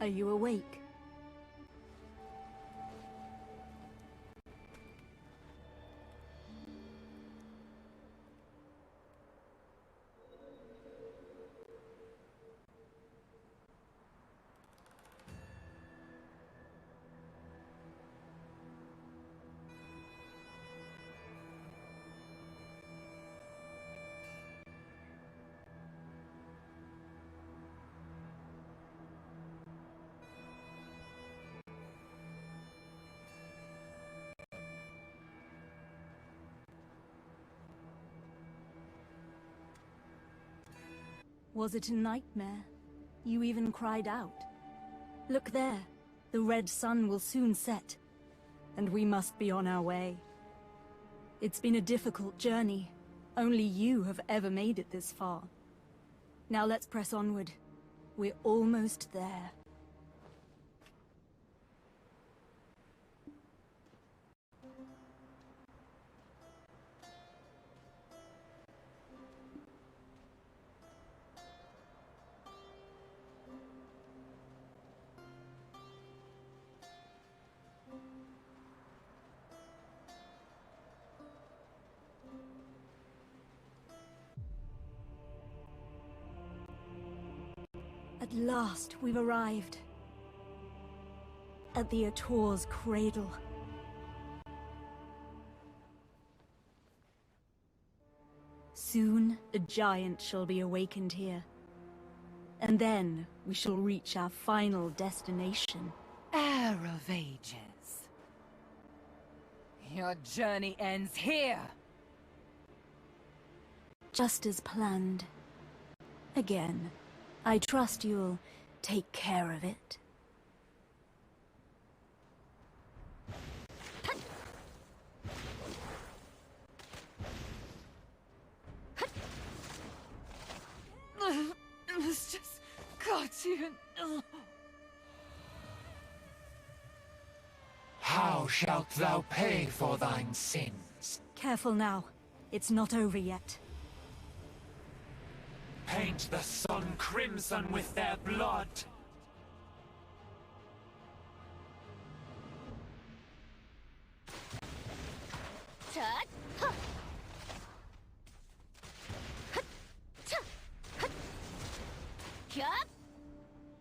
Are you awake? Was it a nightmare? You even cried out. Look there. The red sun will soon set, and we must be on our way. It's been a difficult journey. Only you have ever made it this far. Now let's press onward. We're almost there. At last, we've arrived. At the Ator's cradle. Soon, a giant shall be awakened here. And then, we shall reach our final destination. Heir of Ages. Your journey ends here! Just as planned. Again. I trust you'll take care of it. It's just got you. How shalt thou pay for thine sins? Careful now. It's not over yet. Paint the sun crimson with their blood!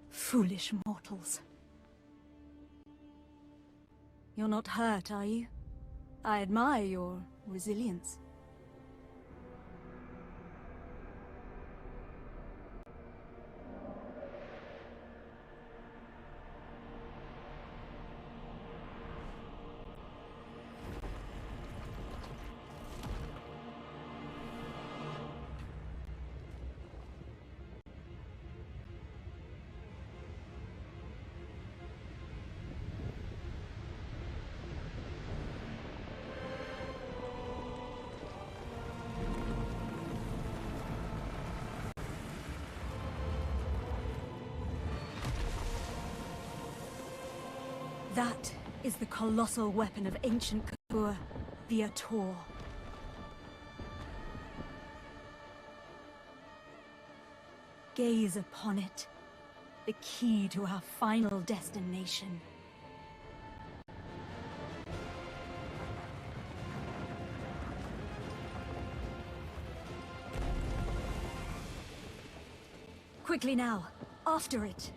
Foolish mortals. You're not hurt, are you? I admire your resilience. That is the colossal weapon of ancient Kafur, the Ator. Gaze upon it, the key to our final destination. Quickly now, after it!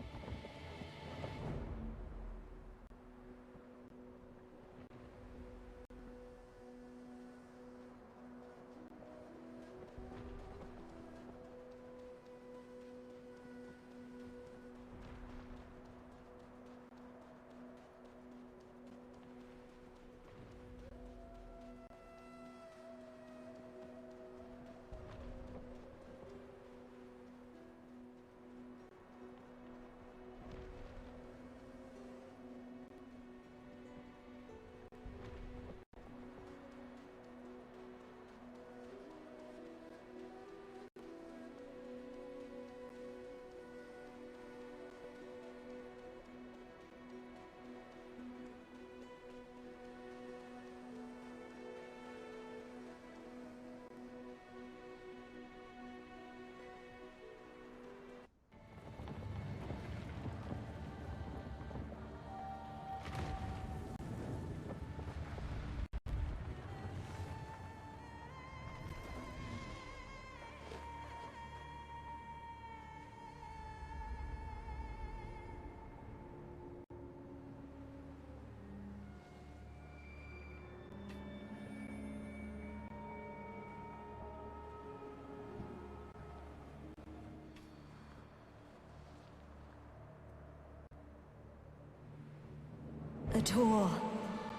Venator,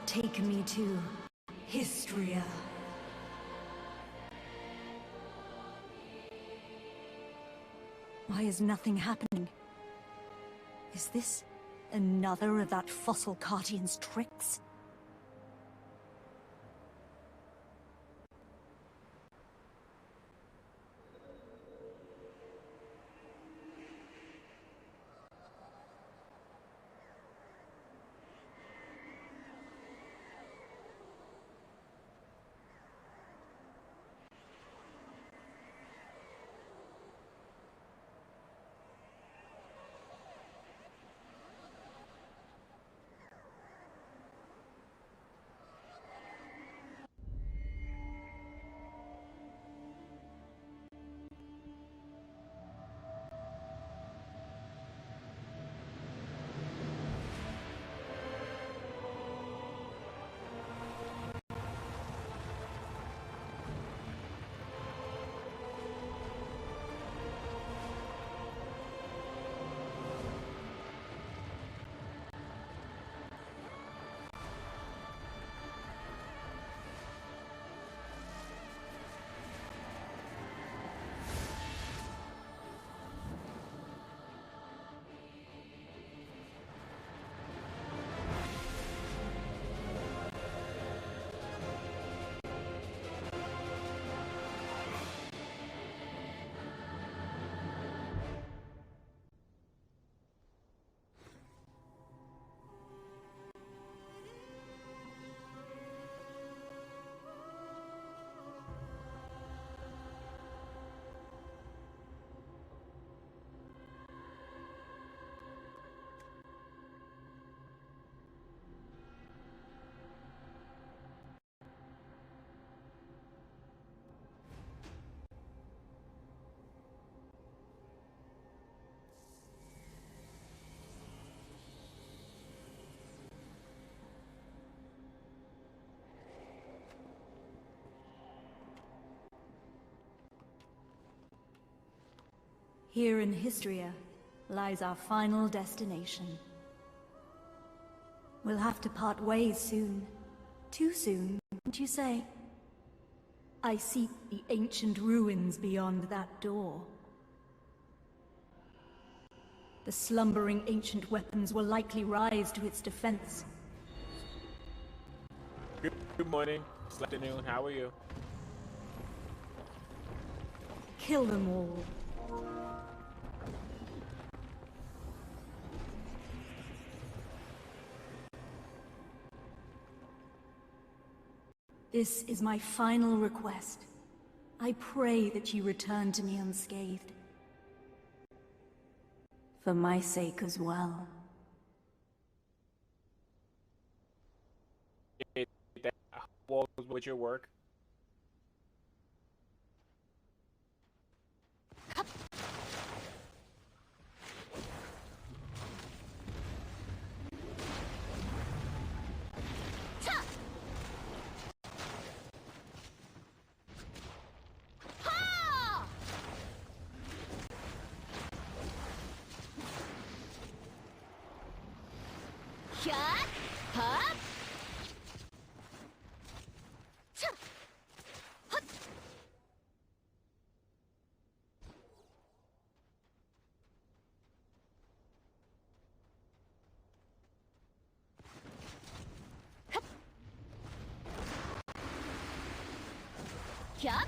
take me to Histria. Why is nothing happening? Is this another of that fossil Cartian's tricks? Here in Histria lies our final destination. We'll have to part ways soon. Too soon, wouldn't you say? I seek the ancient ruins beyond that door. The slumbering ancient weapons will likely rise to its defense. Good morning. It's afternoon. How are you? Kill them all. This is my final request. I pray that you return to me unscathed. For my sake as well. What was your work? Yup.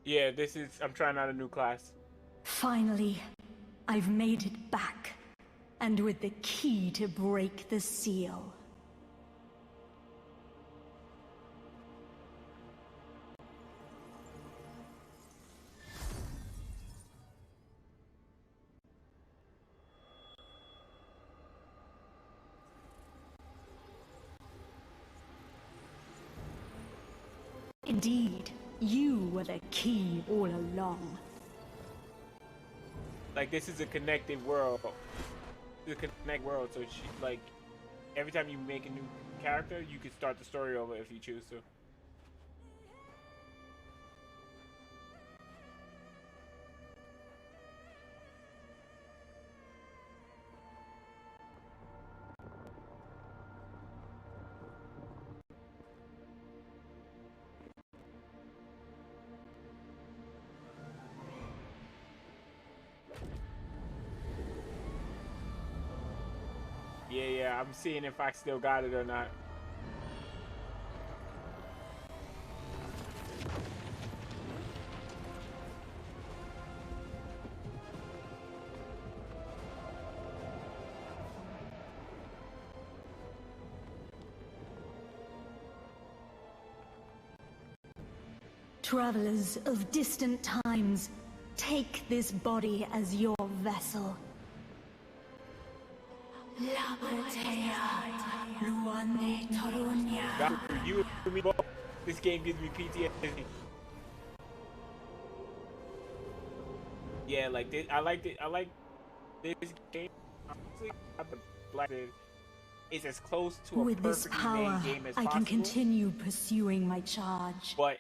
Yeah, I'm trying out a new class. Finally, I've made it back. And with the key to break the seal. Indeed, you were the key all along. Like, this is a connected world. It's a connected world, so she, like, every time you make a new character, you can start the story over if you choose to. Yeah, I'm seeing if I still got it or not. Travelers of distant times, take this body as your vessel. God, you and me both. This game gives me PTSD. Yeah, like this, I like this game. Honestly, the Black is as close to a With this perfectly power, made game as I possible. can continue pursuing my charge. But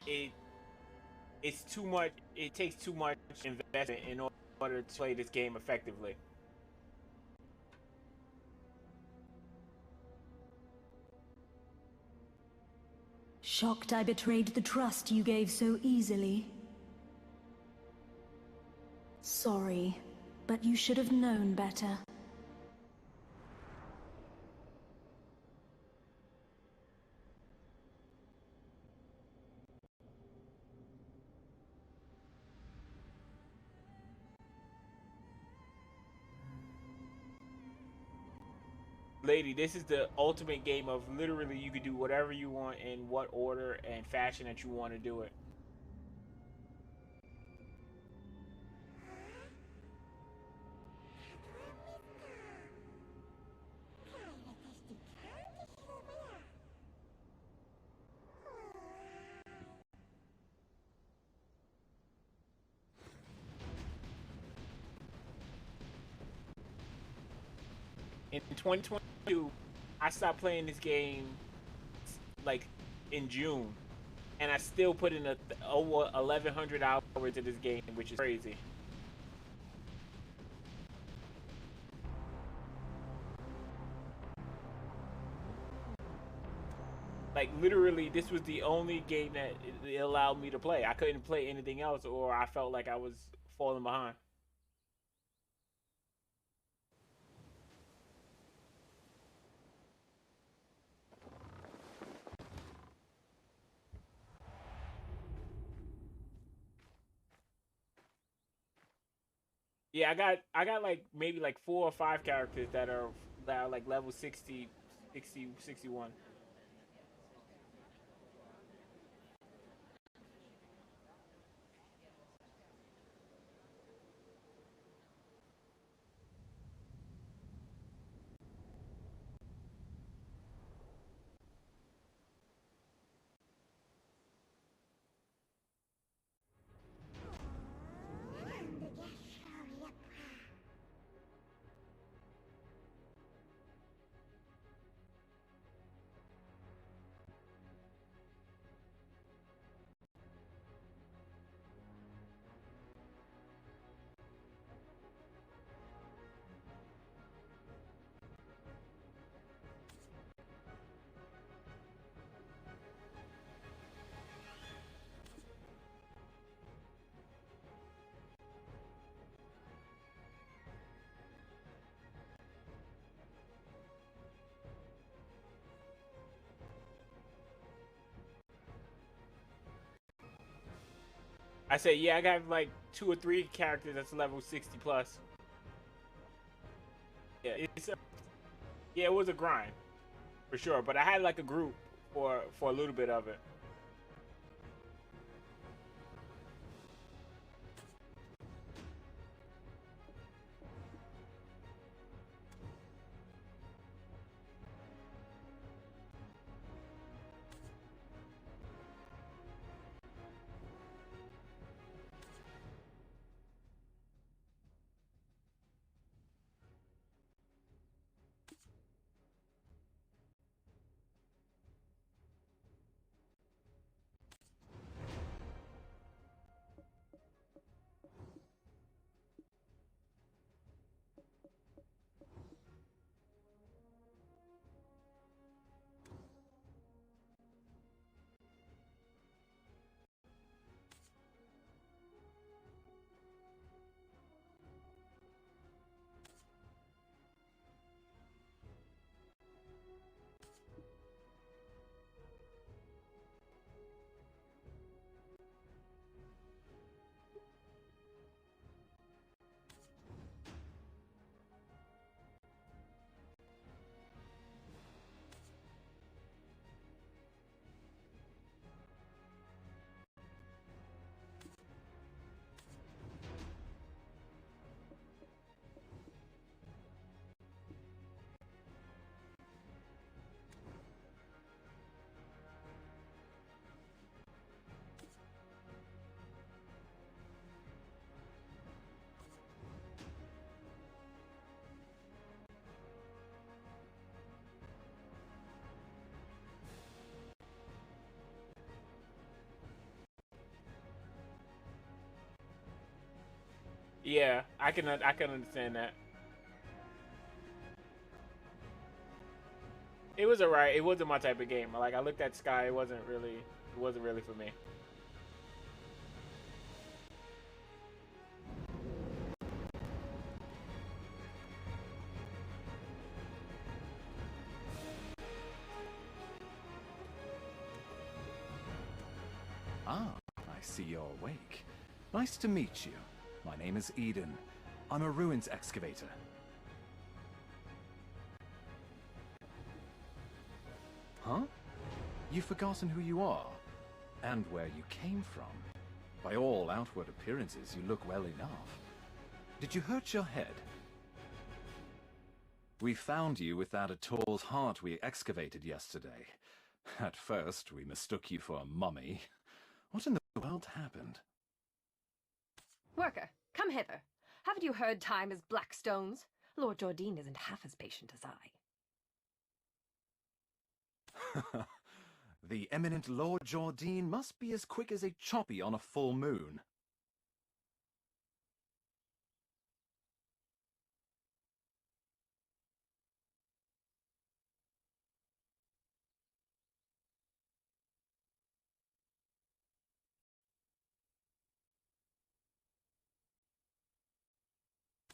it's too much. It takes too much investment in order to play this game effectively. Shocked I betrayed the trust you gave so easily. Sorry, but you should have known better. Lady, this is the ultimate game of literally you can do whatever you want in what order and fashion that you want to do it. In 2022, I stopped playing this game like in June, and I still put in over 1,100 hours into this game, which is crazy. Like literally, this was the only game that it allowed me to play. I couldn't play anything else, or I felt like I was falling behind. Yeah, I got like maybe like 4 or 5 characters that are like level 60, 60, 61. I said, yeah, I got like 2 or 3 characters that's level 60 plus. Yeah, yeah, it was a grind for sure, but I had like a group for a little bit of it. Yeah, I can understand that. It was alright. It wasn't my type of game. Like I looked at Sky, it wasn't really for me. Ah, I see you're awake. Nice to meet you. My name is Eden. I'm a ruins excavator. Huh? You've forgotten who you are? And where you came from? By all outward appearances, you look well enough. Did you hurt your head? We found you with that Ator's heart we excavated yesterday. At first, we mistook you for a mummy. What in the world happened? Worker, come hither. Haven't you heard time is black stones? Lord Jardine isn't half as patient as I. The eminent Lord Jardine must be as quick as a choppy on a full moon.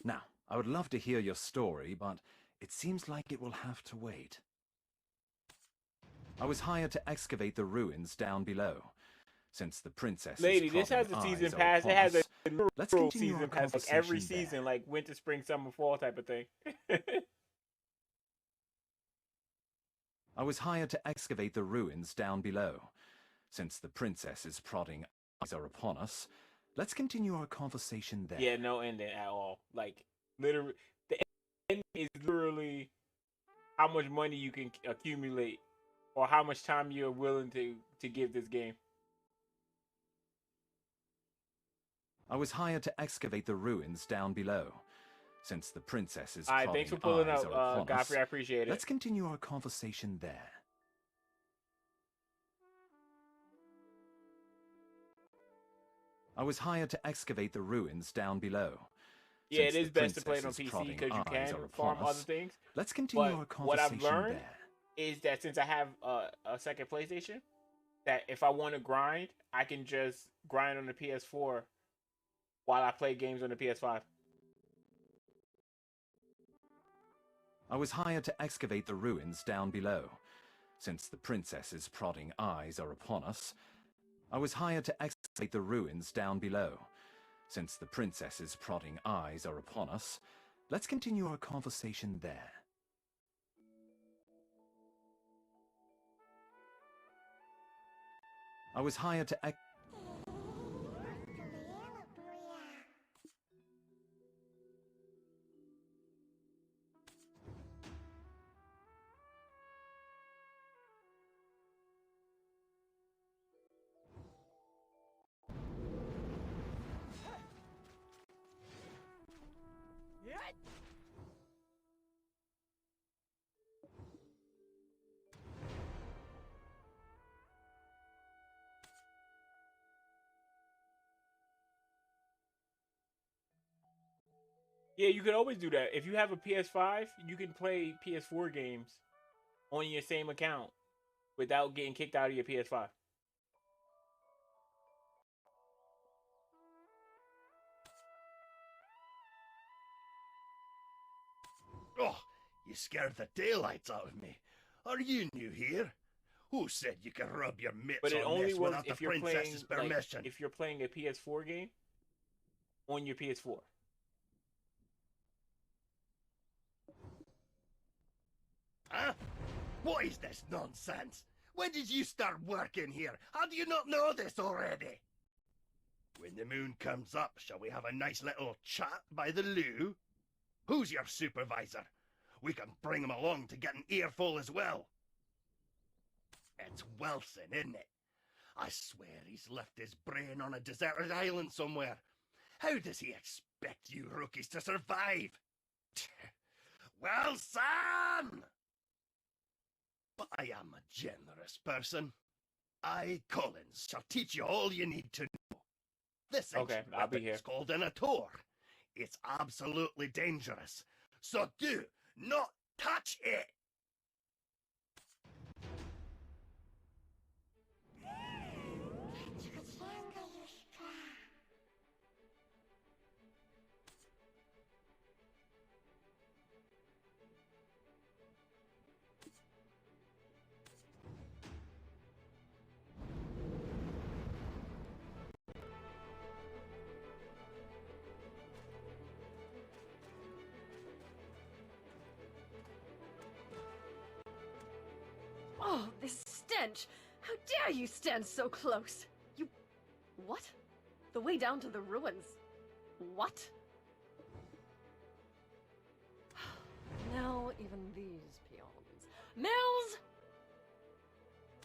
Now, I would love to hear your story, but it seems like it will have to wait. I was hired to excavate the ruins down below. Since the princess Lady, this has a season pass. It has a Let's rural continue season our pass, like every conversation there. season, like winter, spring, summer, fall type of thing. I was hired to excavate the ruins down below. Since the princess's prodding eyes are upon us, let's continue our conversation there. Yeah, no ending at all. Like literally, the end is literally how much money you can accumulate, or how much time you're willing to give this game. I was hired to excavate the ruins down below. Since the princess's All right, thanks for prodding pulling eyes up, are upon Godfrey. us, I appreciate it. let's continue our conversation there. I was hired to excavate the ruins down below. Yeah, it Since is the best to play it on princess's PC prodding because you eyes can are farm upon other us, things. let's continue our But what I've conversation learned there. is that since I have a second PlayStation, that if I want to grind, I can just grind on the PS4 while I play games on the PS5. I was hired to excavate the ruins down below. Since the princess's prodding eyes are upon us, I was hired to excavate the ruins down below. Since the princess's prodding eyes are upon us, let's continue our conversation there. I was hired to Yeah, you can always do that. If you have a PS5, you can play PS4 games on your same account without getting kicked out of your PS5. Oh, you scared the daylights out of me. Are you new here? Who said you could rub your mitts But it on only this works without the if you're playing princess's permission? if you're playing a PS4 game on your PS4. Huh? What is this nonsense? When did you start working here? How do you not know this already? When the moon comes up, shall we have a nice little chat by the loo? Who's your supervisor? We can bring him along to get an earful as well. It's Wilson, isn't it? I swear he's left his brain on a deserted island somewhere. How does he expect you rookies to survive? Wilson! But I am a generous person. I, Collins, shall teach you all you need to know. This Okay, ancient I'll be weapon here. is called an Ator. It's absolutely dangerous. So do not touch it! Oh, this stench! How dare you stand so close? You... What? The way down to the ruins? What? Now even these peons. Mills!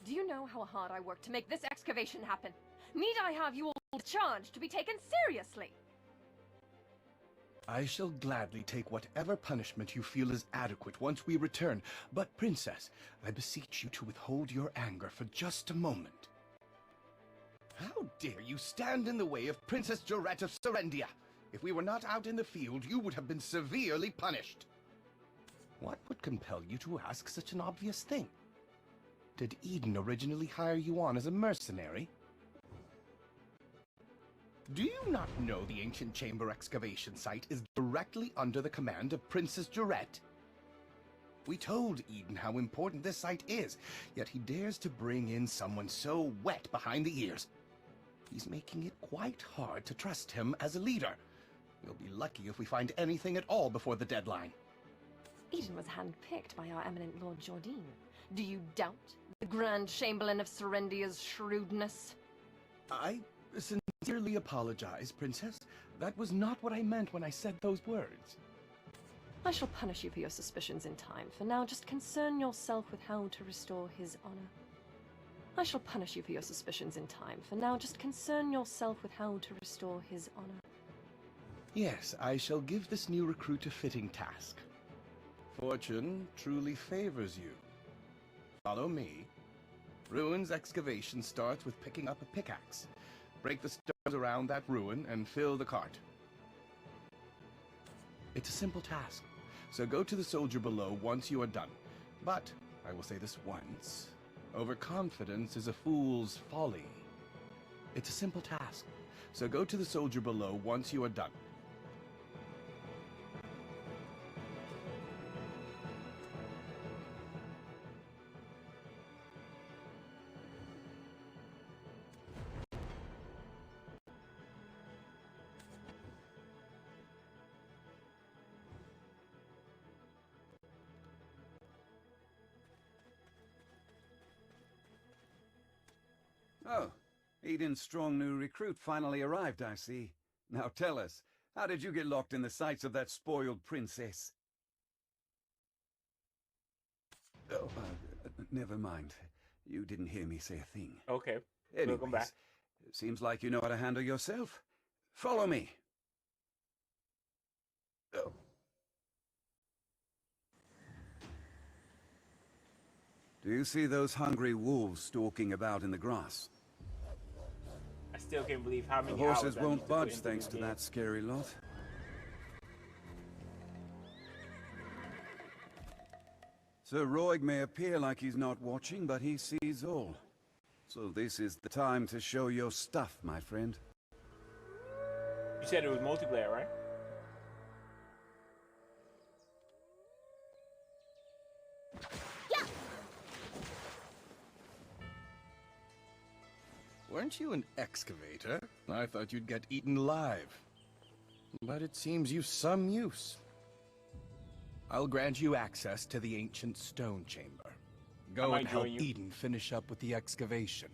Do you know how hard I worked to make this excavation happen? Need I have you all charged to be taken seriously? I shall gladly take whatever punishment you feel is adequate once we return, but Princess, I beseech you to withhold your anger for just a moment. How dare you stand in the way of Princess Jorette of Serendia? If we were not out in the field, you would have been severely punished. What would compel you to ask such an obvious thing? Did Eden originally hire you on as a mercenary? Do you not know the ancient chamber excavation site is directly under the command of Princess Jorette? We told Eden how important this site is, yet he dares to bring in someone so wet behind the ears. He's making it quite hard to trust him as a leader. We'll be lucky if we find anything at all before the deadline. Eden was handpicked by our eminent Lord Jordine. Do you doubt the Grand Chamberlain of Serendia's shrewdness? I sincerely apologize, Princess. That was not what I meant when I said those words. I shall punish you for your suspicions in time. For now, just concern yourself with how to restore his honor. I shall punish you for your suspicions in time. For now, just concern yourself with how to restore his honor. Yes, I shall give this new recruit a fitting task. Fortune truly favors you. Follow me. Ruins excavation starts with picking up a pickaxe. Break the stones around that ruin and fill the cart. It's a simple task, so go to the soldier below once you are done. But, I will say this once, overconfidence is a fool's folly. It's a simple task, so go to the soldier below once you are done. Oh, Eden's strong new recruit finally arrived, I see. Now tell us, how did you get locked in the sights of that spoiled princess? Oh, never mind. You didn't hear me say a thing. Okay. Anyways, Welcome back. seems like you know how to handle yourself. Follow me. Oh. Do you see those hungry wolves stalking about in the grass? I still can't believe how many The horses hours I won't used to put budge into thanks this to game. that scary lot. Sir Roig may appear like he's not watching, but he sees all. So this is the time to show your stuff, my friend. You said it was multiplayer, right? Weren't you an excavator? I thought you'd get eaten alive. But it seems you've some use. I'll grant you access to the ancient stone chamber. Go might and help join you. Eden finish up with the excavation.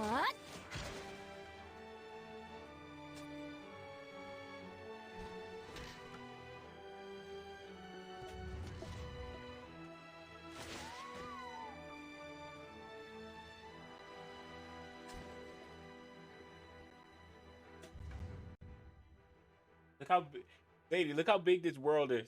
Look how, lady, look how big this world is.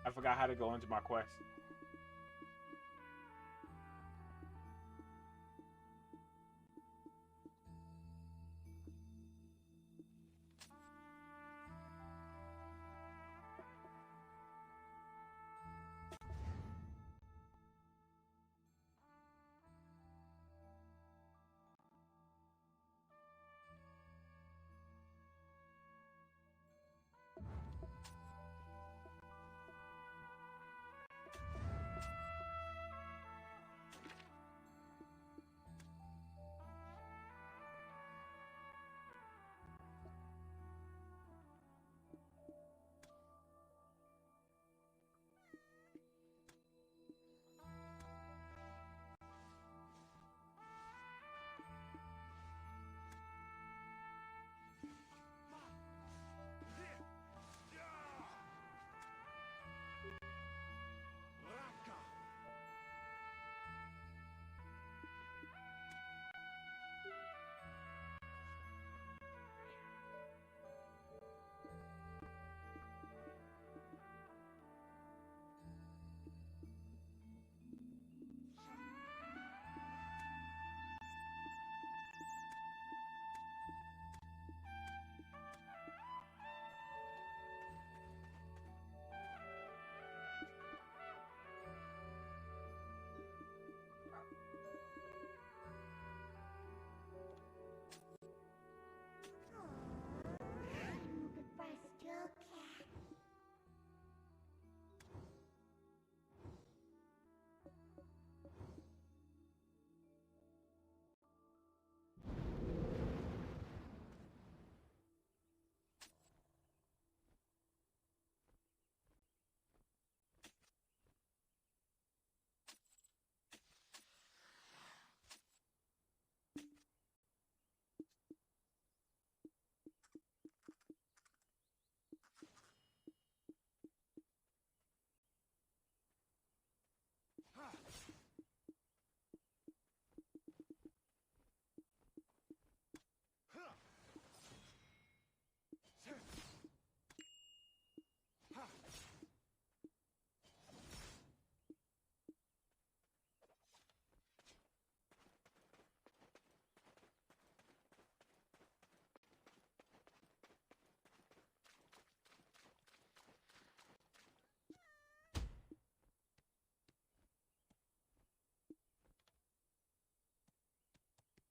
I forgot how to go into my quest.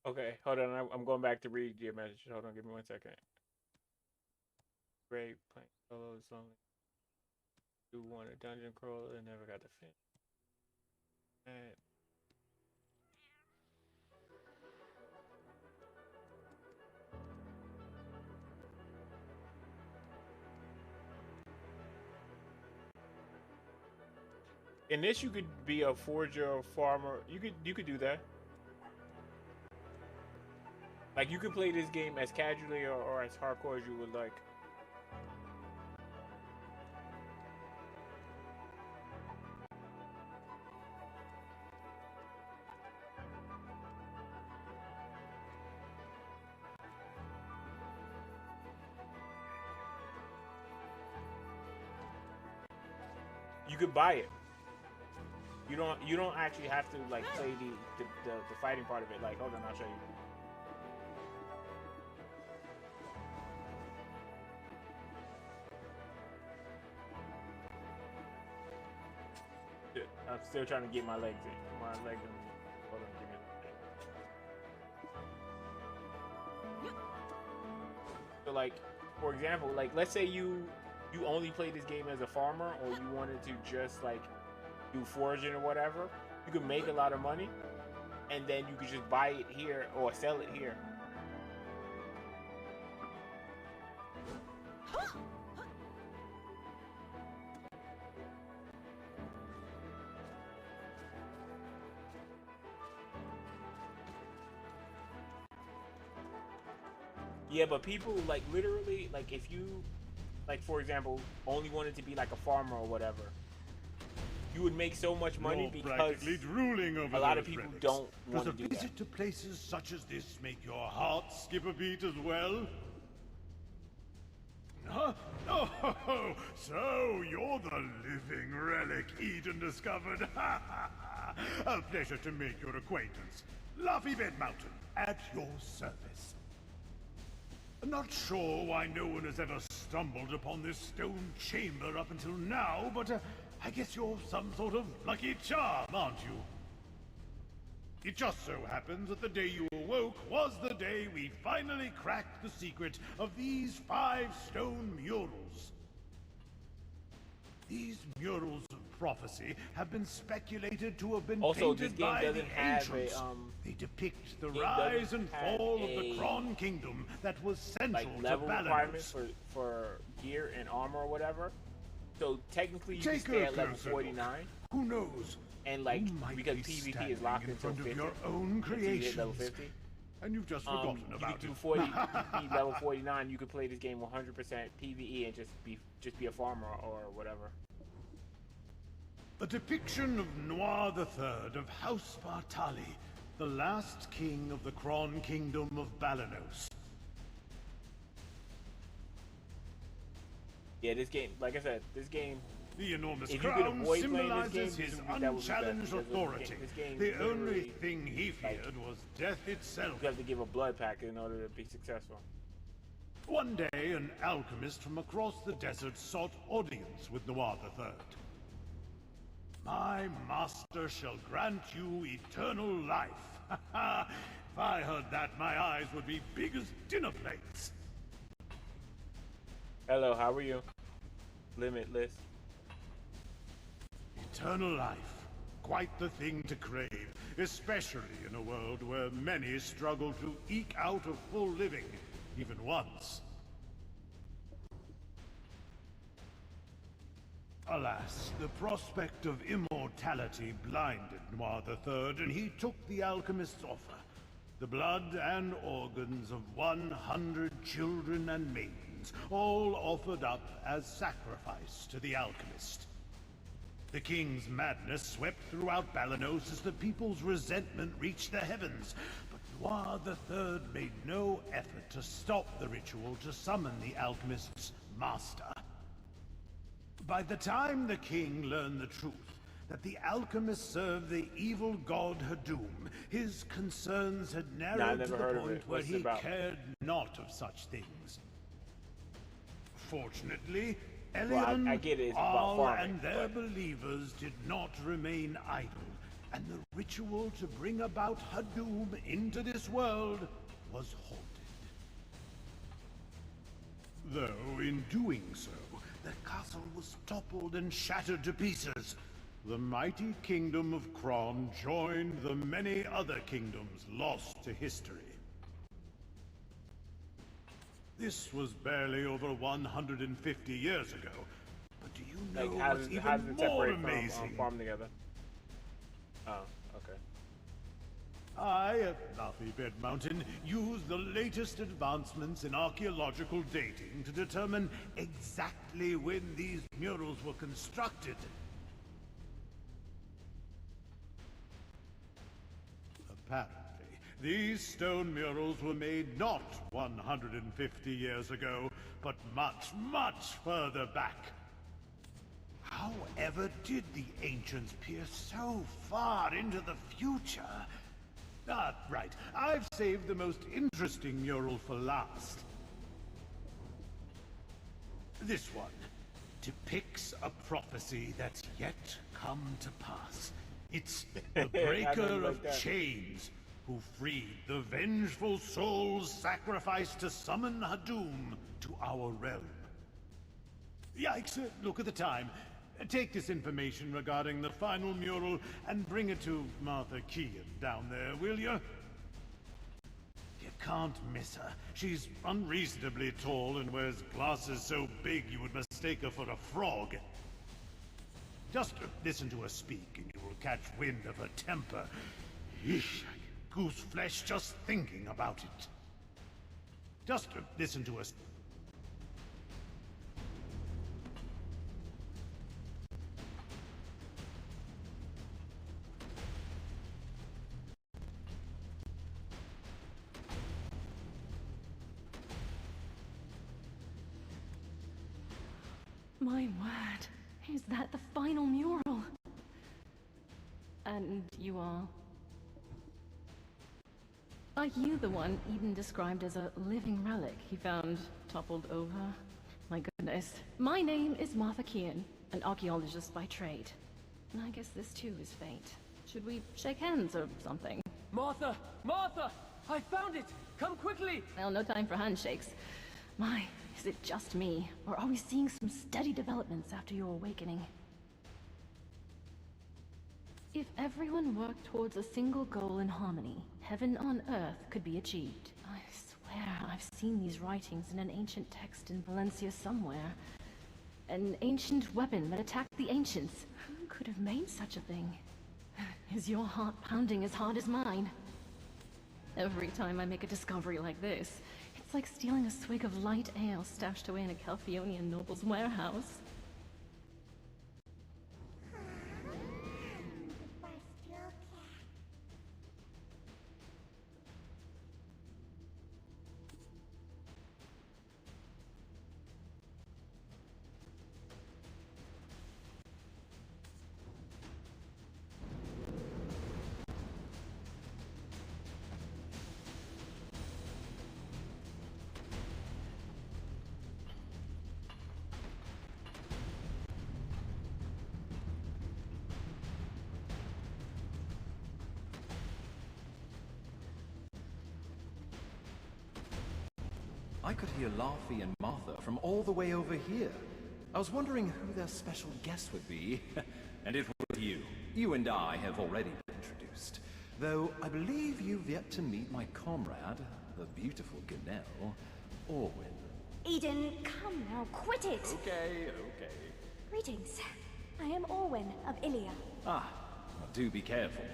Okay, hold on. I'm going back to read your message. Hold on, give me 1 second. Great playing solo is only do want a dungeon crawler and never got to finish. Alright. In this, you could be a forger or farmer. You could do that. Like, you could play this game as casually or as hardcore as you would like. You could buy it. You don't actually have to like play the fighting part of it. Like, hold on, I'll show you. I'm still trying to get my legs in. My leg. Hold on, give me a second. So like, for example, like let's say you only play this game as a farmer, or you wanted to just like do foraging or whatever, you could make a lot of money, and then you could just buy it here or sell it here. Yeah, but people like literally, like if you, like for example, only wanted to be like a farmer or whatever, you would make so much money because drooling over a lot of people don't want to do that. Does a visit to places such as this make your heart skip a beat as well? Huh? Oh, so you're the living relic Eden discovered. A pleasure to make your acquaintance. Laffy Bed Mountain, at your service. Not sure why no one has ever stumbled upon this stone chamber up until now, but I guess you're some sort of lucky charm, aren't you? It just so happens that the day you awoke was the day we finally cracked the secret of these 5 stone murals. These murals of prophecy have been speculated to have been painted by the ancients. They depict the rise and fall of the Kron Kingdom that was central like level to requirements Balanos. for gear and armor or whatever. So technically you can Take stay a at level closer 49. Who knows? And like You might because be PvP standing is locked in until front of 50. your own until you hit level creations. 50. And you've just forgotten You about could do it. 40, you could be level 49. You could play this game 100% PvE and just be a farmer or whatever. A depiction of Noir III of House Bartali, the last king of the Kron Kingdom of Balanos. Yeah, this game, like I said, this game. The enormous If you could crown avoid playing this symbolizes game, his that would be better, unchallenged because authority. this game The only literally, thing he feared was death itself. You have to give a blood pack in order to be successful. One day, an alchemist from across the desert sought audience with Noir III. My master shall grant you eternal life. If I heard that, my eyes would be big as dinner plates. Hello, how are you? Limitless. Eternal life. Quite the thing to crave, especially in a world where many struggle to eke out a full living, even once. Alas, the prospect of immortality blinded Noir III, and he took the alchemist's offer. The blood and organs of 100 children and maidens, all offered up as sacrifice to the alchemist. The king's madness swept throughout Balanos as the people's resentment reached the heavens, but Noir III made no effort to stop the ritual to summon the alchemist's master. By the time the king learned the truth, that the alchemist served the evil god Hadum, his concerns had narrowed to the point where he cared not of such things. Fortunately, Elion, I get it, it's about All, farming, and their believers did not remain idle, and the ritual to bring about Hadum into this world was halted. Though, in doing so, the castle was toppled and shattered to pieces. The mighty kingdom of Kron joined the many other kingdoms lost to history. This was barely over 150 years ago. But do you know Like, how what's does it even more separate from amazing? farm together? Oh, okay. I, at Laffy Bed Mountain, use the latest advancements in archaeological dating to determine exactly when these murals were constructed. Apparently, these stone murals were made not 150 years ago, but much, much further back. However did the ancients peer so far into the future? Ah, right. I've saved the most interesting mural for last. This one depicts a prophecy that's yet come to pass. It's the breaker of chains who freed the vengeful souls sacrificed to summon Hadum to our realm. Yikes, look at the time. Take this information regarding the final mural and bring it to Martha Kean down there, will you? You can't miss her. She's unreasonably tall and wears glasses so big you would mistake her for a frog. Just listen to her speak and you will catch wind of her temper. Eesh, goose flesh just thinking about it. Just listen to her. My word, is that the final mural? And you are? Are you the one Eden described as a living relic he found toppled over? My goodness. My name is Martha Kean, an archaeologist by trade. And I guess this too is fate. Should we shake hands or something? Martha! Martha! I found it! Come quickly! Well, no time for handshakes. My, is it just me? Or are we seeing some steady developments after your awakening? If everyone worked towards a single goal in harmony, heaven on earth could be achieved. I swear I've seen these writings in an ancient text in Valencia somewhere. An ancient weapon that attacked the ancients. Who could have made such a thing? Is your heart pounding as hard as mine? Every time I make a discovery like this, it's like stealing a swig of light ale stashed away in a Calphionian noble's warehouse. I could hear Laffy and Martha from all the way over here. I was wondering who their special guest would be. And it was you. You and I have already been introduced. Though I believe you've yet to meet my comrade, the beautiful Gennell, Orwyn. Eden, come now, quit it! Okay, okay. Greetings. I am Orwyn of Ilia. Ah, well, do be careful.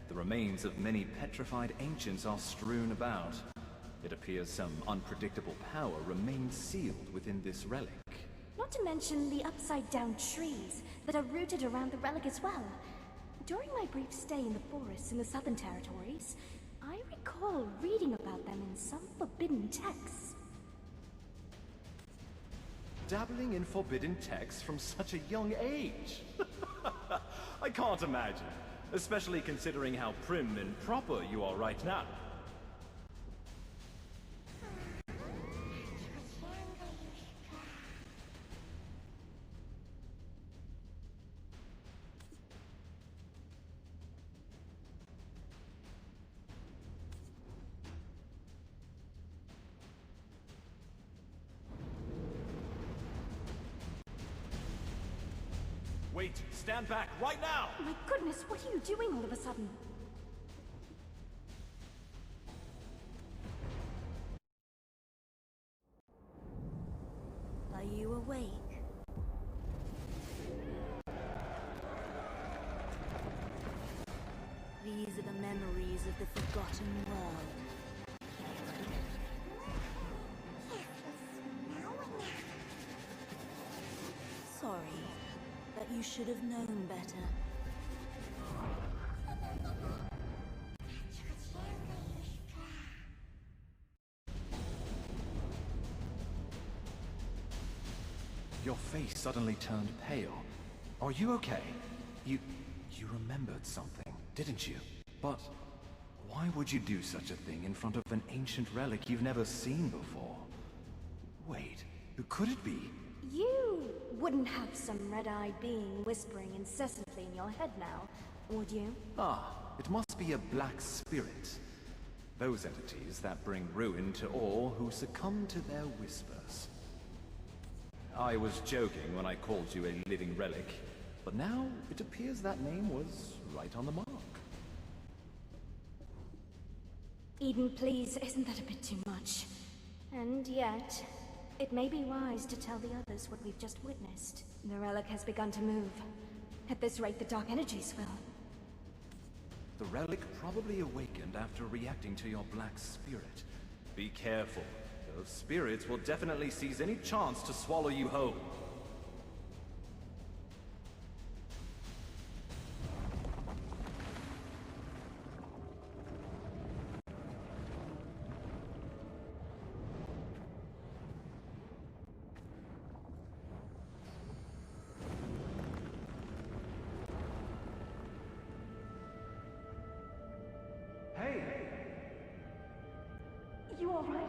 The remains of many petrified ancients are strewn about. It appears some unpredictable power remains sealed within this relic. Not to mention the upside-down trees that are rooted around the relic as well. During my brief stay in the forests in the Southern Territories, I recall reading about them in some forbidden texts. Dabbling in forbidden texts from such a young age? I can't imagine, especially considering how prim and proper you are right now. Wait, stand back, right now! My goodness, what are you doing all of a sudden? Are you awake? These are the memories of the forgotten world. Sorry, but you should have known better. Your face suddenly turned pale. Are you okay? You remembered something, didn't you? But why would you do such a thing in front of an ancient relic you've never seen before? Wait, who could it be? You wouldn't have some red-eyed being whispering incessantly in your head now, would you? Ah, it must be a black spirit. Those entities that bring ruin to all who succumb to their whispers. I was joking when I called you a living relic, but now it appears that name was right on the mark. Eden, please, isn't that a bit too much? And yet, it may be wise to tell the others what we've just witnessed. The relic has begun to move. At this rate, the dark energies will. The relic probably awakened after reacting to your black spirit. Be careful. Those spirits will definitely seize any chance to swallow you whole. You all right?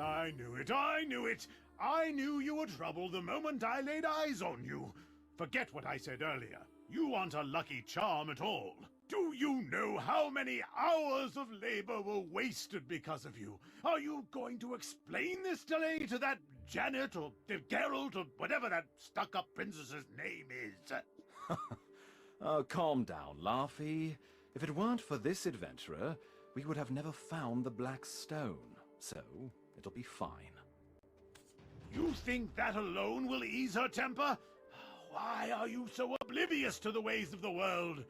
I knew it, I knew it! I knew you were trouble the moment I laid eyes on you. Forget what I said earlier. You aren't a lucky charm at all. Do you know how many hours of labor were wasted because of you? Are you going to explain this delay to that Janet or Geralt or whatever that stuck-up princess's name is? Oh, calm down, Laufey. If it weren't for this adventurer, we would have never found the Black Stone. So, it'll be fine. You think that alone will ease her temper? Why are you so oblivious to the ways of the world?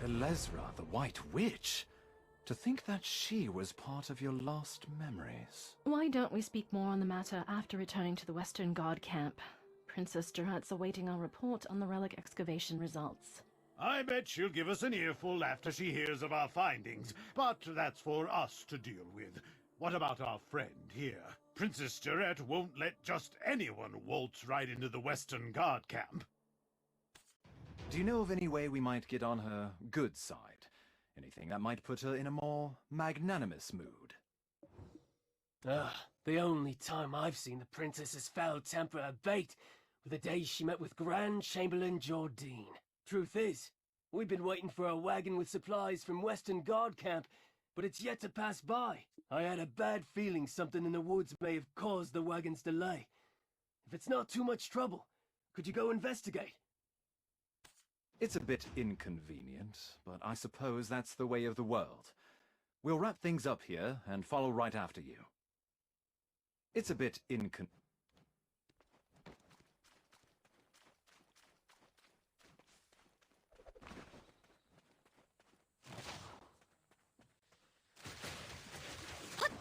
Elezra, the White Witch? To think that she was part of your lost memories. Why don't we speak more on the matter after returning to the Western Guard camp? Princess Durat's awaiting our report on the relic excavation results. I bet she'll give us an earful after she hears of our findings, but that's for us to deal with. What about our friend here? Princess Durat won't let just anyone waltz right into the Western Guard camp. Do you know of any way we might get on her good side? Anything that might put her in a more magnanimous mood? The only time I've seen the princess's foul temper abate were the days she met with Grand Chamberlain Jordine. Truth is, we've been waiting for a wagon with supplies from Western Guard camp, but it's yet to pass by. I had a bad feeling something in the woods may have caused the wagon's delay. If it's not too much trouble, could you go investigate? It's a bit inconvenient, but I suppose that's the way of the world. We'll wrap things up here and follow right after you. It's a bit Cut!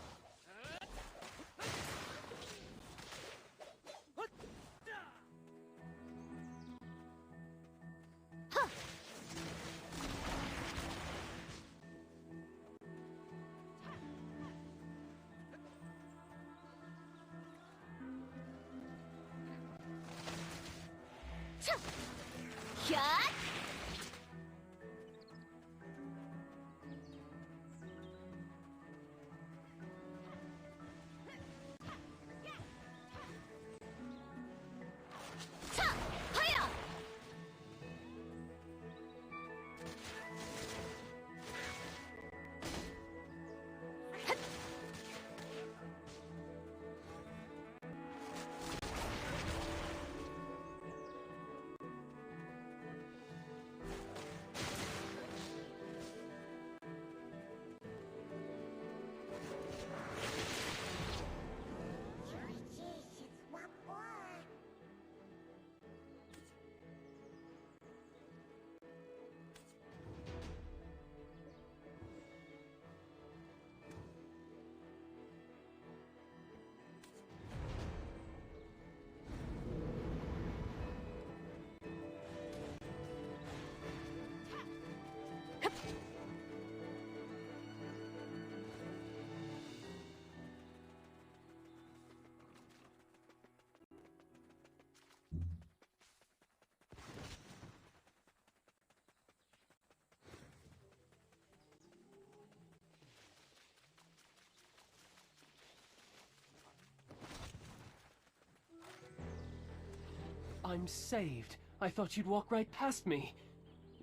I'm saved. I thought you'd walk right past me.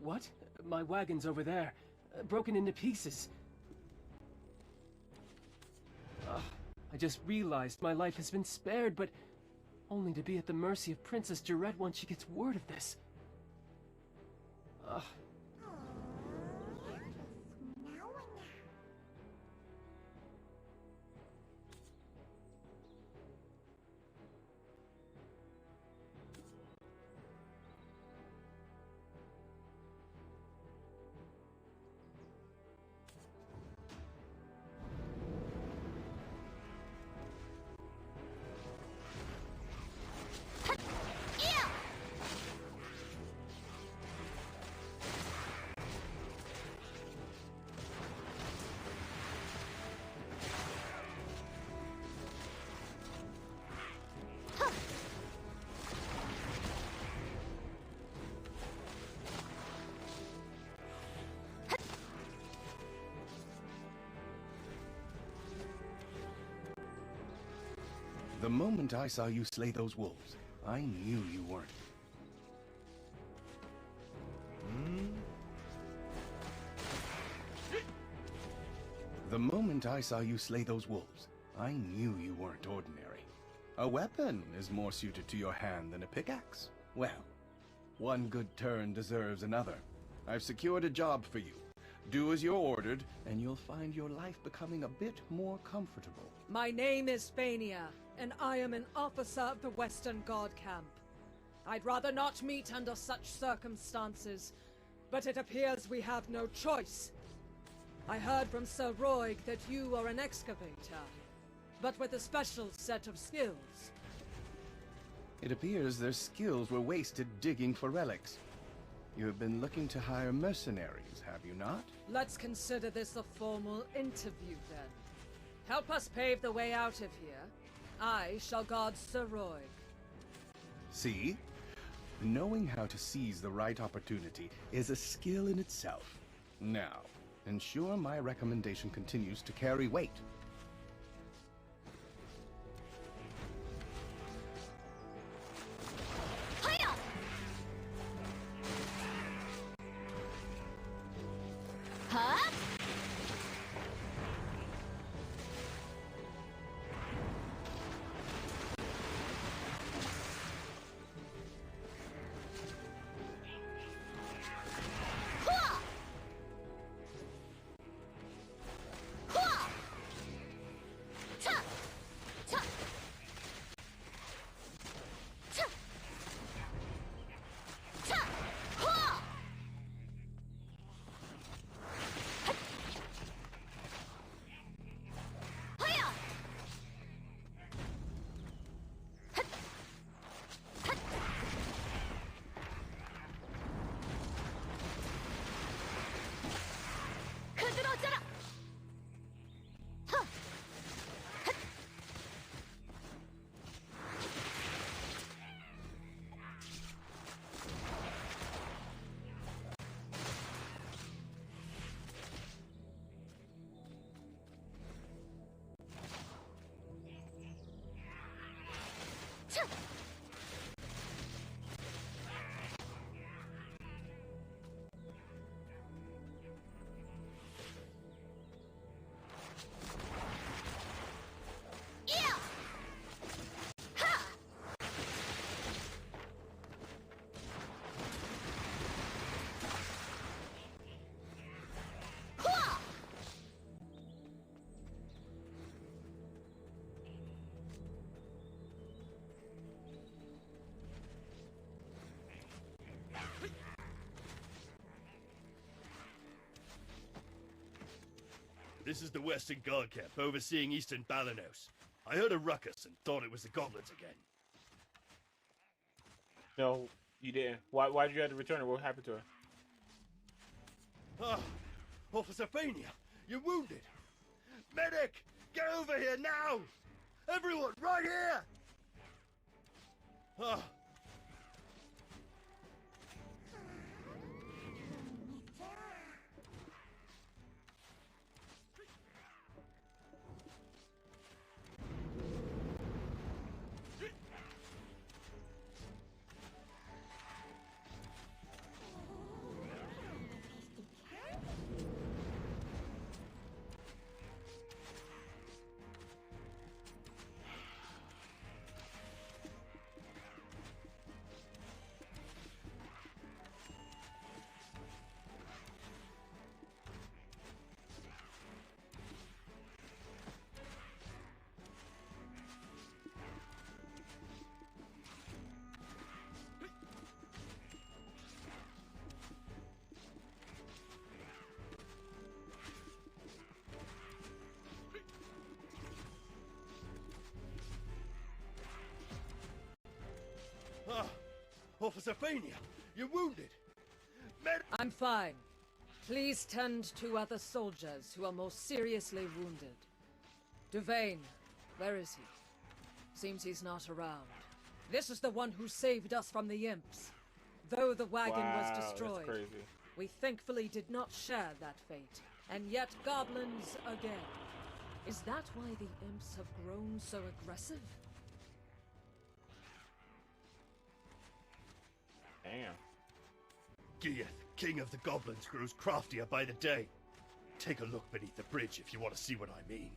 What? My wagon's over there, broken into pieces. I just realized my life has been spared, but only to be at the mercy of Princess Durat once she gets word of this. The moment I saw you slay those wolves, I knew you weren't. The moment I saw you slay those wolves, I knew you weren't ordinary. A weapon is more suited to your hand than a pickaxe. Well, one good turn deserves another. I've secured a job for you. Do as you're ordered, and you'll find your life becoming a bit more comfortable. My name is Fania, and I am an officer of the Western Guard Camp. I'd rather not meet under such circumstances, but it appears we have no choice. I heard from Sir Roig that you are an excavator, but with a special set of skills. It appears their skills were wasted digging for relics. You have been looking to hire mercenaries, have you not? Let's consider this a formal interview, then. Help us pave the way out of here. I shall guard Sir Roig. See? Knowing how to seize the right opportunity is a skill in itself. Now, ensure my recommendation continues to carry weight. This is the Western Guard Camp, overseeing Eastern Balanos. I heard a ruckus and thought it was the goblins again. No, you didn't. Why did you have to return her? What happened to her? Ah, Officer Fania, you're wounded. Medic, get over here now! Everyone, right here! Ah. Ah, Officer Fania, you're wounded. I'm fine. Please tend to other soldiers who are more seriously wounded. Devane, where is he? Seems he's not around. This is the one who saved us from the imps. Though the wagon was destroyed, we thankfully did not share that fate. And yet goblins again. Is that why the imps have grown so aggressive? Gieth, king of the goblins, grows craftier by the day. Take a look beneath the bridge if you want to see what I mean.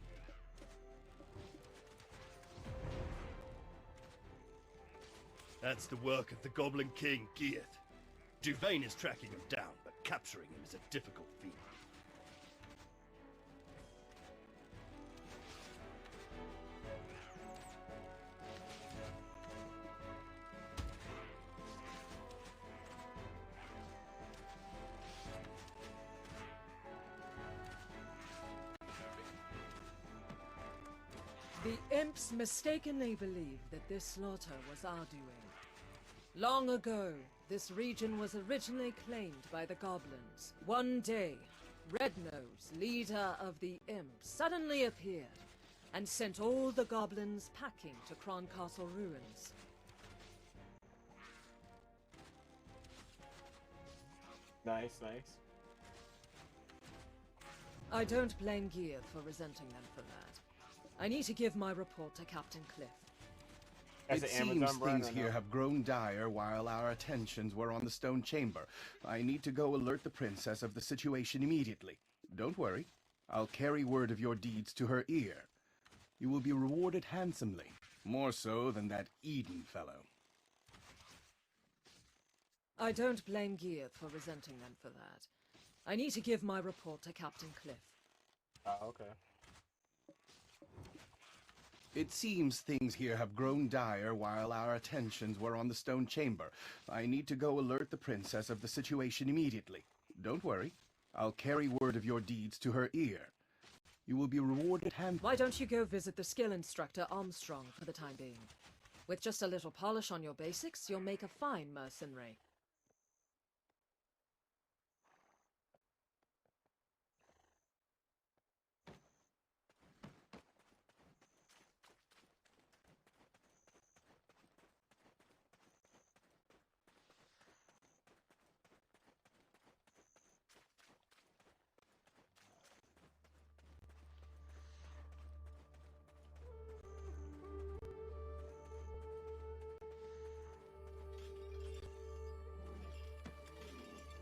That's the work of the Goblin King, Gieth. Duvain is tracking him down, but capturing him is a difficult feat. The imps mistakenly believe that this slaughter was our doing. Long ago, this region was originally claimed by the goblins. One day, Rednose, leader of the imps, suddenly appeared and sent all the goblins packing to Kron Castle ruins. Nice, nice. I don't blame Gear for resenting them for that. I need to give my report to Captain Cliff. It seems things here have grown dire while our attentions were on the stone chamber. I need to go alert the princess of the situation immediately. Don't worry. I'll carry word of your deeds to her ear. You will be rewarded handsomely, more so than that Eden fellow. I don't blame Gear for resenting them for that. I need to give my report to Captain Cliff. Okay. It seems things here have grown dire while our attentions were on the stone chamber. I need to go alert the princess of the situation immediately. Don't worry. I'll carry word of your deeds to her ear. You will be rewarded Why don't you go visit the skill instructor Armstrong for the time being? With just a little polish on your basics, you'll make a fine mercenary.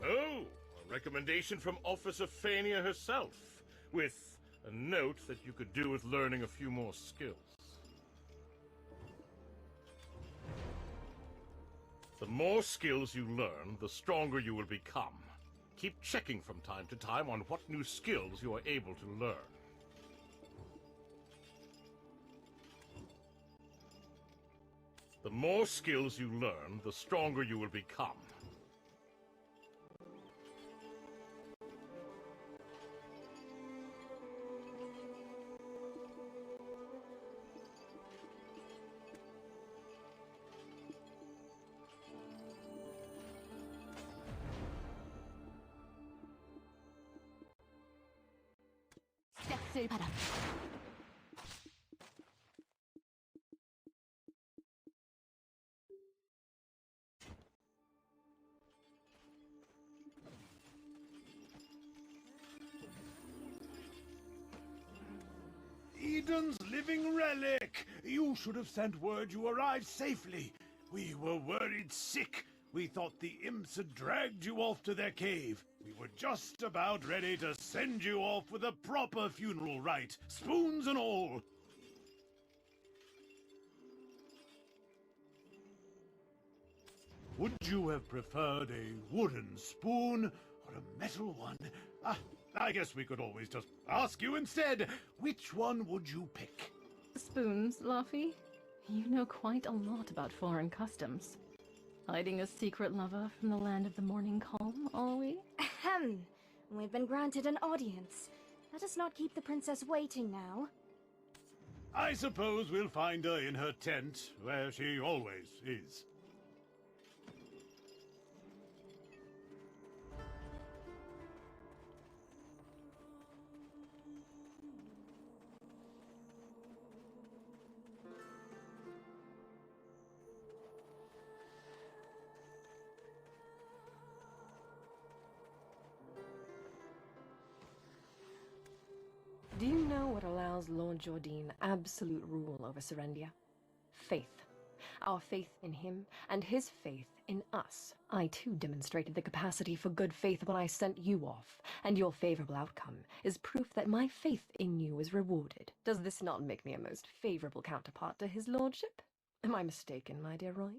Oh, a recommendation from Officer Fania herself, with a note that you could do with learning a few more skills. The more skills you learn, the stronger you will become. Keep checking from time to time on what new skills you are able to learn. The more skills you learn, the stronger you will become. 싹쓸 바람. Eden's living relic! You should have sent word you arrived safely. We were worried sick. We thought the imps had dragged you off to their cave. We were just about ready to send you off with a proper funeral rite, spoons and all. Would you have preferred a wooden spoon or a metal one? I guess we could always just ask you instead. Which one would you pick? Spoons, Luffy. You know quite a lot about foreign customs. Hiding a secret lover from the land of the morning calm, are we? Ahem. We've been granted an audience. Let us not keep the princess waiting now. I suppose we'll find her in her tent, where she always is. Do you know what allows Lord Jordine absolute rule over Serendia? Faith. Our faith in him, and his faith In us, I too demonstrated the capacity for good faith when I sent you off, and your favorable outcome is proof that my faith in you is rewarded. Does this not make me a most favorable counterpart to his lordship? Am I mistaken, my dear Roig?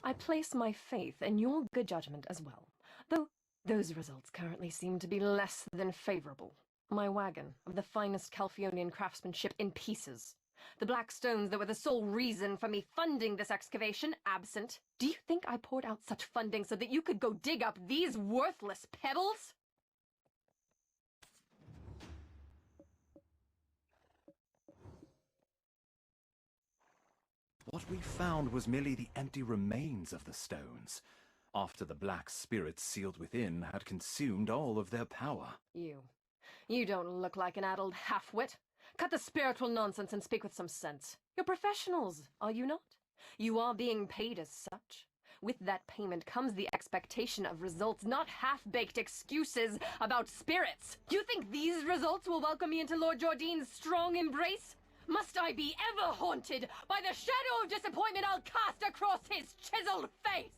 I place my faith in your good judgment as well, though those results currently seem to be less than favorable. My wagon, of the finest Calphionian craftsmanship, in pieces. The black stones that were the sole reason for me funding this excavation, absent. Do you think I poured out such funding so that you could go dig up these worthless pebbles? What we found was merely the empty remains of the stones, after the black spirits sealed within had consumed all of their power. You don't look like an addled half-wit. Cut the spiritual nonsense and speak with some sense. You're professionals, are you not? You are being paid as such. With that payment comes the expectation of results, not half-baked excuses about spirits. You think these results will welcome me into Lord Jordine's strong embrace? Must I be ever haunted by the shadow of disappointment I'll cast across his chiseled face?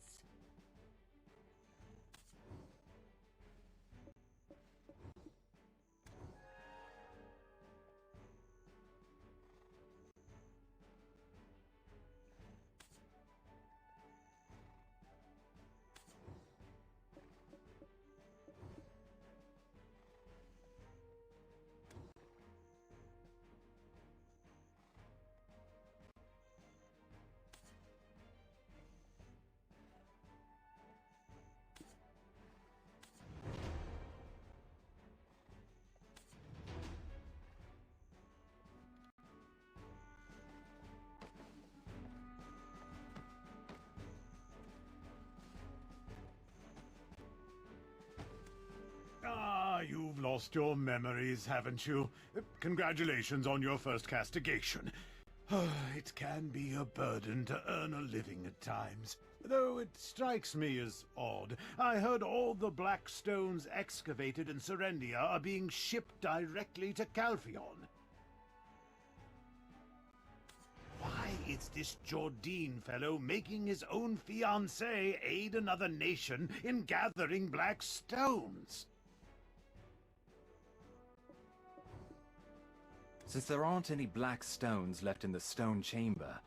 You've lost your memories, haven't you? Congratulations on your first castigation. It can be a burden to earn a living at times, though it strikes me as odd. I heard all the black stones excavated in Serendia are being shipped directly to Calphion. Why is this Jordine fellow making his own fiancée aid another nation in gathering black stones? Since there aren't any black stones left in the stone chamber,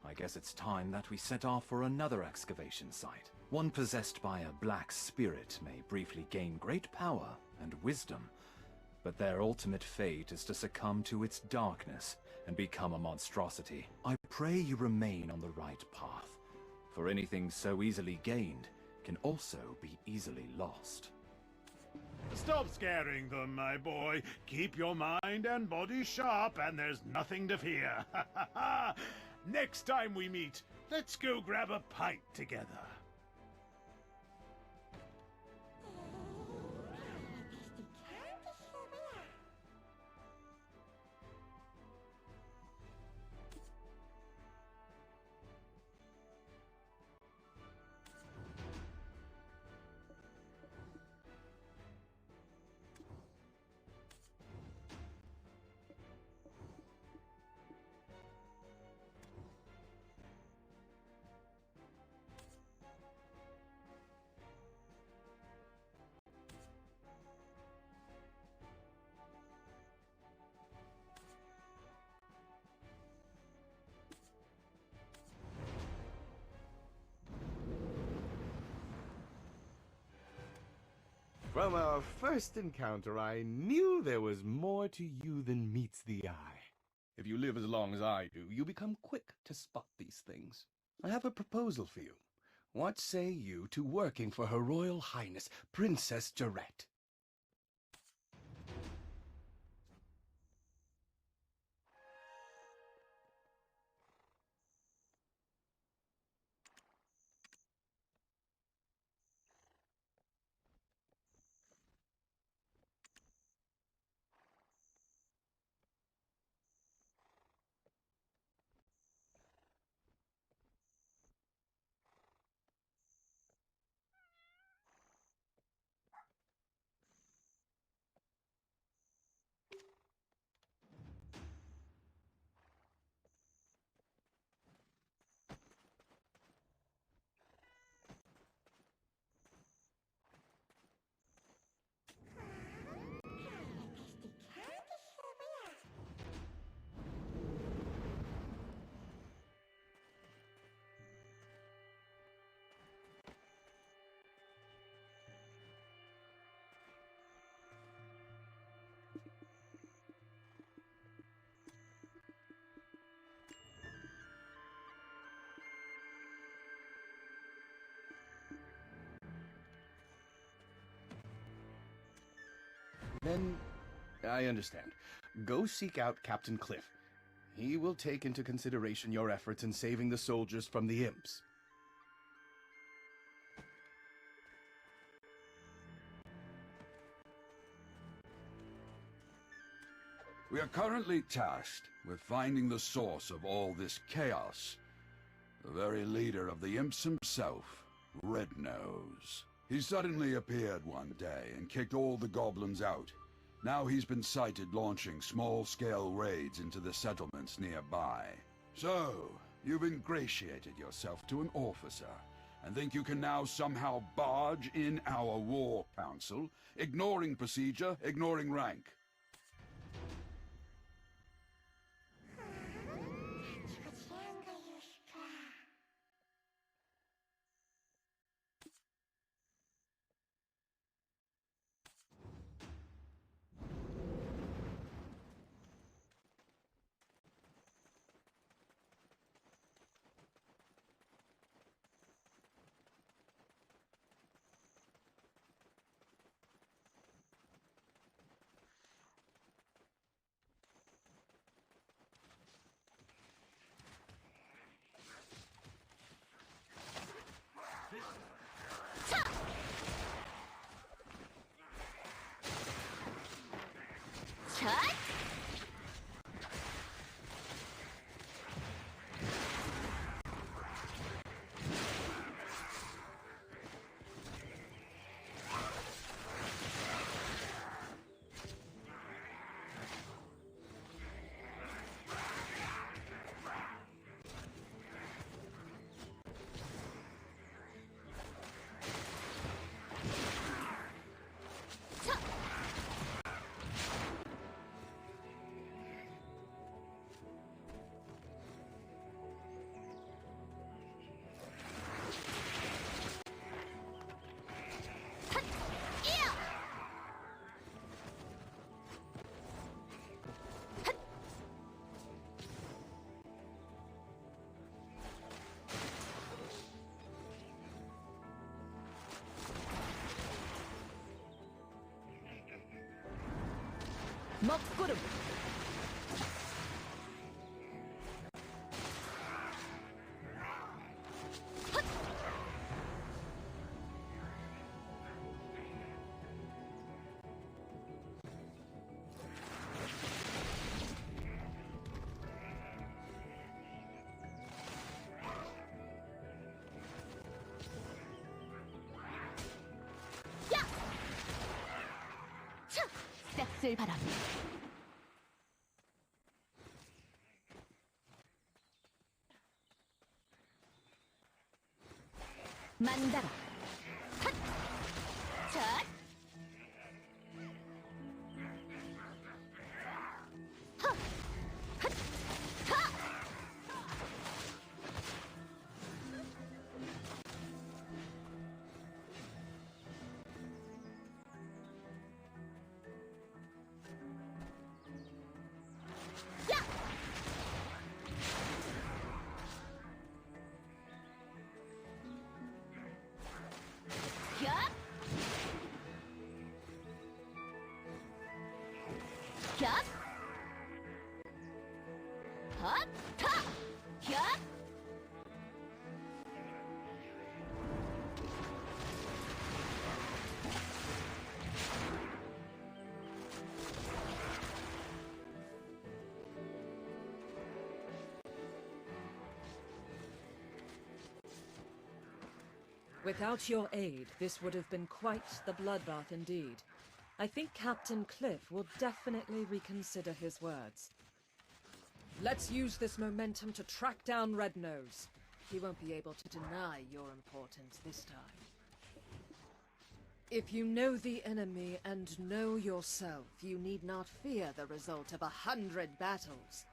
I guess it's time that we set off for another excavation site. One possessed by a black spirit may briefly gain great power and wisdom, but their ultimate fate is to succumb to its darkness and become a monstrosity. I pray you remain on the right path, for anything so easily gained can also be easily lost. Stop scaring them, my boy. Keep your mind and body sharp, and there's nothing to fear. Next time we meet, let's go grab a pint together. From our first encounter, I knew there was more to you than meets the eye. If you live as long as I do, you become quick to spot these things. I have a proposal for you. What say you to working for Her Royal Highness, Princess Jarette? Then, I understand. Go seek out Captain Cliff. He will take into consideration your efforts in saving the soldiers from the imps. We are currently tasked with finding the source of all this chaos. The very leader of the imps himself, Red Nose. He suddenly appeared one day and kicked all the goblins out. Now he's been sighted launching small-scale raids into the settlements nearby. So, you've ingratiated yourself to an officer, and think you can now somehow barge in our war council, ignoring procedure, ignoring rank. Cut! 먹구름. 싹쓸 바람. 만다라. 핫! 샷! 하! 핫! 하! 야! 야! 핫! 타! 야! Without your aid, this would have been quite the bloodbath indeed. I think Captain Cliff will definitely reconsider his words. Let's use this momentum to track down Red Nose. He won't be able to deny your importance this time. If you know the enemy and know yourself, you need not fear the result of 100 battles.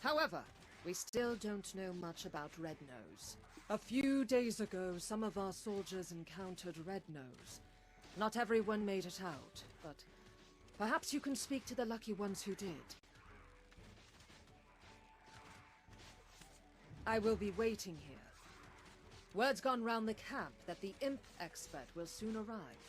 However, we still don't know much about Red Nose. A few days ago, some of our soldiers encountered Red Nose. Not everyone made it out, but perhaps you can speak to the lucky ones who did. I will be waiting here. Word's gone round the camp that the imp expert will soon arrive.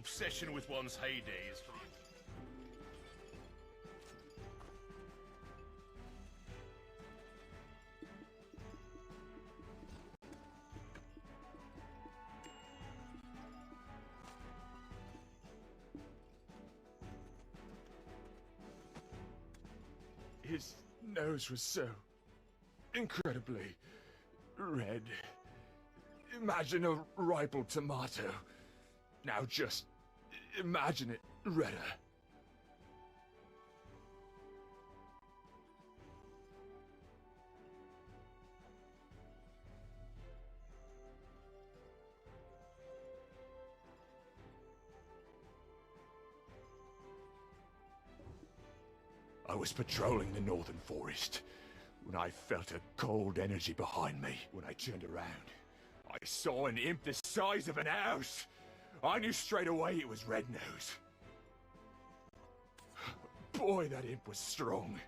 obsession with one's heydays. His nose was so incredibly red. Imagine a ripe tomato. Now just imagine it redder. I was patrolling the northern forest when I felt a cold energy behind me. When I turned around, I saw an imp the size of an house. I knew straight away it was Red Nose. Boy, that imp was strong.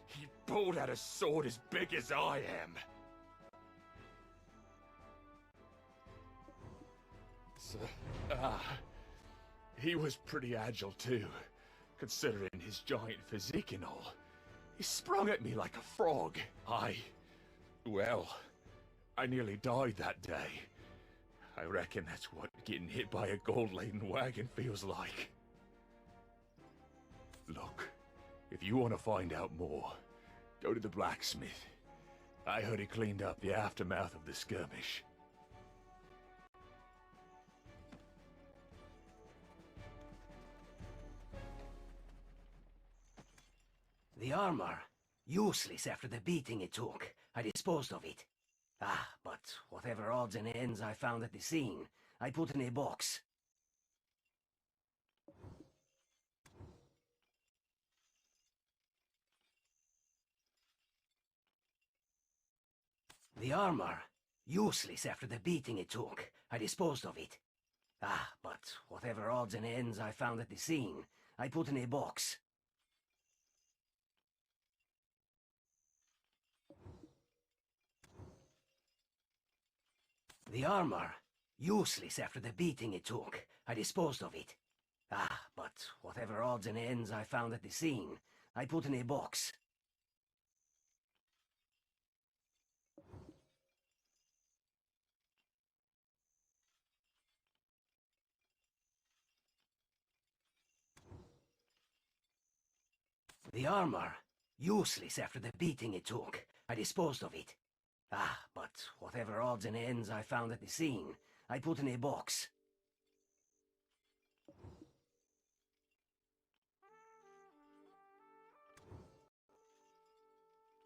He pulled out a sword as big as I am. So, he was pretty agile too, considering his giant physique and all. He sprung at me like a frog. I nearly died that day. I reckon that's what getting hit by a gold-laden wagon feels like. Look, if you want to find out more, go to the blacksmith. I heard he cleaned up the aftermath of the skirmish. The armor. Useless after the beating it took. I disposed of it. But whatever odds and ends I found at the scene, I put in a box. The armor. Useless after the beating it took. I disposed of it. But whatever odds and ends I found at the scene, I put in a box. The armor. Useless after the beating it took. I disposed of it. But whatever odds and ends I found at the scene, I put in a box. The armor. Useless after the beating it took. I disposed of it. But whatever odds and ends I found at the scene, I put in a box.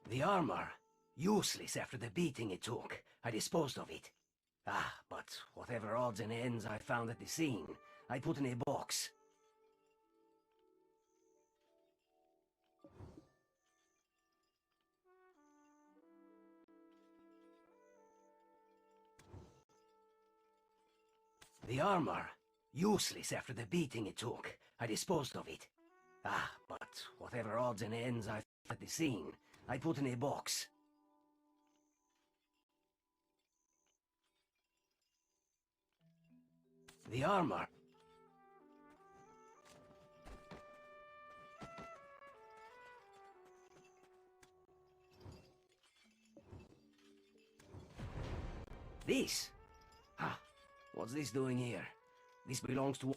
The armor. Useless after the beating it took. I disposed of it. But whatever odds and ends I found at the scene, I put in a box. The armor. Useless after the beating it took. I disposed of it. But whatever odds and ends I found at the scene, I put in a box. The armor. This? What's this doing here? This belongs to...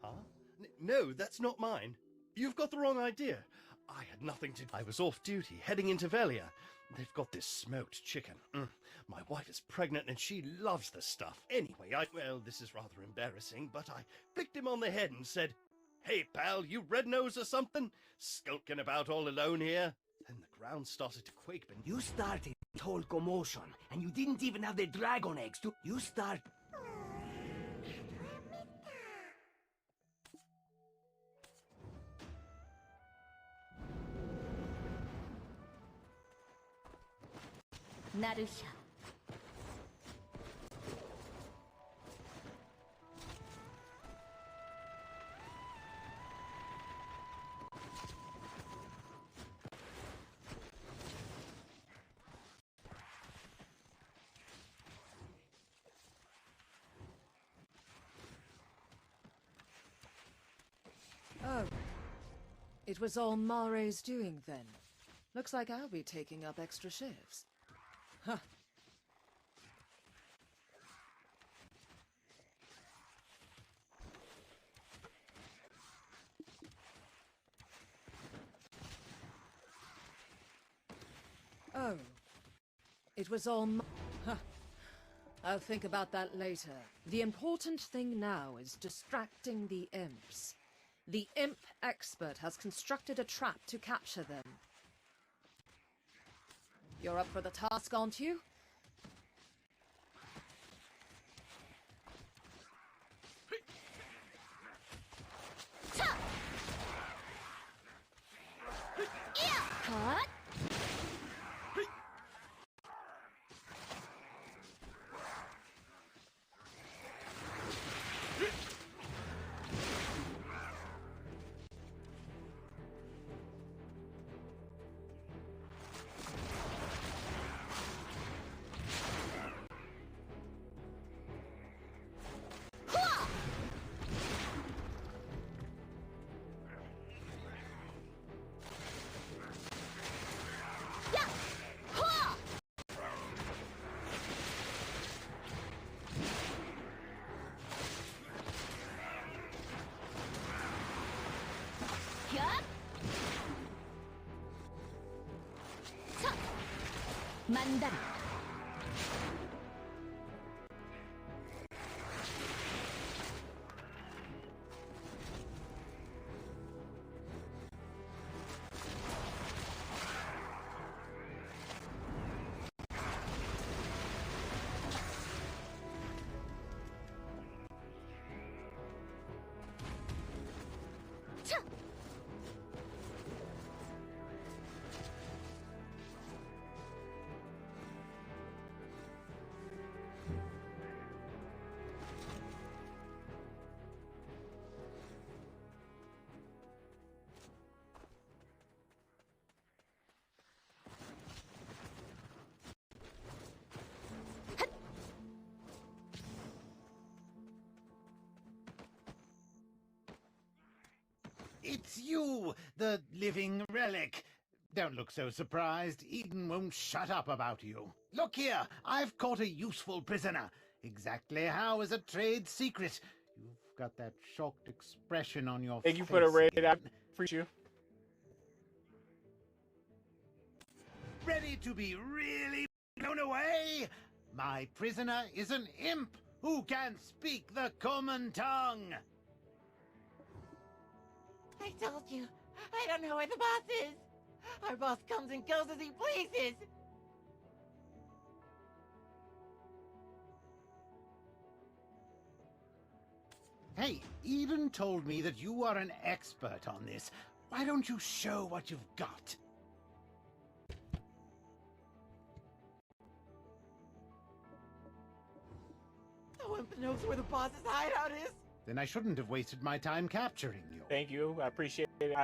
Huh? No, that's not mine. You've got the wrong idea. I had nothing to... I was off duty, heading into Velia. They've got this smoked chicken. My wife is pregnant and she loves the stuff. Anyway, well, this is rather embarrassing, but I flicked him on the head and said, "Hey, pal, you red nose or something? Skulking about all alone here?" Then the ground started to quake beneath. You started the whole commotion, and you didn't even have the dragon eggs to... You start... Narusha. It was all Mare's doing then. Looks like I'll be taking up extra shifts. Huh. Oh. It was all Huh. I'll think about that later. The important thing now is distracting the imps. The imp expert has constructed a trap to capture them. You're up for the task, aren't you? Cut. Mandar. It's you, the living relic. Don't look so surprised. Eden won't shut up about you. Look here, I've caught a useful prisoner. Exactly how is a trade secret. You've got that shocked expression on your face. Thank you for the raid. I appreciate you. Ready to be really blown away? My prisoner is an imp who can speak the common tongue. I told you, I don't know where the boss is. Our boss comes and goes as he pleases. Hey, Eden told me that you are an expert on this. Why don't you show what you've got? No one knows where the boss's hideout is. Then I shouldn't have wasted my time capturing you. Thank you. I appreciate it.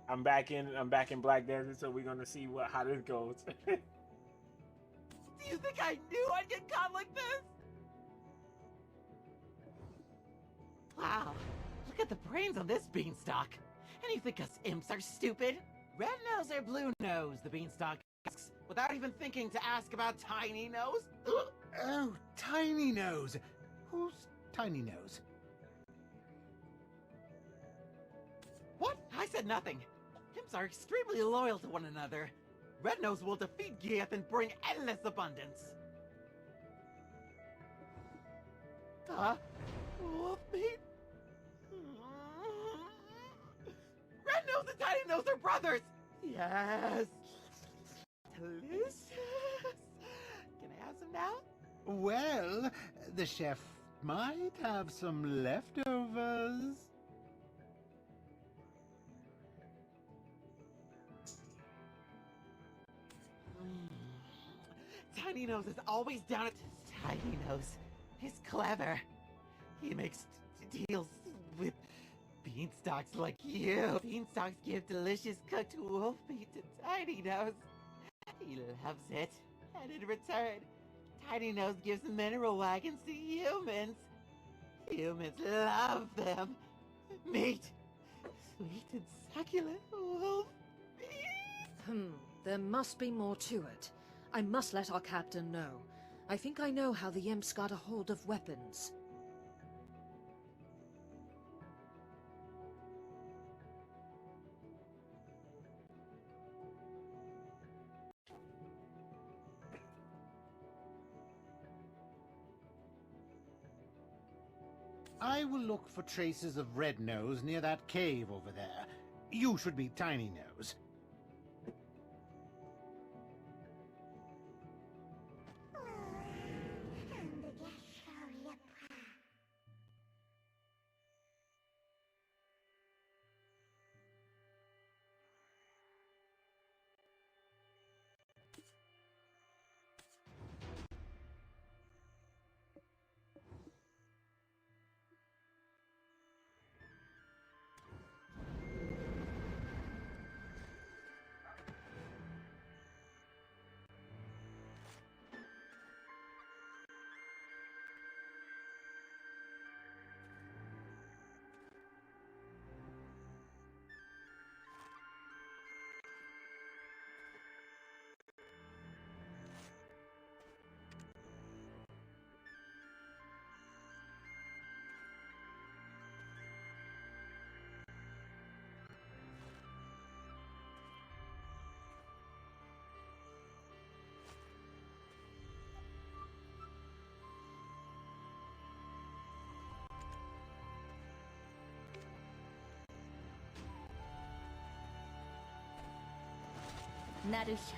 I'm back in Black Desert, so we're gonna see how this goes. Do you think I knew I'd get caught like this? Wow, look at the brains on this beanstalk. And you think us imps are stupid? Red nose or blue nose, the beanstalk asks, without even thinking to ask about Tiny Nose. Oh, Tiny Nose. Who's Tiny Nose? What? I said nothing. Imps are extremely loyal to one another. Red Nose will defeat Gieth and bring endless abundance. Huh? Wolf meat? Red Nose and Tiny Nose are brothers! Yes! Delicious! Can I have some now? Well, the chef might have some leftovers. Tiny Nose is always down at Tiny Nose. He's clever. He makes deals with beanstalks like you. Beanstalks give delicious cooked wolf meat to Tiny Nose. He loves it. And in return, Tiny Nose gives mineral wagons to humans. Humans love them. Meat. Sweet and succulent wolf. There must be more to it. I must let our captain know. I think I know how the imps got a hold of weapons. I will look for traces of Red Nose near that cave over there. You should be Tiny Nose. Narusha.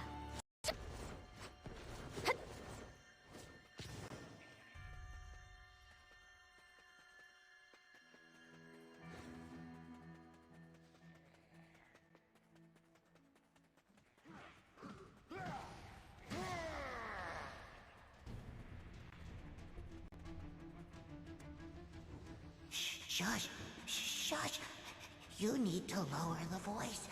Shush! Shush! You need to lower the voice.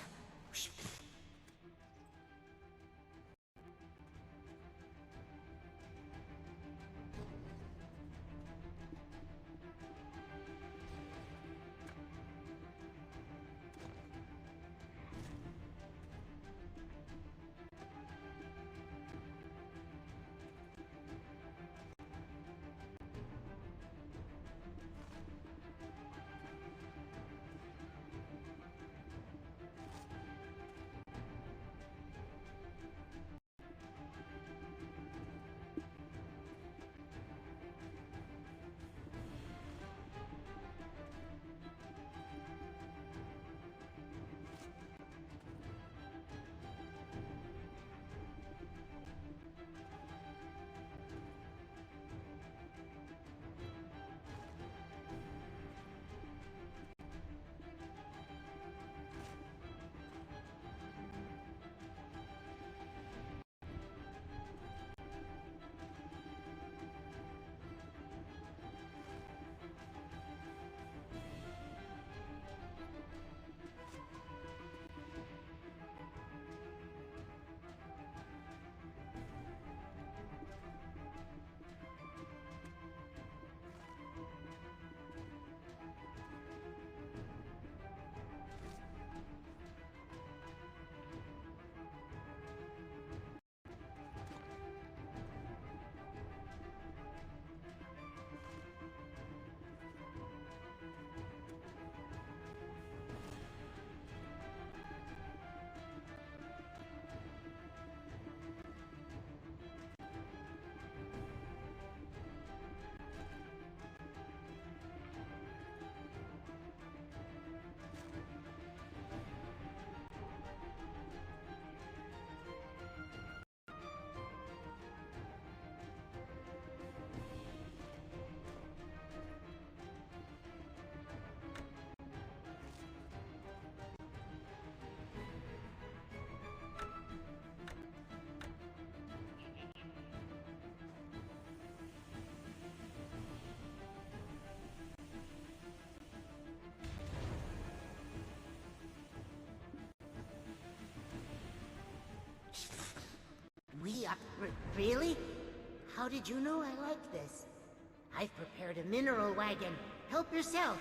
Really? How did you know I like this? I've prepared a mineral wagon. Help yourself.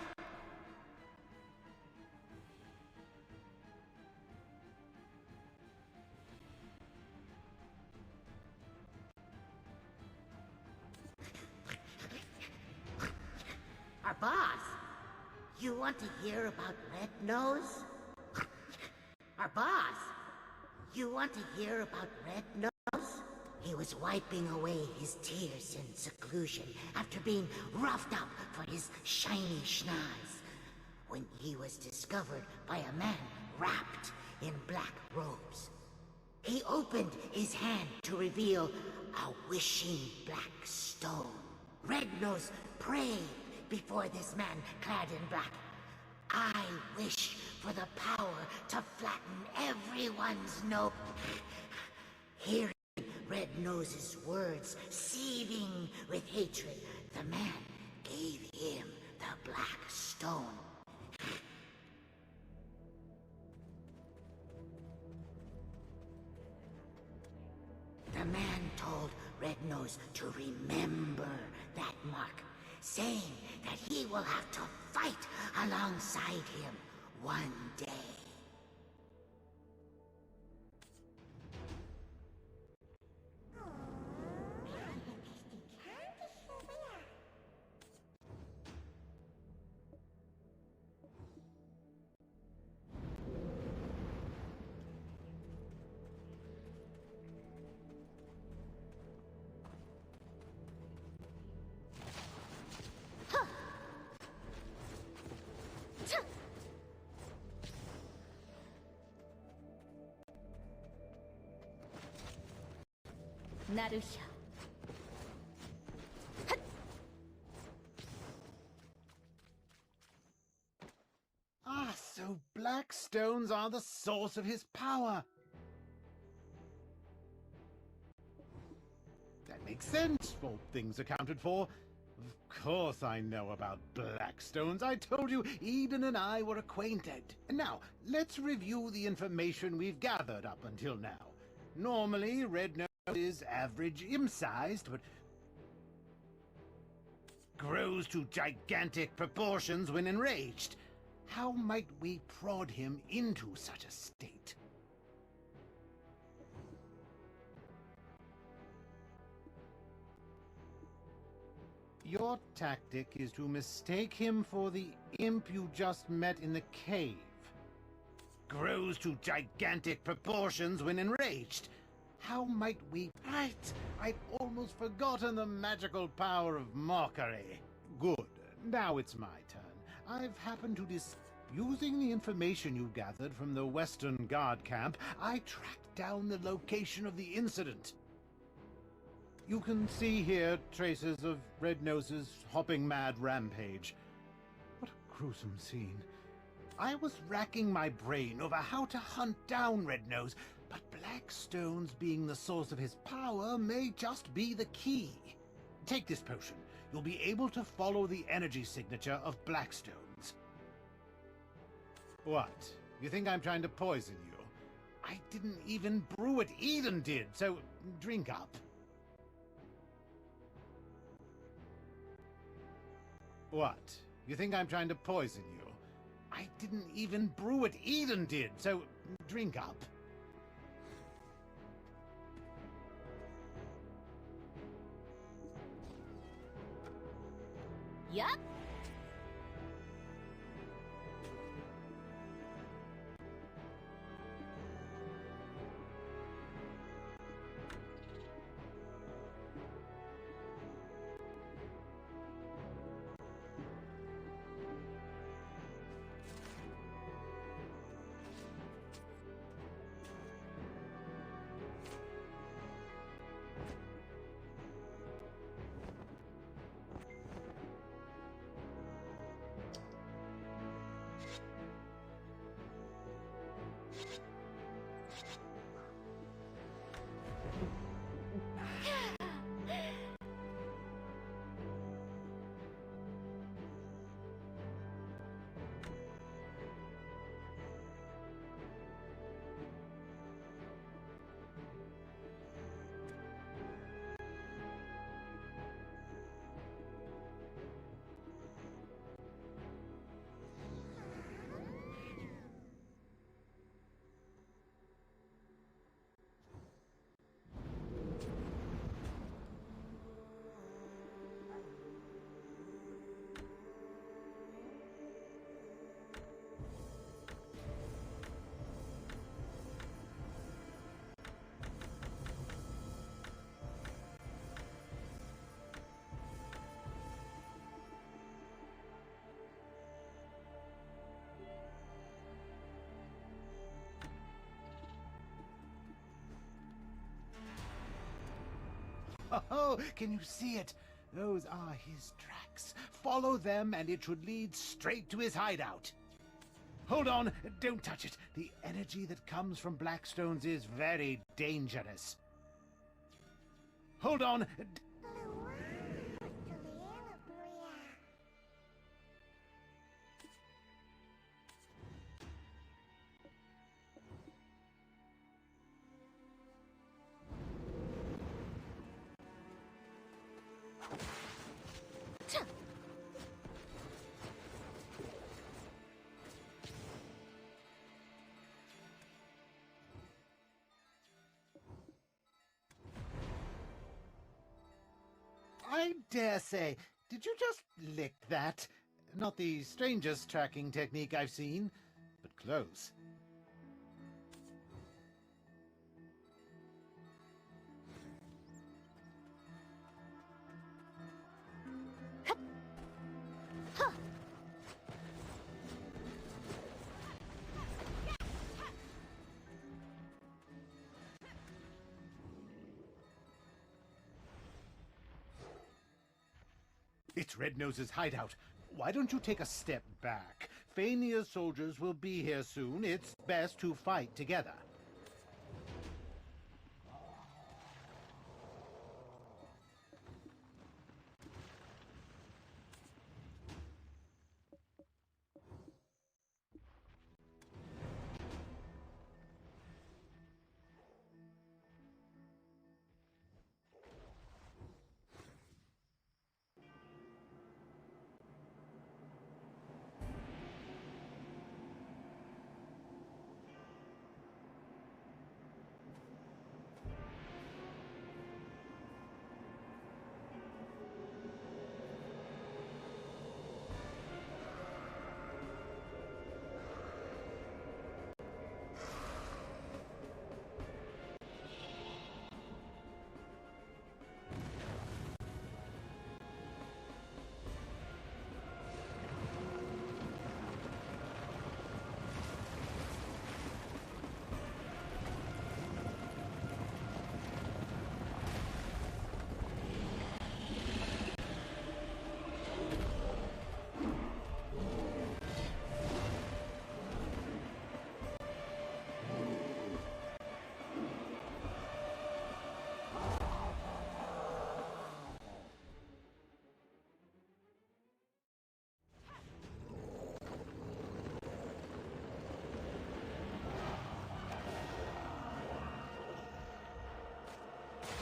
You want to hear about Red Nose? Our boss! You want to hear about Red Nose? He was wiping away his tears in seclusion after being roughed up for his shiny schnoz when he was discovered by a man wrapped in black robes. He opened his hand to reveal a wishing black stone. Red Nose prayed before this man clad in black. I wish for the power to flatten everyone's nose. Hearing Red Nose's words seething with hatred, the man gave him the black stone. The man told Red Nose to remember that mark, saying that he will have to fight alongside him one day. Narusha. Ah, so black stones are the source of his power. That makes sense, all things accounted for. Of course I know about black stones. I told you Eden and I were acquainted. And now, let's review the information we've gathered up until now. Normally, Red Nose is average imp-sized, but grows to gigantic proportions when enraged. How might we prod him into such a state? Your tactic is to mistake him for the imp you just met in the cave. Grows to gigantic proportions when enraged. How might we... Right! I'd almost forgotten the magical power of mockery. Good. Now it's my turn. I've happened to Using the information you gathered from the Western Guard camp, I tracked down the location of the incident. You can see here traces of Red Nose's hopping mad rampage. What a gruesome scene. I was racking my brain over how to hunt down Red Nose, but black stones being the source of his power may just be the key. Take this potion. You'll be able to follow the energy signature of black stones. What? You think I'm trying to poison you? I didn't even brew it, Eden did, so drink up. What? You think I'm trying to poison you? I didn't even brew it, Eden did, so drink up. Yup. Oh, can you see it? Those are his tracks. Follow them and it should lead straight to his hideout. Hold on, don't touch it. The energy that comes from Blackstones is very dangerous. Hold on. I dare say. Did you just lick that? Not the strangest tracking technique I've seen, but close. It's Red Nose's hideout. Why don't you take a step back? Fania's soldiers will be here soon. It's best to fight together.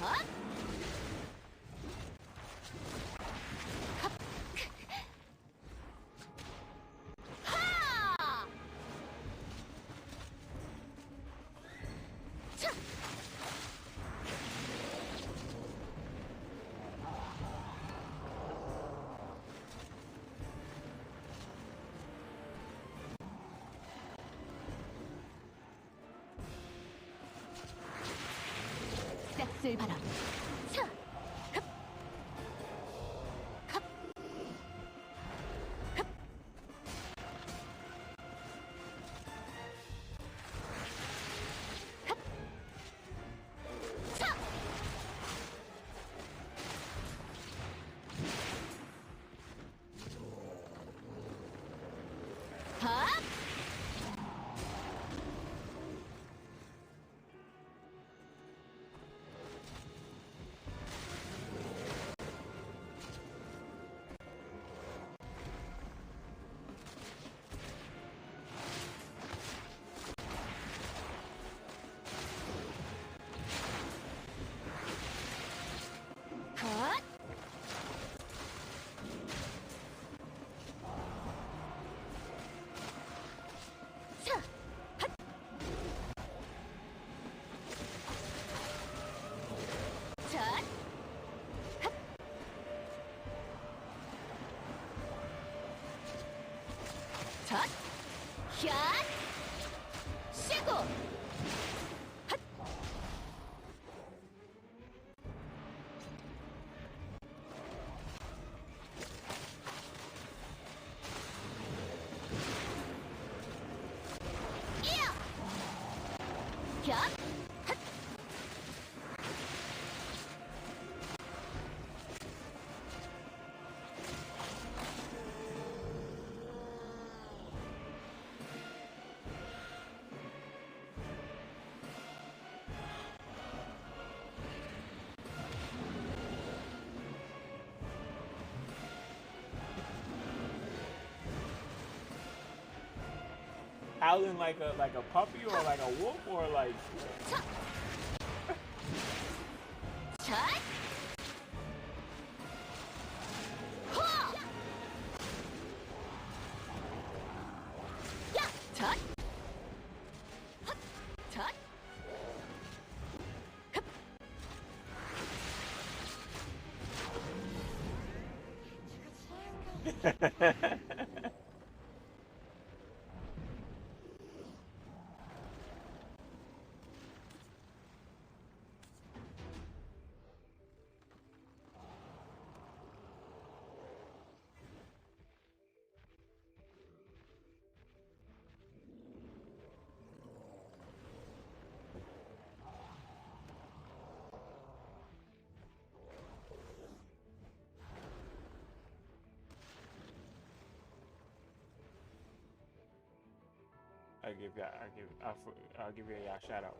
Huh? 싹쓸 바람. 차! 흡! 흡! 흡! 흡! 차! 하! howling like a puppy or like a wolf or like? I'll give you a shout out.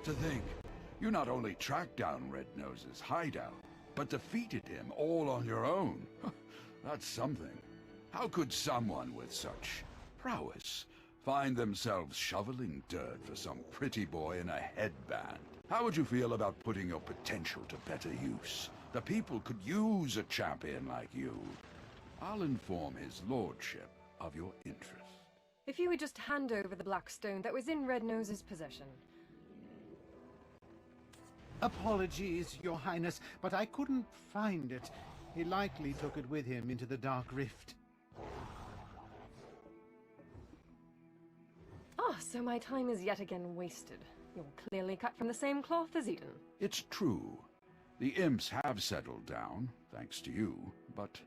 To think, you not only tracked down Red Nose's hideout, but defeated him all on your own. That's something. How could someone with such prowess find themselves shoveling dirt for some pretty boy in a headband? How would you feel about putting your potential to better use? The people could use a champion like you. I'll inform his lordship of your interest. If you would just hand over the black stone that was in Red Nose's possession. Apologies, Your Highness, but I couldn't find it. He likely took it with him into the Dark Rift. Ah, so my time is yet again wasted. You're clearly cut from the same cloth as Eden. It's true. The imps have settled down, thanks to you, but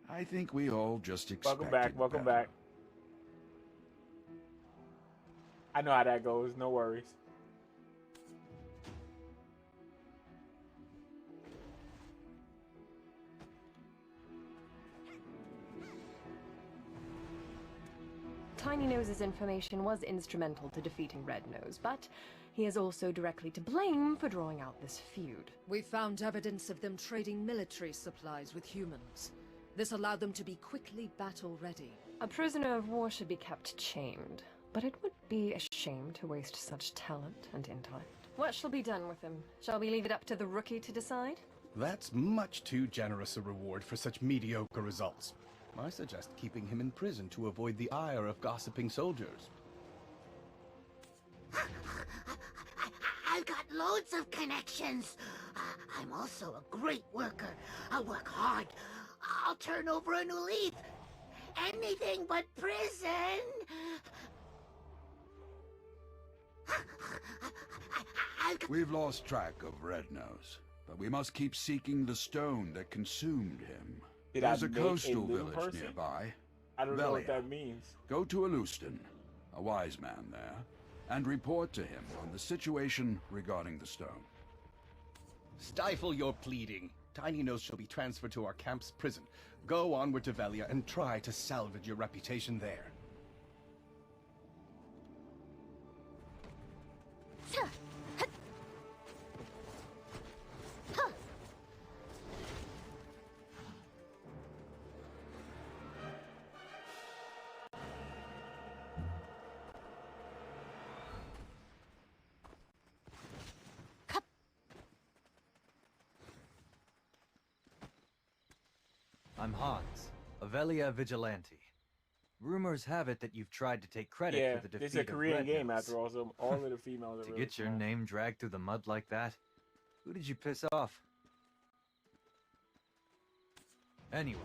I think we all just expected Welcome back. I know how that goes, no worries. Tiny Nose's information was instrumental to defeating Red Nose, but he is also directly to blame for drawing out this feud. We found evidence of them trading military supplies with humans. This allowed them to be quickly battle-ready. A prisoner of war should be kept chained, but it would be a shame to waste such talent and intellect. What shall be done with him? Shall we leave it up to the rookie to decide? That's much too generous a reward for such mediocre results. I suggest keeping him in prison to avoid the ire of gossiping soldiers. I've got loads of connections. I'm also a great worker. I'll work hard. I'll turn over a new leaf. Anything but prison. We've lost track of Red Nose, but we must keep seeking the stone that consumed him. There's a coastal village nearby. I don't know what Velia. that means. Go to Alustin, a wise man there, and report to him on the situation regarding the stone. Stifle your pleading. Tiny Nose shall be transferred to our camp's prison. Go onward to Velia and try to salvage your reputation there. I'm Hans, a Velia vigilante. Rumors have it that you've tried to take credit for the defeat this is a of Korean Red game Nose. after all, so all of the females are To really get your small. name dragged through the mud like that? Who did you piss off? Anyway,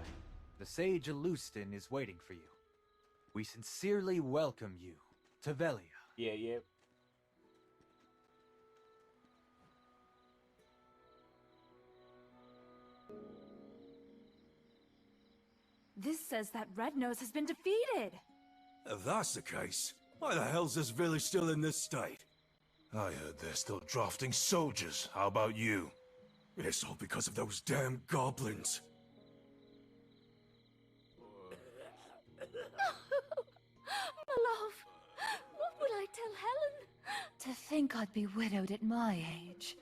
the Sage Alustin is waiting for you. We sincerely welcome you to Velia. Yeah. This says that Red Nose has been defeated. If that's the case, why the hell's this village still in this state? I heard they're still drafting soldiers. How about you? It's all because of those damn goblins. My love, what will I tell Helen? To think I'd be widowed at my age.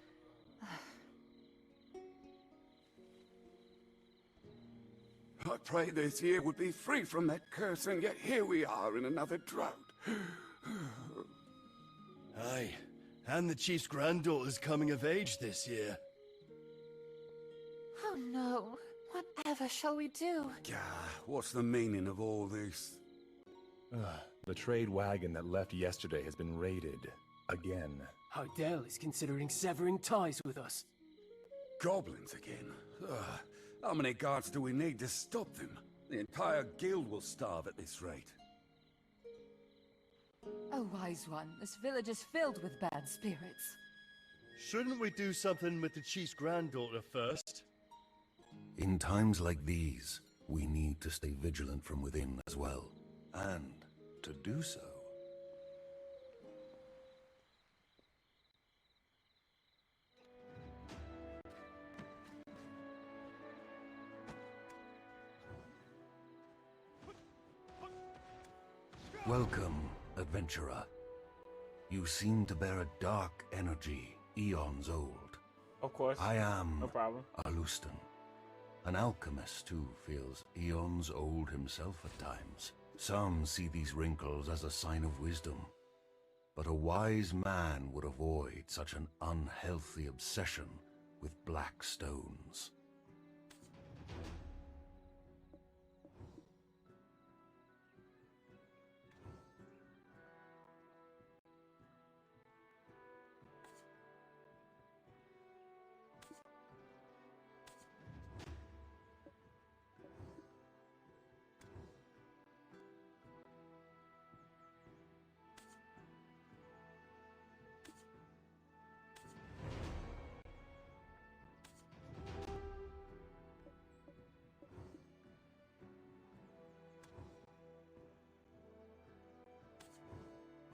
I prayed this year would be free from that curse, and yet here we are in another drought. Aye, and the chief's granddaughter's coming of age this year. Oh no, whatever shall we do? Gah, what's the meaning of all this? The trade wagon that left yesterday has been raided. Again. Hardell is considering severing ties with us. Goblins again? How many guards do we need to stop them? The entire guild will starve at this rate. Oh, wise one, this village is filled with bad spirits. Shouldn't we do something with the chief's granddaughter first? In times like these, we need to stay vigilant from within as well. And to do so, welcome, adventurer. You seem to bear a dark energy, eons old. Of course. I am no problem. Alustan. An alchemist who feels eons old himself at times. Some see these wrinkles as a sign of wisdom. But a wise man would avoid such an unhealthy obsession with black stones.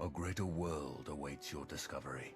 A greater world awaits your discovery.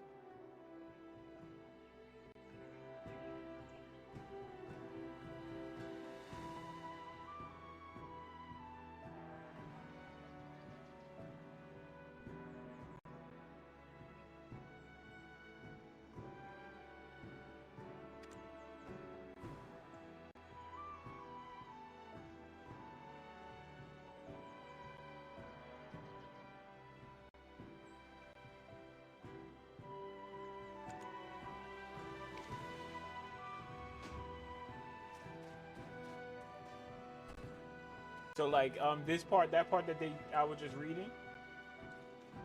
So like that part that I was just reading,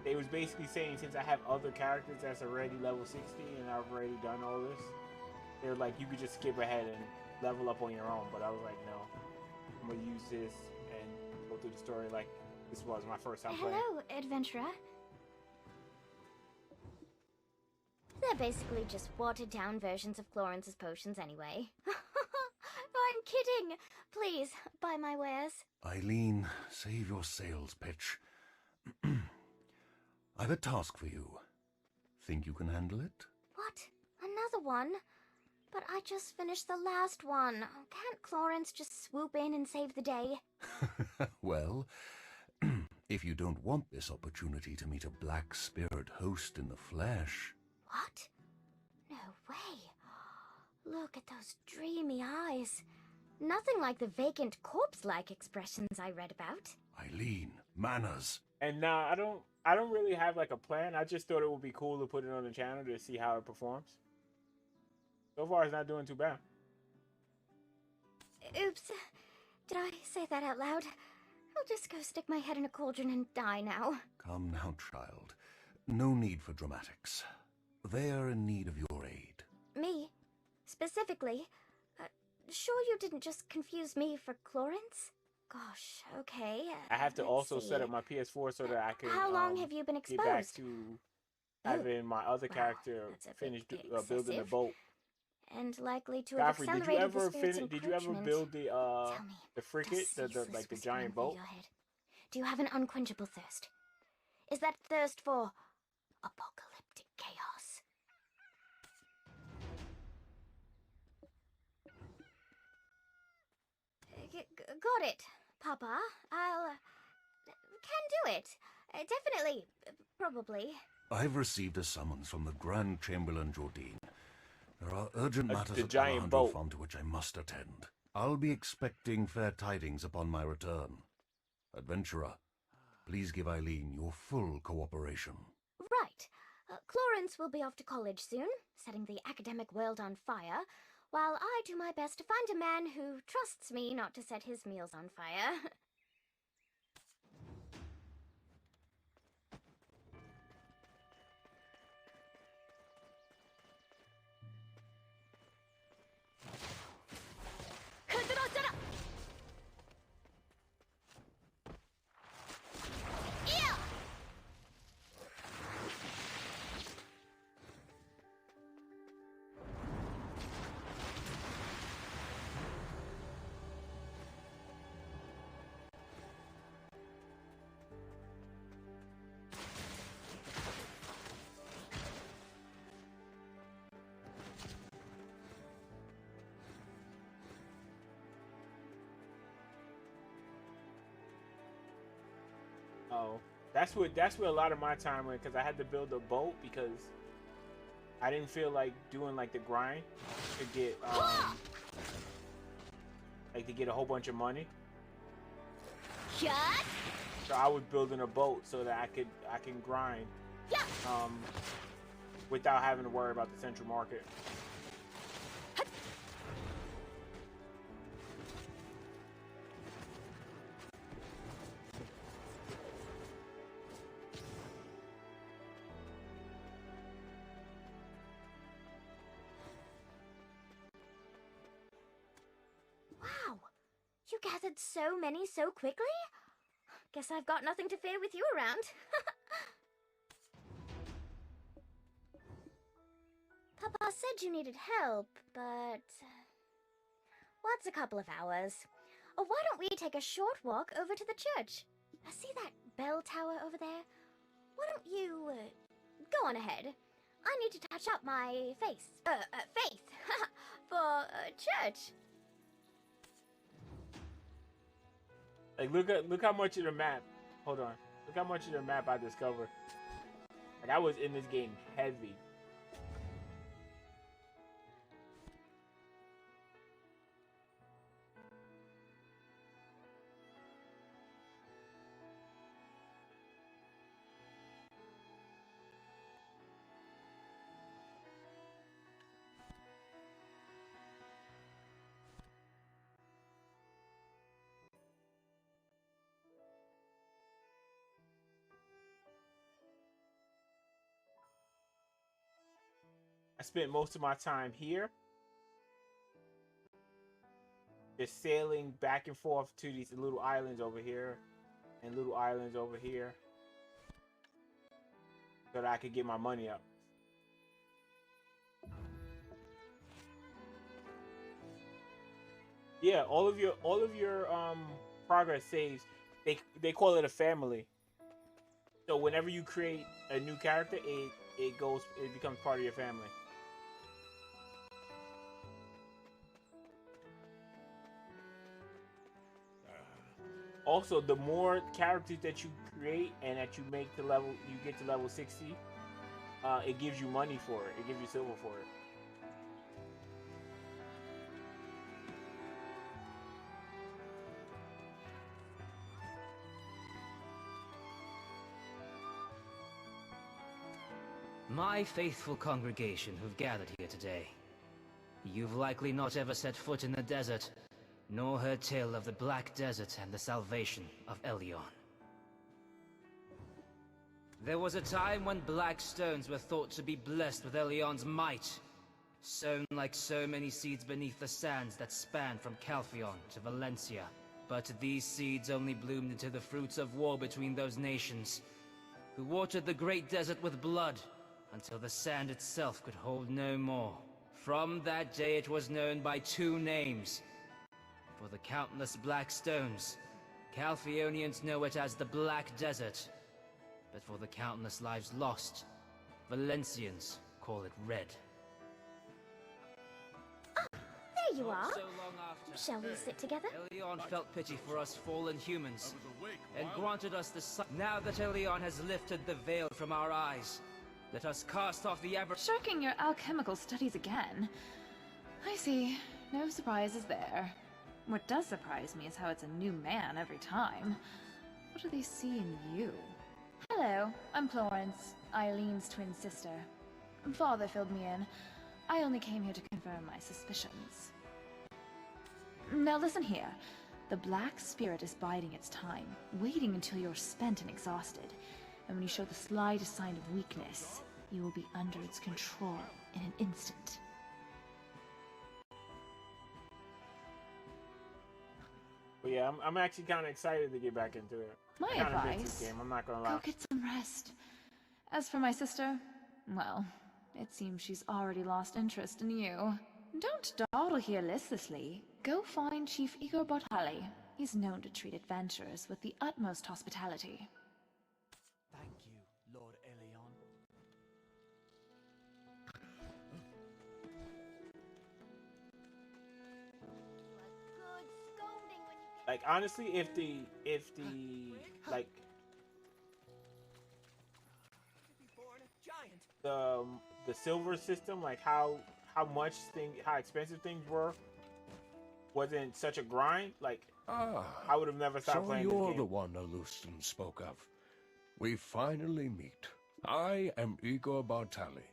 they was basically saying since I have other characters that's already level 60 and I've already done all this, they're like you could just skip ahead and level up on your own. But I was like, no, I'm gonna use this and go through the story like this was my first time playing. Hello, adventurer. They're basically just watered-down versions of Clorence's potions anyway. I'm kidding. Please, buy my wares. Eileen, save your sales pitch. I've a task for you. Think you can handle it? What? Another one? But I just finished the last one. Can't Clorence just swoop in and save the day? Well, if you don't want this opportunity to meet a black spirit host in the flesh... What? No way. Look at those dreamy eyes. Nothing like the vacant corpse-like expressions I read about. Eileen, manners. And now I don't really have like a plan. I just thought it would be cool to put it on the channel to see how it performs. So far, it's not doing too bad. Oops. Did I say that out loud? I'll just go stick my head in a cauldron and die now. Come now, child. No need for dramatics. They are in need of your aid. Me? Specifically? Sure you didn't just confuse me for Clorence? Gosh, okay. I have to let's also see. set up my PS4 so that I can How long have you been get back exposed? to having my other character finish building the boat. And likely to have Godfrey, did you accelerated ever the spirit's did you ever encroachment. build the Tell frigate, ceaseless the giant whispering boat? through your head. Do you have an unquenchable thirst? Is that thirst for apocalyptic chaos? Got it, Papa. I'll can do it. Definitely, probably. I've received a summons from the Grand Chamberlain Jordine. There are urgent matters the at giant Alejandro boat. Farm to which I must attend. I'll be expecting fair tidings upon my return. Adventurer, please give Eileen your full cooperation. Right. Clorence will be off to college soon, setting the academic world on fire, while I do my best to find a man who trusts me not to set his meals on fire. That's where a lot of my time went, because I had to build a boat because I didn't feel like doing like the grind to get like to get a whole bunch of money. So I was building a boat so that I can grind without having to worry about the central market. Wow! You gathered so many so quickly? Guess I've got nothing to fear with you around. Papa said you needed help, but... what's a couple of hours? Or why don't we take a short walk over to the church? See that bell tower over there? Why don't you... go on ahead. I need to touch up my faith for church. Like look how much of the map. Hold on. Look how much of the map I discovered. Like I was in this game heavy. I spent most of my time here, just sailing back and forth to these little islands over here and little islands over here so that I could get my money up. Yeah, all of your progress saves. They call it a family. So whenever you create a new character, it becomes part of your family. Also, the more characters that you create and that you make to level, you get to level 60, it gives you money for it. It gives you silver for it. My faithful congregation who've gathered here today. You've likely not ever set foot in the desert, nor heard tale of the Black Desert and the salvation of Elyon. There was a time when black stones were thought to be blessed with Elyon's might, sown like so many seeds beneath the sands that span from Calphion to Valencia. But these seeds only bloomed into the fruits of war between those nations, who watered the great desert with blood, until the sand itself could hold no more. From that day it was known by two names. For the countless black stones, Calphionians know it as the Black Desert. But for the countless lives lost, Valencians call it Red. There you are. Shall we sit together? Elyon felt pity for us fallen humans, and granted us the sight. Now that Elyon has lifted the veil from our eyes, let us cast off the aberration. Shirking your alchemical studies again. I see. No surprises there. What does surprise me is how it's a new man every time. What do they see in you? Hello, I'm Florence, Eileen's twin sister. Father filled me in. I only came here to confirm my suspicions. Now listen here. The Black Spirit is biding its time, waiting until you're spent and exhausted. And when you show the slightest sign of weakness, you will be under its control in an instant. But yeah, I'm actually kind of excited to get back into it. My I kinda miss advice, this game, I'm not gonna lie. go get some rest. As for my sister, well, it seems she's already lost interest in you. Don't dawdle here listlessly. Go find Chief Igor Bartali. He's known to treat adventurers with the utmost hospitality. Thank you, Lord Elyon. Like honestly, if the like the silver system, like how expensive things were, wasn't such a grind, like I would have never stopped playing this So you're game. the one Alustin spoke of. We finally meet. I am Igor Bartali,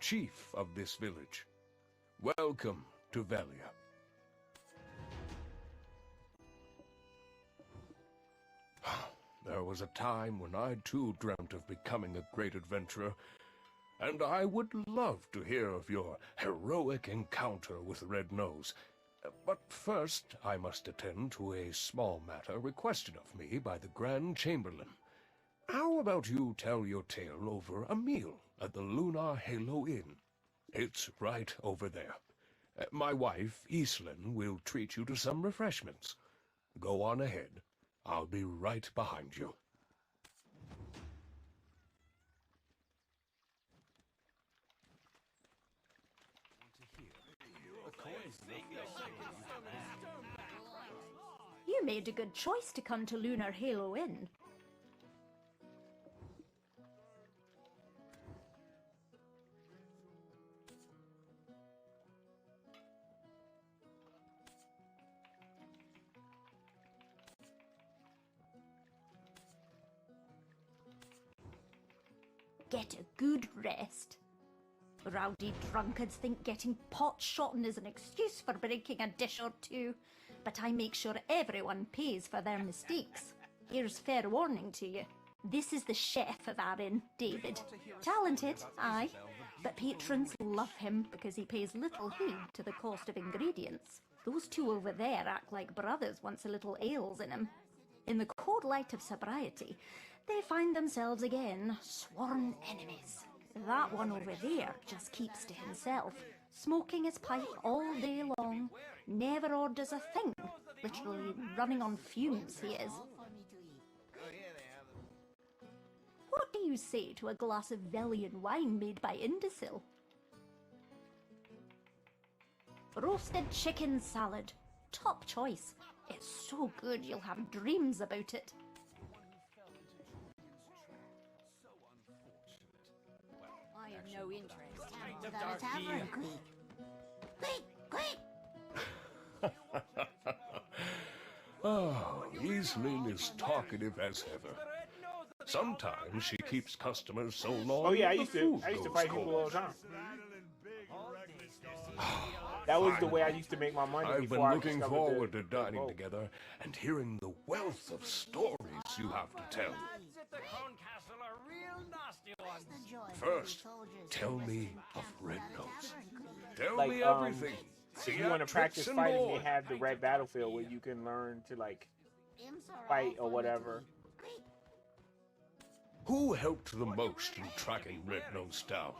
chief of this village. Welcome to Velia. There was a time when I too dreamt of becoming a great adventurer, and I would love to hear of your heroic encounter with Red Nose. But first, I must attend to a small matter requested of me by the Grand Chamberlain. How about you tell your tale over a meal at the Lunar Halo Inn? It's right over there. My wife, Islin, will treat you to some refreshments. Go on ahead. I'll be right behind you. You made a good choice to come to Lunar Halo Inn. Get a good rest. Rowdy drunkards think getting pot-shotting is an excuse for breaking a dish or two, but I make sure everyone pays for their mistakes. Here's fair warning to you. This is the chef of our inn, David. Talented, aye, but patrons love him because he pays little heed to the cost of ingredients. Those two over there act like brothers once a little ale's in them. In the cold light of sobriety, they find themselves again sworn enemies. That one over there just keeps to himself, smoking his pipe all day long, never orders a thing, literally running on fumes he is. What do you say to a glass of Velian wine made by Indicil? Roasted chicken salad. Top choice. It's so good you'll have dreams about it. I have no interest. Without a tavern. Quick! Oh, Islin is talkative as ever. Sometimes she keeps customers so long. Oh yeah, I the used to food fight goes people all cold. the time. That was the way I used to make my money. I've before been I looking discovered forward the to dining boat. together and hearing the wealth of stories you have to tell. First, tell me of Red Nose. Tell Like, me everything. If you want to practice Theatrics and fighting, more. they have the Red Battlefield where you can learn to like fight or whatever. Who helped the most in tracking Red Nose down?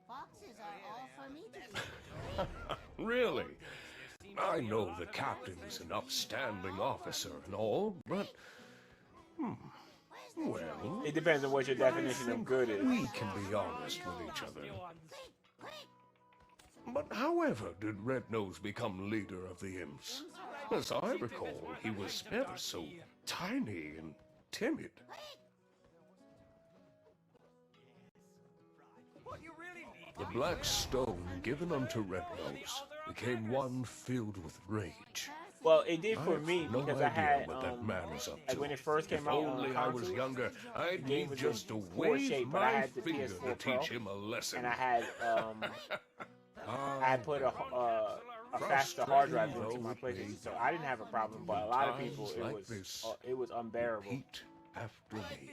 Foxes are all for me to eat. Really? I know the captain's an upstanding officer and all, but... well... It depends on what your definition of good is. We can be honest with each other. But however did Red Nose become leader of the imps? As I recall, he was ever so tiny and timid. The black stone given unto Red Nose became one filled with rage. Well, it did for I have me no because I idea had what that man is up like to. when it first came If out on only I was consoles, younger, I'd the game need was just in to poor wave shape, but I my had the finger PS4 to Pro, teach him a lesson. and I had I put a faster hard drive into my PlayStation, so I didn't have a problem. But a lot of people, it was unbearable. Heat after me.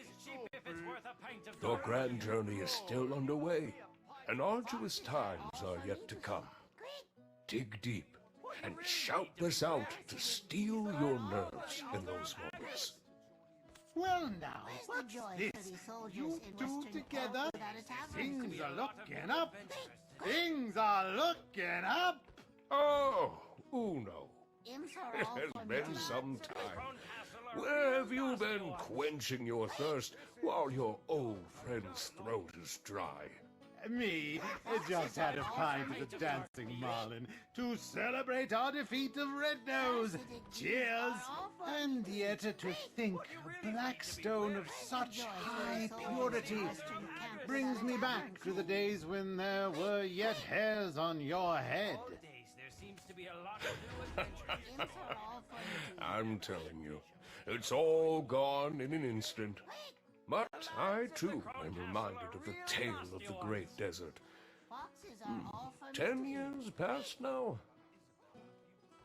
Your grand journey is still underway, and arduous times are yet to come. Dig deep and shout this out to steel your nerves in those moments. Well now, Where's the what's joy this? for these soldiers You in two Western together? Gaul without a tavern? Things are looking up. Things are looking up. Oh, Uno. Imps are It all has for me been to eat. some time. Where have you been quenching your thirst while your old friend's throat is dry? Me, just had a pint of the Dancing Marlin to celebrate our defeat of Red Nose. Cheers! And yet to think a Blackstone of such high purity brings me back to the days when there were yet hairs on your head. I'm telling you, it's all gone in an instant. But I, too, am reminded of the tale of the Great Desert. 10 years past now?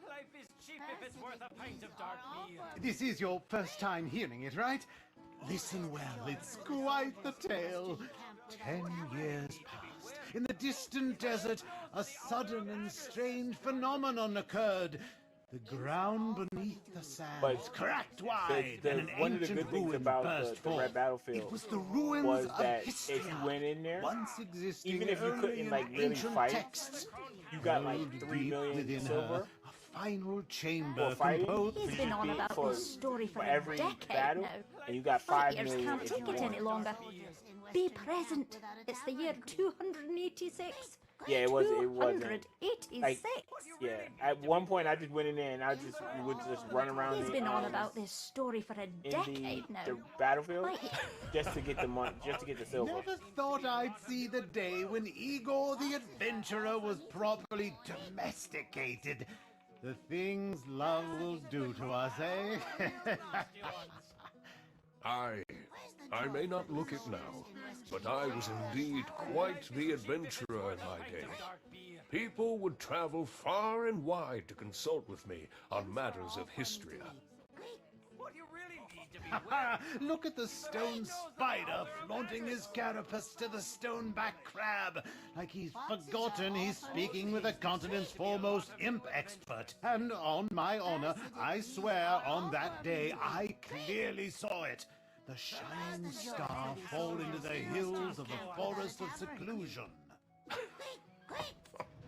Life is cheap if it's worth a pint of dark beer. This is your first time hearing it, right? Listen well, it's quite the tale. 10 years passed. In the distant desert, a sudden and strange phenomenon occurred. The ground beneath the sands cracked wide, and an one of the ancient good things ruin about burst the Red forth. Battlefield It was the ruins was of that history, if you went in there, once existing even if you only couldn't in like really ancient fight, texts, you got like held 3 deep million within silver. her, a final chamber For fighting. composed. He's been on about this story for a every decade battle, now. and you got Fight 5 years million can't if take you it any won. longer. Be present. It's the year 286. Yeah, it wasn't. 286. Like, yeah, at one point I just went in there and I just would just run around. He's the, been on about this story for a in decade now. the battlefield Like- just to get the money, just to get the silver. Never thought I'd see the day when Igor the Adventurer was properly domesticated. The things love will do to us, eh? I may not look it now, but I was indeed quite the adventurer in my day. People would travel far and wide to consult with me on matters of history. Look at the stone spider flaunting his carapace to the stoneback crab, like he's forgotten he's speaking with the continent's foremost imp expert. And on my honor, I swear on that day I clearly saw it. The shining star fall into the hills of the Forest of Seclusion.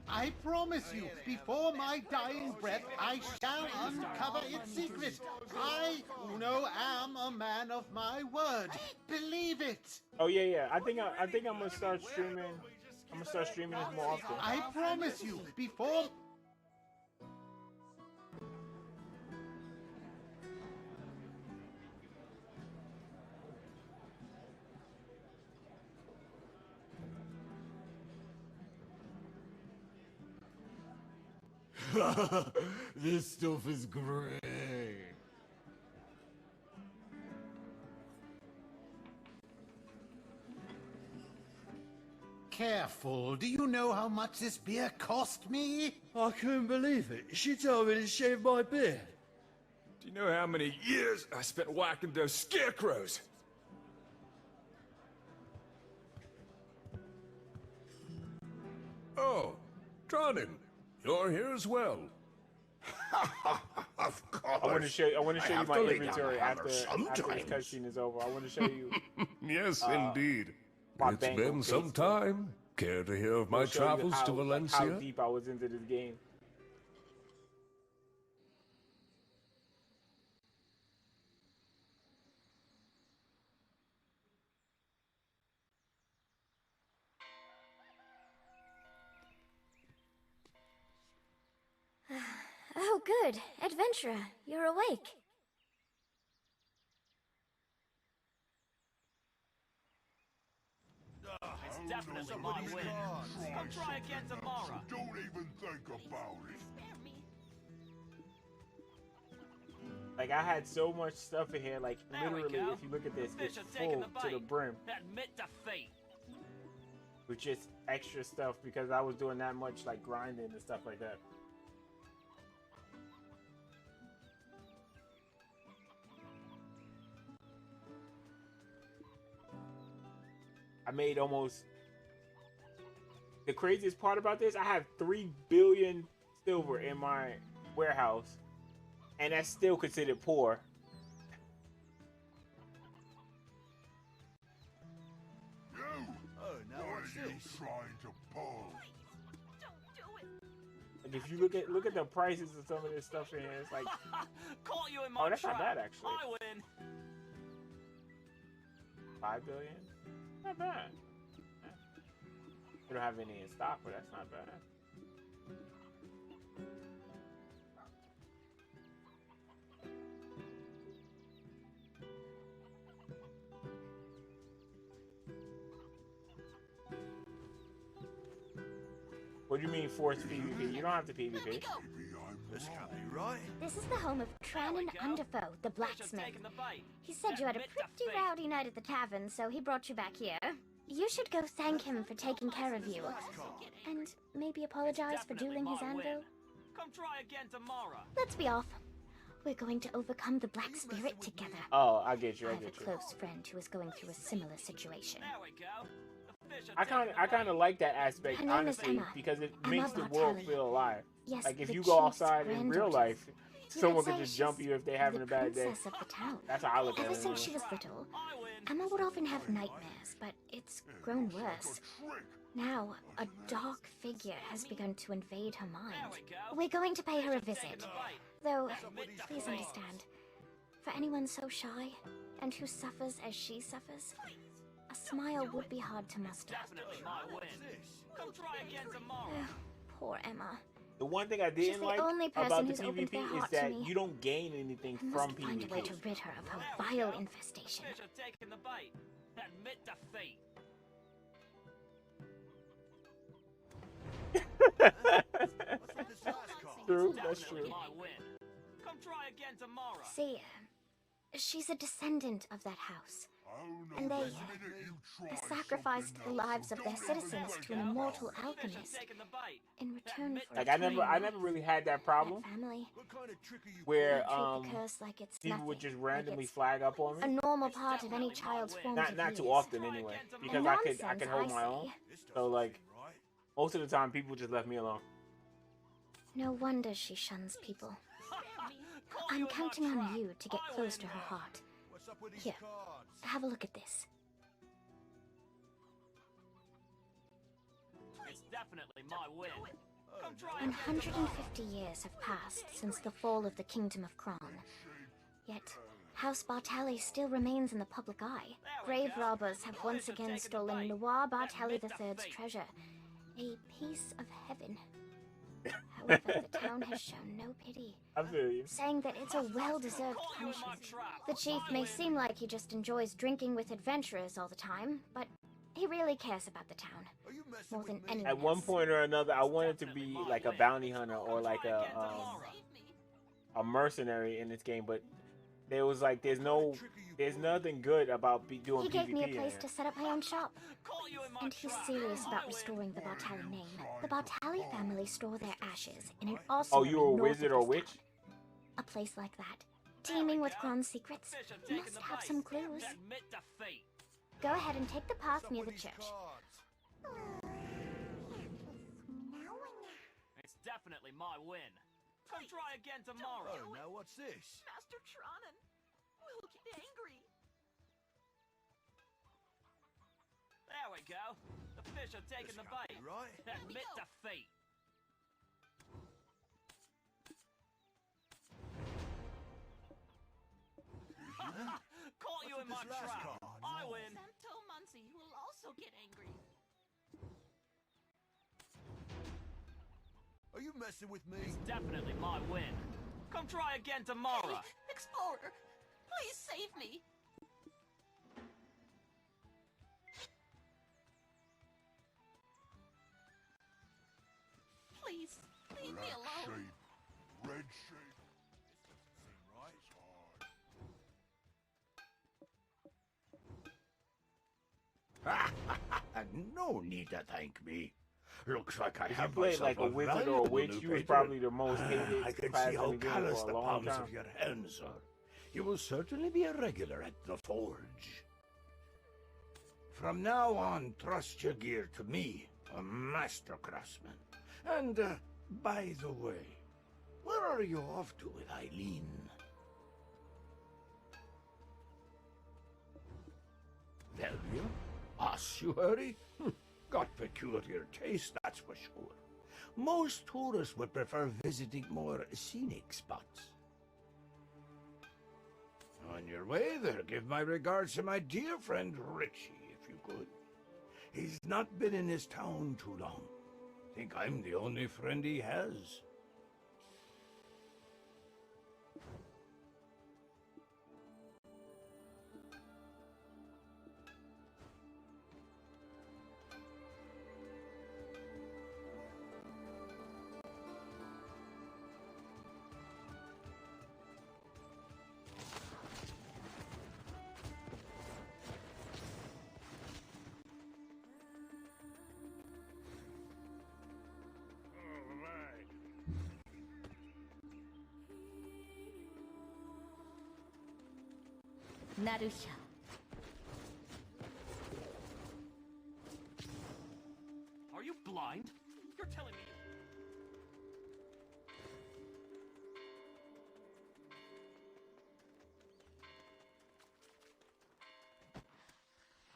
I promise you, before my dying breath, I shall uncover its secret. I, Uno, am a man of my word. Believe it. Oh yeah. I think I'm gonna start streaming. I'm gonna start streaming this more often. I promise you, before. This stuff is great. Careful. Do you know how much this beer cost me? I couldn't believe it. She told me to shave my beard. Do you know how many years I spent whacking those scarecrows? Oh, Dronin, you're here as well. Of course. I want to show you my inventory after this sometimes. cutscene is over. I want to show you. Yes, indeed. my It's bank been of some base. time. Care to hear of my I'll show you travels to how Valencia? deep I was into this game. Oh, good. Adventurer, you're awake. It's definitely my win. Come try again tomorrow. Don't even think about it. Like I had so much stuff in here. Like There we literally, go. if you look at this, Fish it's are taking full the to the bait. brim Admit defeat. with just extra stuff because I was doing that much like grinding and stuff like that. I made almost. The craziest part about this, I have 3 billion silver in my warehouse, and that's still considered poor. Oh, now what's this? Trying to pull. Like if you look at the prices of some of this stuff in here, it's like, Caught you in my oh, that's trap. not bad actually. I win. 5 billion, not bad. We don't have any in stock, but that's not bad. What do you mean forced PvP? You don't have to PvP. This can't be right. This is the home of Trannon Underfoe, the blacksmith. He said you had a pretty rowdy night at the tavern, so he brought you back here. You should go thank him for taking care of you. And maybe apologize for dueling his anvil. Come try again tomorrow. Let's be off. We're going to overcome the Black Spirit together. Oh, I get you, I have a close friend who is going through a similar situation. There we go. I kind of like that aspect, Her name is honestly, Emma. because it Emma makes the world Bartelli. feel alive. Yes, Like if the you go chief's outside in real granddaughter. life, You someone could could say just jump you if they're having the a bad day. princess of the town. That's how I look at Ever it. since she was little, Emma would often have nightmares, but it's grown worse. Now, a dark figure has begun to invade her mind. We're going to pay her a visit. Though, please understand, for anyone so shy, and who suffers as she suffers, a smile would be hard to muster. Definitely my win. Come try again tomorrow. Poor Emma. The one thing I She's didn't the like only person about the who's opened their PvP is heart to that me. you don't gain anything I from must find a way to PvP. rid her of her vile infestation. Fish are taking the bait. Admit defeat. True, that's true. My win. Come try again tomorrow. See, she's a descendant of that house. And they sacrificed the lives of their citizens to an immortal alchemist in return for Like I never really had that problem family. where Treat the curse like it's people nothing, would just like randomly it's flag up on a me. normal part of any child's form. Not too often anyway, because I could hold my own. So like most of the time, people just left me alone. No wonder she shuns people. I'm counting on you to get close to her heart. Here, have a look at this. It's definitely my win. Come try again 150 years have passed since the fall of the Kingdom of Kron. Yet, House Bartelli still remains in the public eye. Grave robbers have once again stolen Noir Bartelli III's treasure, a piece of heaven. However, the town has shown no pity, I feel you. saying that it's a well-deserved punishment. The chief may seem like he just enjoys drinking with adventurers all the time, but he really cares about the town more than anyone At one else. point or another, I wanted to be like a bounty hunter or like a mercenary in this game, but there was like there's nothing good about doing He PvP gave me a in place there. to set up my own shop. And he's serious about restoring the Bartelli name. The Bartelli family store their ashes in an awesome. Oh, you were a wizard or witch? A place like that, teeming with Kron's secrets, must have some clues. Admit defeat. Go ahead and take the path near the church. It's definitely my win. Come try again tomorrow. Oh, now what's this? Master Trannon will get angry. There we go. The fish are taking the bait. Right. Admit defeat. Caught you in my trap. I win. Santo Muncie will also get angry. Are you messing with me? It's definitely my win. Come try again tomorrow. Explorer, please save me. Please, leave me alone. Red shape. No need to thank me. Looks like I If you have played myself like a wizard or a valuable witch, new you was patron. probably the most hated I can class see in how the game callous for the a long palms time. of your hands are. You will certainly be a regular at the forge. From now on, trust your gear to me, a master craftsman. And, by the way, where are you off to with Eileen? Velvia? Ossuary? Got peculiar taste, that's for sure. Most tourists would prefer visiting more scenic spots. On your way there, give my regards to my dear friend Richie, if you could. He's not been in his town too long. Think I'm the only friend he has. Narusha. Are you blind? You're telling me...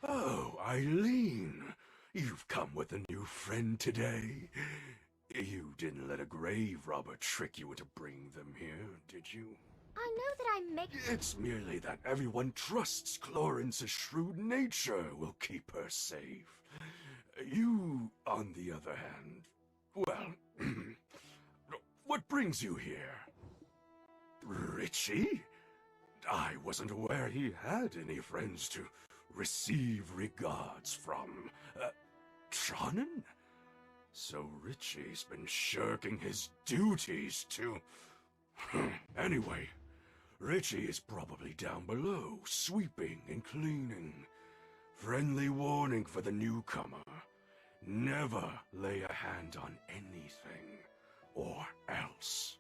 Oh, Eileen. You've come with a new friend today. You didn't let a grave robber trick you into bringing them here, did you? I know that I'm making... It's merely that everyone trusts Clorince's shrewd nature will keep her safe. You, on the other hand, well, what brings you here? Richie? I wasn't aware he had any friends to receive regards from. Tronin? So Richie's been shirking his duties to... Anyway, Richie is probably down below, sweeping and cleaning. Friendly warning for the newcomer. Never lay a hand on anything, or else.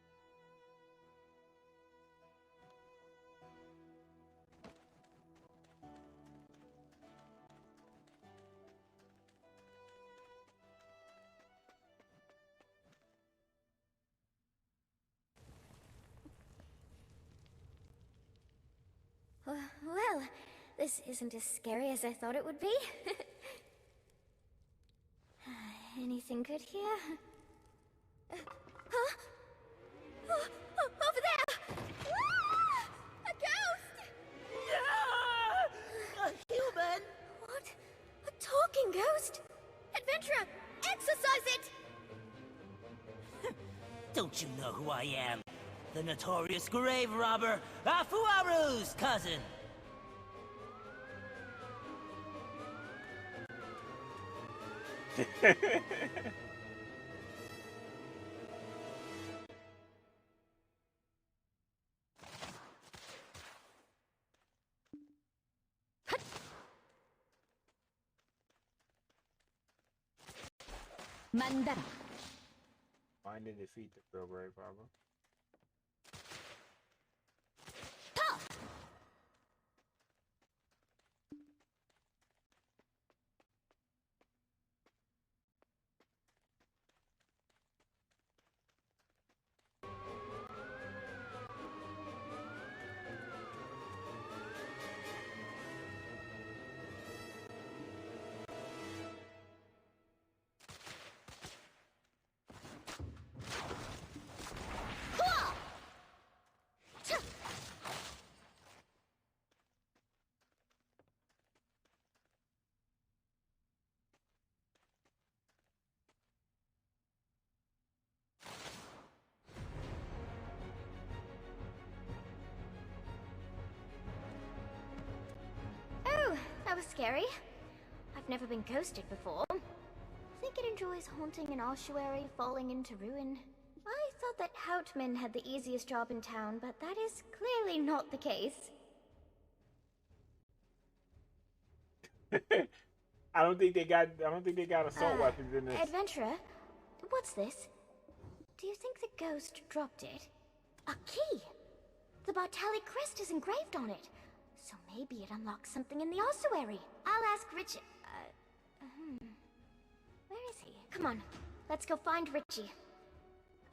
Well, this isn't as scary as I thought it would be. Anything good here? Huh? Over there! Ah! A ghost! A human? What? A talking ghost? Adventurer, exorcise it! Don't you know who I am? The notorious grave robber, Afuaru's cousin! Mandara. Find and defeat the real grave robber. Oh, that was scary. I've never been ghosted before. Think it enjoys haunting an ossuary falling into ruin. I thought that Houtman had the easiest job in town, but that is clearly not the case. I don't think they got assault weapons in this. Adventurer, what's this? Do you think the ghost dropped it? A key! The Bartali crest is engraved on it. So maybe it unlocks something in the ossuary. I'll ask Richie. Where is he? Come on, let's go find Richie.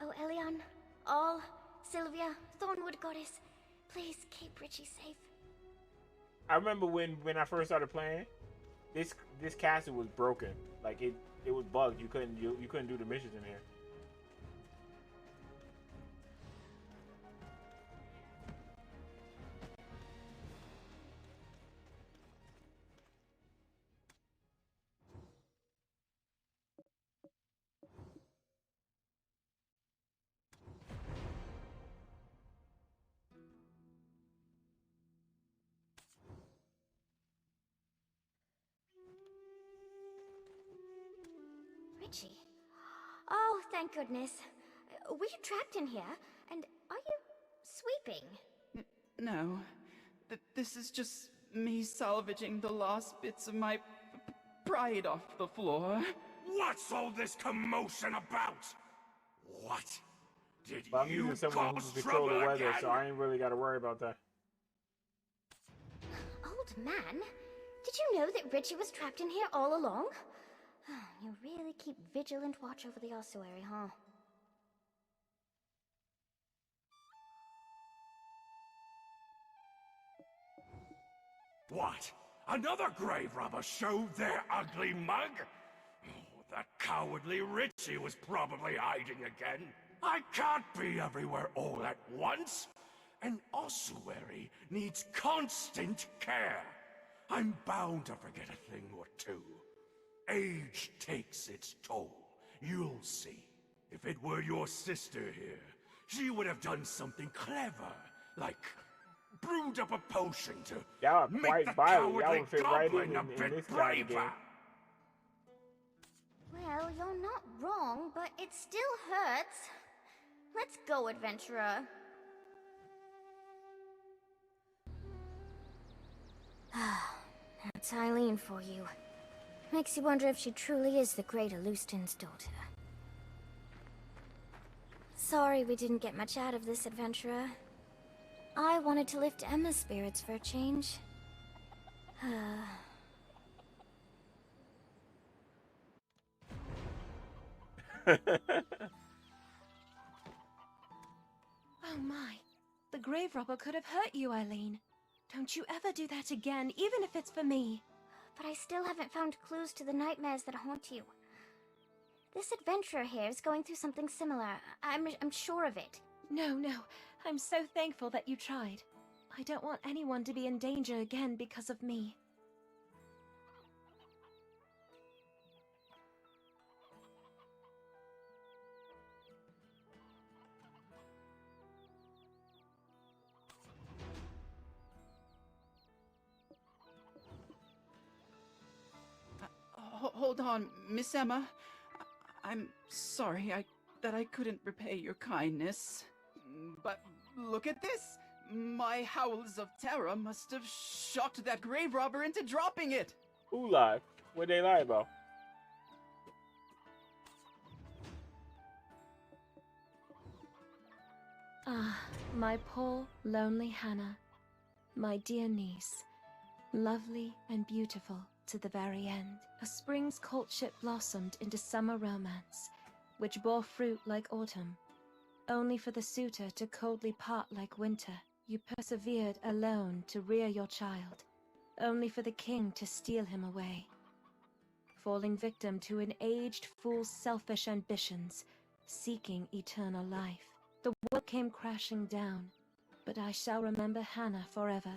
Oh, Elion, All, Sylvia, Thornwood Goddess, please keep Richie safe. I remember when I first started playing, this castle was broken. Like it was bugged. You couldn't do the missions in here. Richie. Oh, thank goodness. Were you trapped in here? And are you sweeping? No. This is just me salvaging the last bits of my pride off the floor. What's all this commotion about? What? Did But I'm you using someone who cause can control the trouble weather, again? so I ain't really got to worry about that. Old man, did you know that Richie was trapped in here all along? You really keep vigilant watch over the ossuary, huh? What? Another grave robber showed their ugly mug? Oh, that cowardly Richie was probably hiding again. I can't be everywhere all at once. An ossuary needs constant care. I'm bound to forget a thing or two. Age takes its toll. You'll see. If it were your sister here, she would have done something clever, like brewed up a potion to Y'all are make quite the violent. Y'all cowardly would fit right goblin a in bit this kind of game. braver. Well, you're not wrong, but it still hurts. Let's go, adventurer. That's Eileen for you. Makes you wonder if she truly is the great Alustin's daughter. Sorry we didn't get much out of this, adventurer. I wanted to lift Emma's spirits for a change. Oh my. The grave robber could have hurt you, Eileen. Don't you ever do that again, even if it's for me. But I still haven't found clues to the nightmares that haunt you. This adventurer here is going through something similar. I'm sure of it. No. I'm so thankful that you tried. I don't want anyone to be in danger again because of me. Hold on, Miss Emma. I'm sorry that I couldn't repay your kindness. But look at this! My howls of terror must have shocked that grave robber into dropping it! Who lied? What they lie about? Ah, my poor, lonely Hannah. My dear niece. Lovely and beautiful to the very end. A spring's courtship blossomed into summer romance, which bore fruit like autumn. Only for the suitor to coldly part like winter, you persevered alone to rear your child. Only for the king to steal him away. Falling victim to an aged fool's selfish ambitions, seeking eternal life. The world came crashing down, but I shall remember Hannah forever.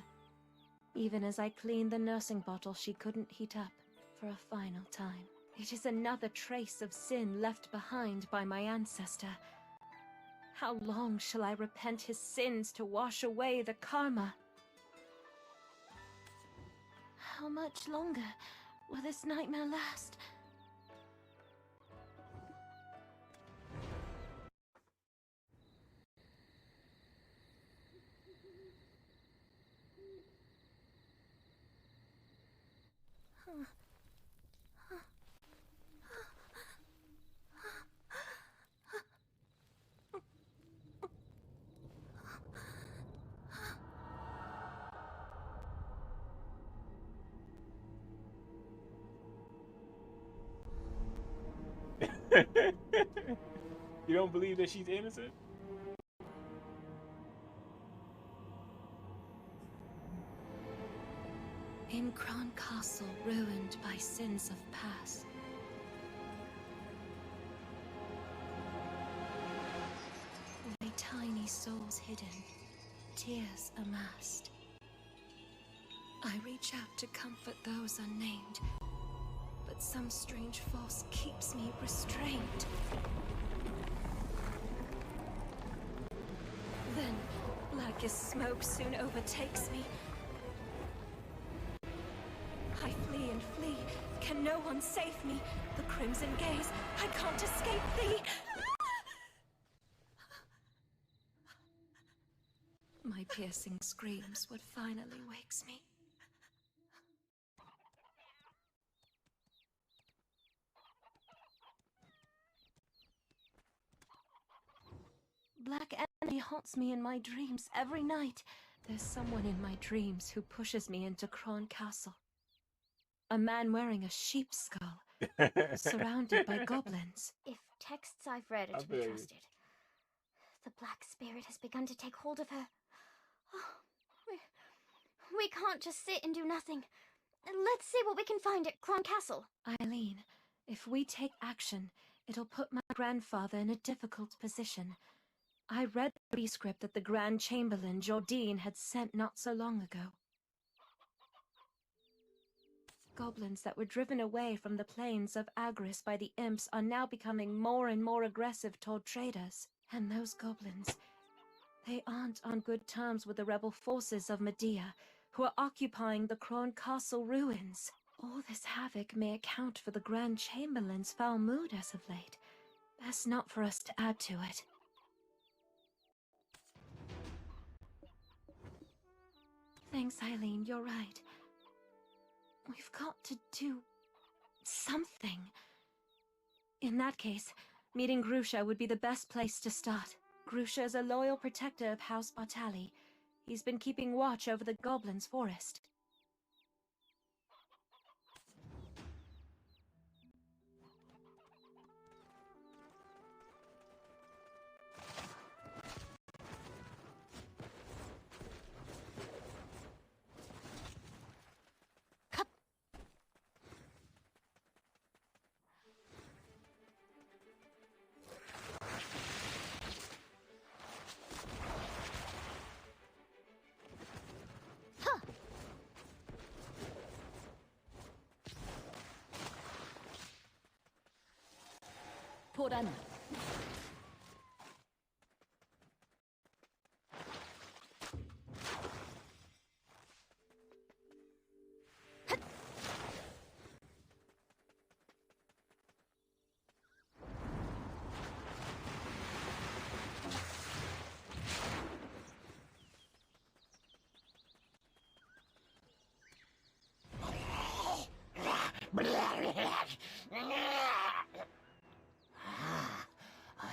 Even as I cleaned the nursing bottle she couldn't heat up for a final time. It is another trace of sin left behind by my ancestor. How long shall I repent his sins to wash away the karma? How much longer will this nightmare last? You don't believe that she's innocent? Imkron Castle ruined by sins of past. My tiny souls hidden, tears amassed. I reach out to comfort those unnamed, but some strange force keeps me restrained. Then, black as smoke soon overtakes me. I flee and flee. Can no one save me? The crimson gaze. I can't escape thee. My piercing screams what finally wakes me. Black energy haunts me in my dreams every night. There's someone in my dreams who pushes me into Kron Castle. A man wearing a sheep's skull, surrounded by goblins. If texts I've read are to be trusted, the Black Spirit has begun to take hold of her. Oh, we can't just sit and do nothing. Let's see what we can find at Kron Castle. Eileen, if we take action, it'll put my grandfather in a difficult position. I read the rescript that the Grand Chamberlain Jordine had sent not so long ago. Goblins that were driven away from the plains of Agris by the imps are now becoming more and more aggressive toward traders. And those goblins, they aren't on good terms with the rebel forces of Medea, who are occupying the Kron Castle ruins. All this havoc may account for the Grand Chamberlain's foul mood as of late. Best not for us to add to it. Thanks, Eileen, you're right. We've got to do something. In that case, meeting Grusha would be the best place to start. Grusha is a loyal protector of House Bartali. He's been keeping watch over the Goblins' forest. Porana.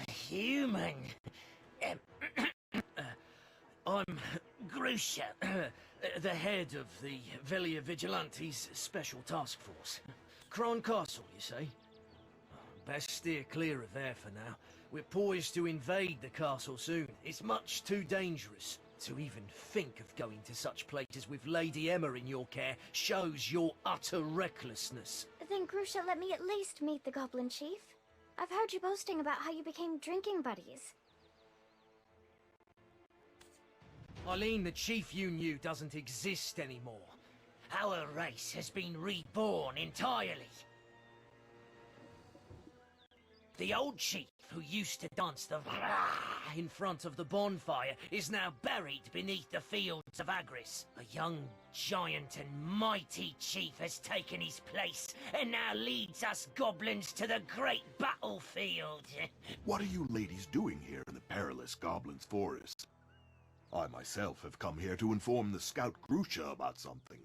A human. I'm Grusha, the head of the Velia Vigilantes Special Task Force. Kron Castle, you say? Best steer clear of there for now. We're poised to invade the castle soon. It's much too dangerous. To even think of going to such places with Lady Emma in your care shows your utter recklessness. Then Grusha, let me at least meet the Goblin Chief. I've heard you boasting about how you became drinking buddies. Eileen, the chief you knew doesn't exist anymore. Our race has been reborn entirely. The old chief who used to dance the in front of the bonfire is now buried beneath the fields of Agris. A young giant and mighty chief has taken his place and now leads us goblins to the great battlefield. What are you ladies doing here in the perilous Goblins' Forest? I myself have come here to inform the scout Grusha about something.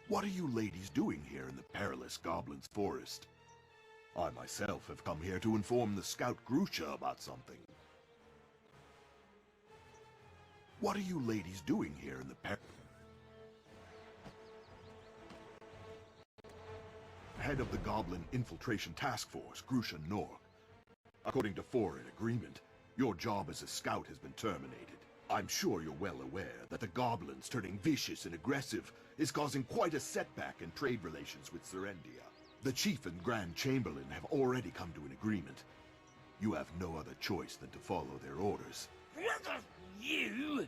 What are you ladies doing here in the perilous Goblins' Forest? I myself have come here to inform the scout Grusha about something. What are you ladies doing here in the Head of the Goblin Infiltration Task Force, Grusha Nork. According to foreign agreement, your job as a scout has been terminated. I'm sure you're well aware that the goblins turning vicious and aggressive is causing quite a setback in trade relations with Serendia. The Chief and Grand Chamberlain have already come to an agreement. You have no other choice than to follow their orders. You?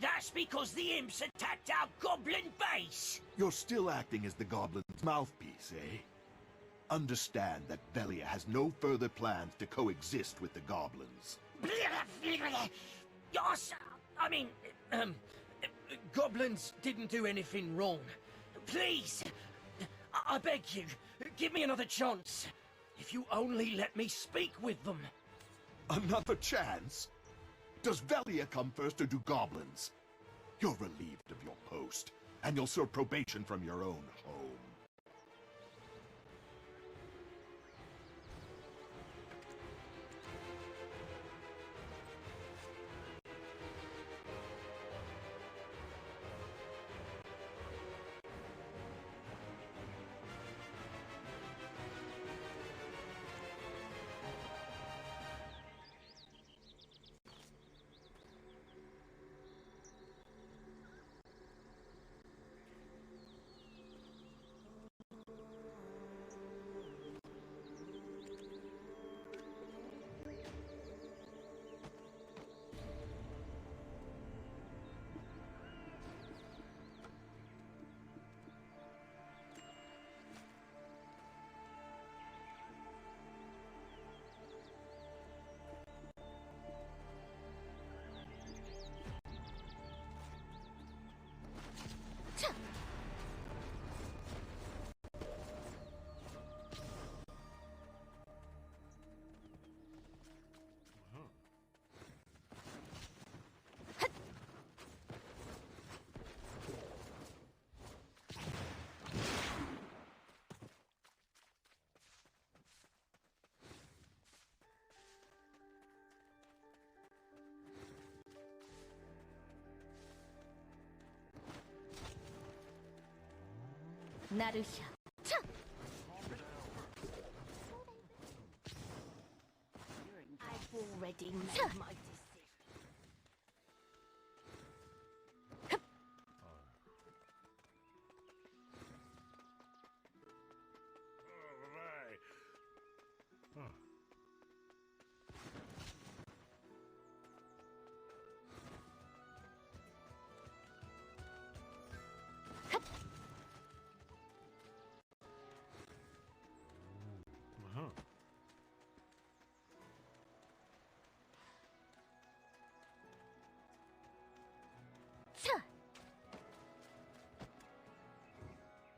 That's because the imps attacked our goblin base! You're still acting as the goblin's mouthpiece, eh? Understand that Velia has no further plans to coexist with the goblins. I mean, goblins didn't do anything wrong. Please, I beg you, give me another chance. If you only let me speak with them. Another chance? Does Velia come first or do goblins? You're relieved of your post, and you'll serve probation from your own home. Narusha. I've already made my decision.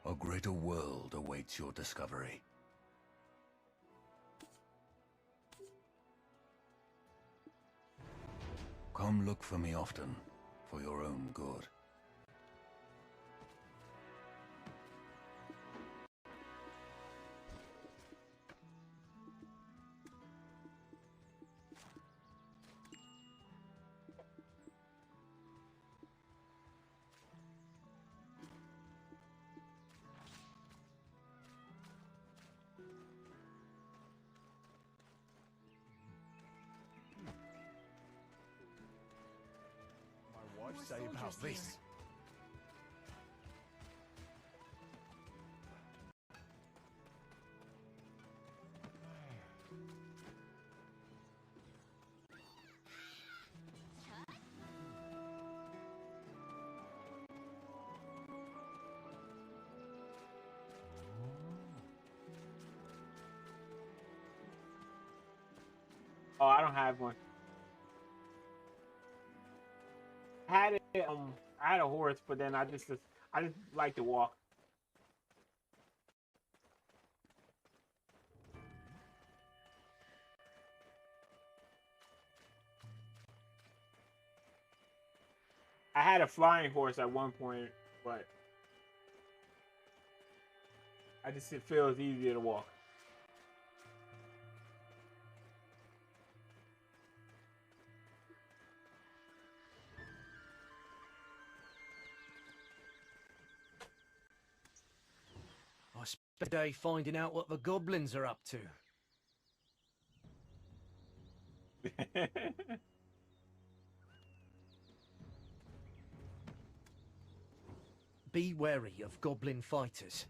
A greater world awaits your discovery. Come look for me often, for your own good. What do you say about this? Oh, I don't have one. I had a horse, but then I just like to walk. I had a flying horse at one point, but it feels easier to walk. I spent a day finding out what the goblins are up to. Be wary of goblin fighters.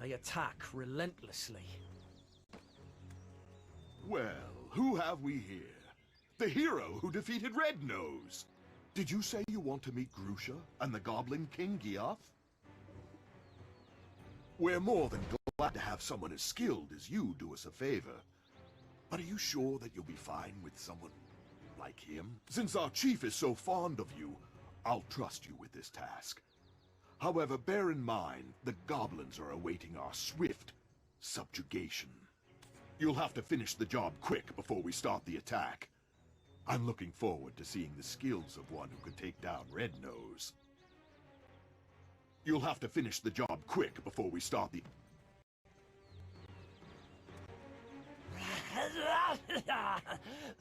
They attack relentlessly. Well, who have we here? The hero who defeated Red Nose! Did you say you want to meet Grusha and the Goblin King Giath? We're more than glad to have someone as skilled as you do us a favor. But are you sure that you'll be fine with someone like him. Since our chief is so fond of you, I'll trust you with this task. However, bear in mind, the goblins are awaiting our swift subjugation. You'll have to finish the job quick before we start the attack. I'm looking forward to seeing the skills of one who could take down Red Nose. You'll have to finish the job quick before we start the...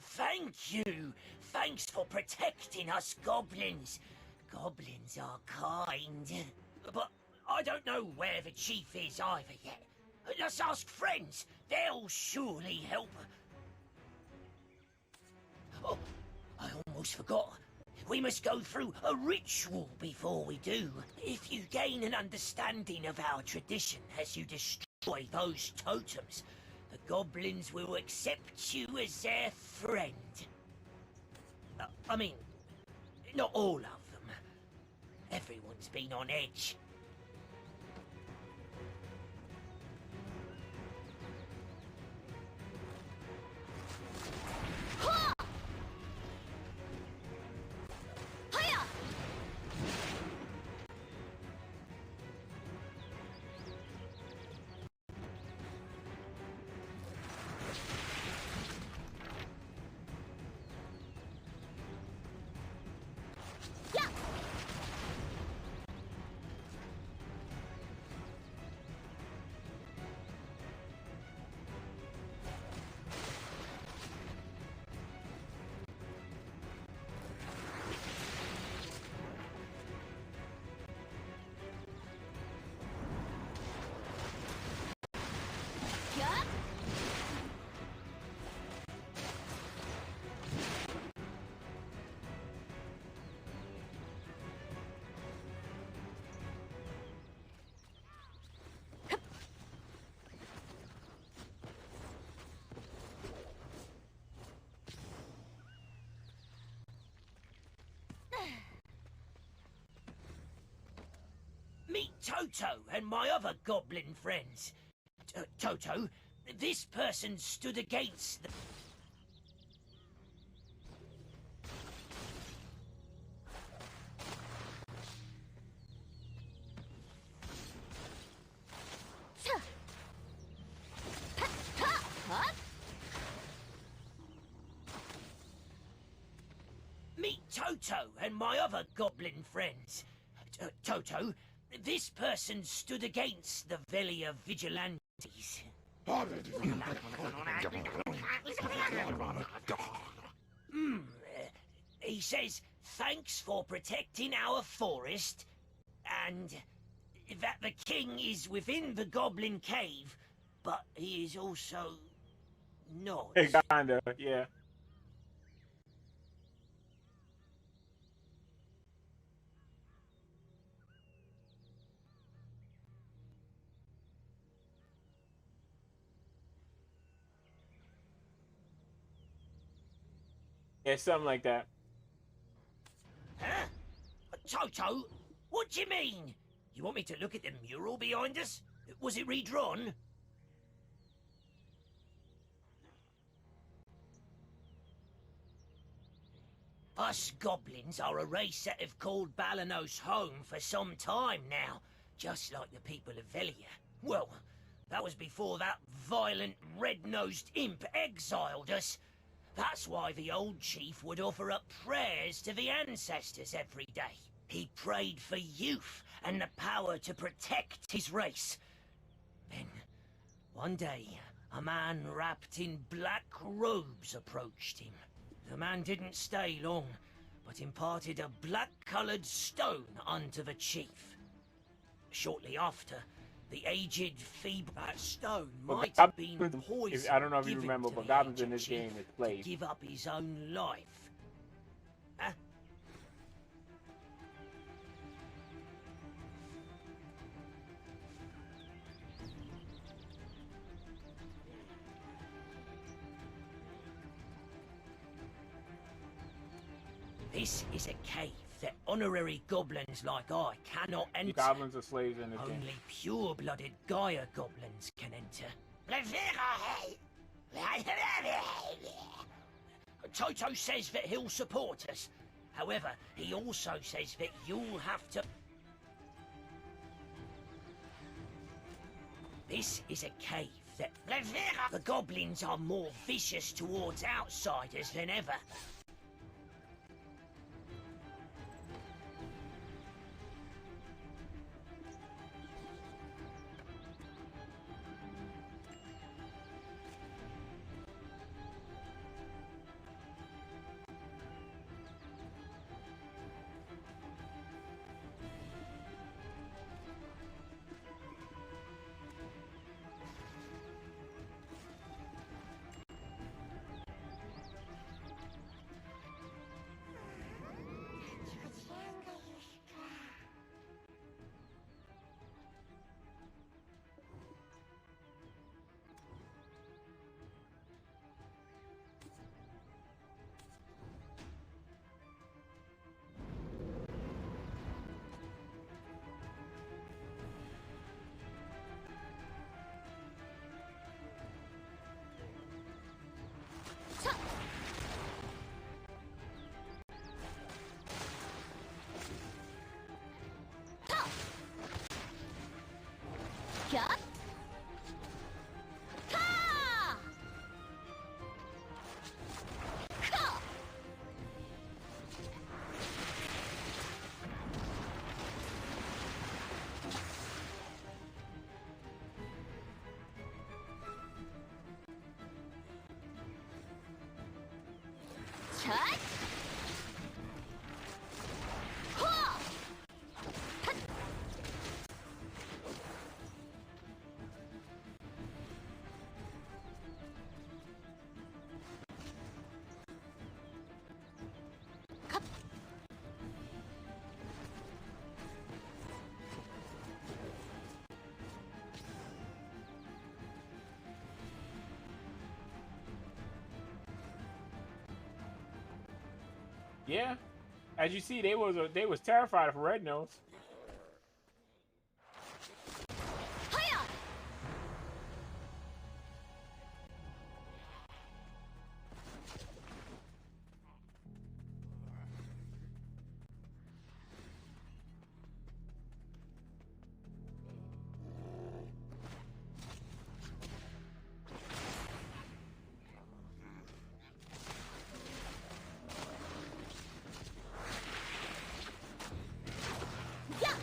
Thank you. Thanks for protecting us goblins. Goblins are kind. But I don't know where the chief is either yet. Let's ask friends. They'll surely help. Oh, I almost forgot. We must go through a ritual before we do. If you gain an understanding of our tradition as you destroy those totems, the goblins will accept you as their friend. I mean, not all of them. Everyone's been on edge. Meet Toto and my other goblin friends. Toto, this person stood against the... Meet Toto and my other goblin friends. Toto, this person stood against the Velia Vigilantes. He says, thanks for protecting our forest, and that the king is within the goblin cave, but he is also not. Kinda, yeah. Yeah, something like that. Huh? Toto, what do you mean? You want me to look at the mural behind us? Was it redrawn? Us goblins are a race that have called Balanos home for some time now, just like the people of Velia. Well, that was before that violent red-nosed imp exiled us. That's why the old chief would offer up prayers to the ancestors every day. He prayed for youth and the power to protect his race. Then, one day, a man wrapped in black robes approached him. The man didn't stay long, but imparted a black-coloured stone unto the chief. Shortly after, the aged feeble stone might have been poisoned. I don't know if you remember, but goblins in this game is played. To give up his own life. Huh? This is a cave that honorary goblins like I cannot enter. Goblins are slaves in this game. Only pure-blooded Gaia goblins can enter. Toto says that he'll support us. However, he also says that you'll have to... This is a cave that... The goblins are more vicious towards outsiders than ever. Cut. Ha! Ka! Cut. Ha! Cut. Yeah, as you see, they was terrified of Red Nose. Hiya! Yeah!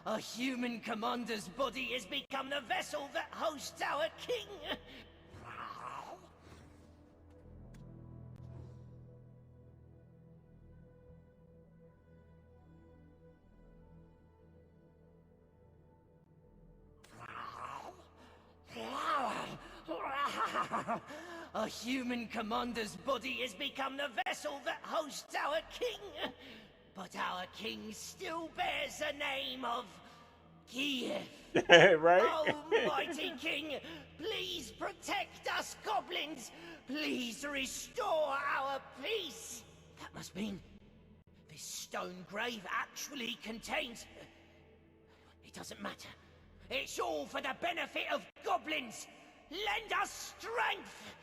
A human commander's body has become the vessel that hosts our king. A human commander's body has become the vessel that hosts our king. But our king still bears the name of Kiev. Right? Almighty King, please protect us goblins. Please restore our peace. That must mean this stone grave actually contains... It doesn't matter. It's all for the benefit of goblins. Lend us strength.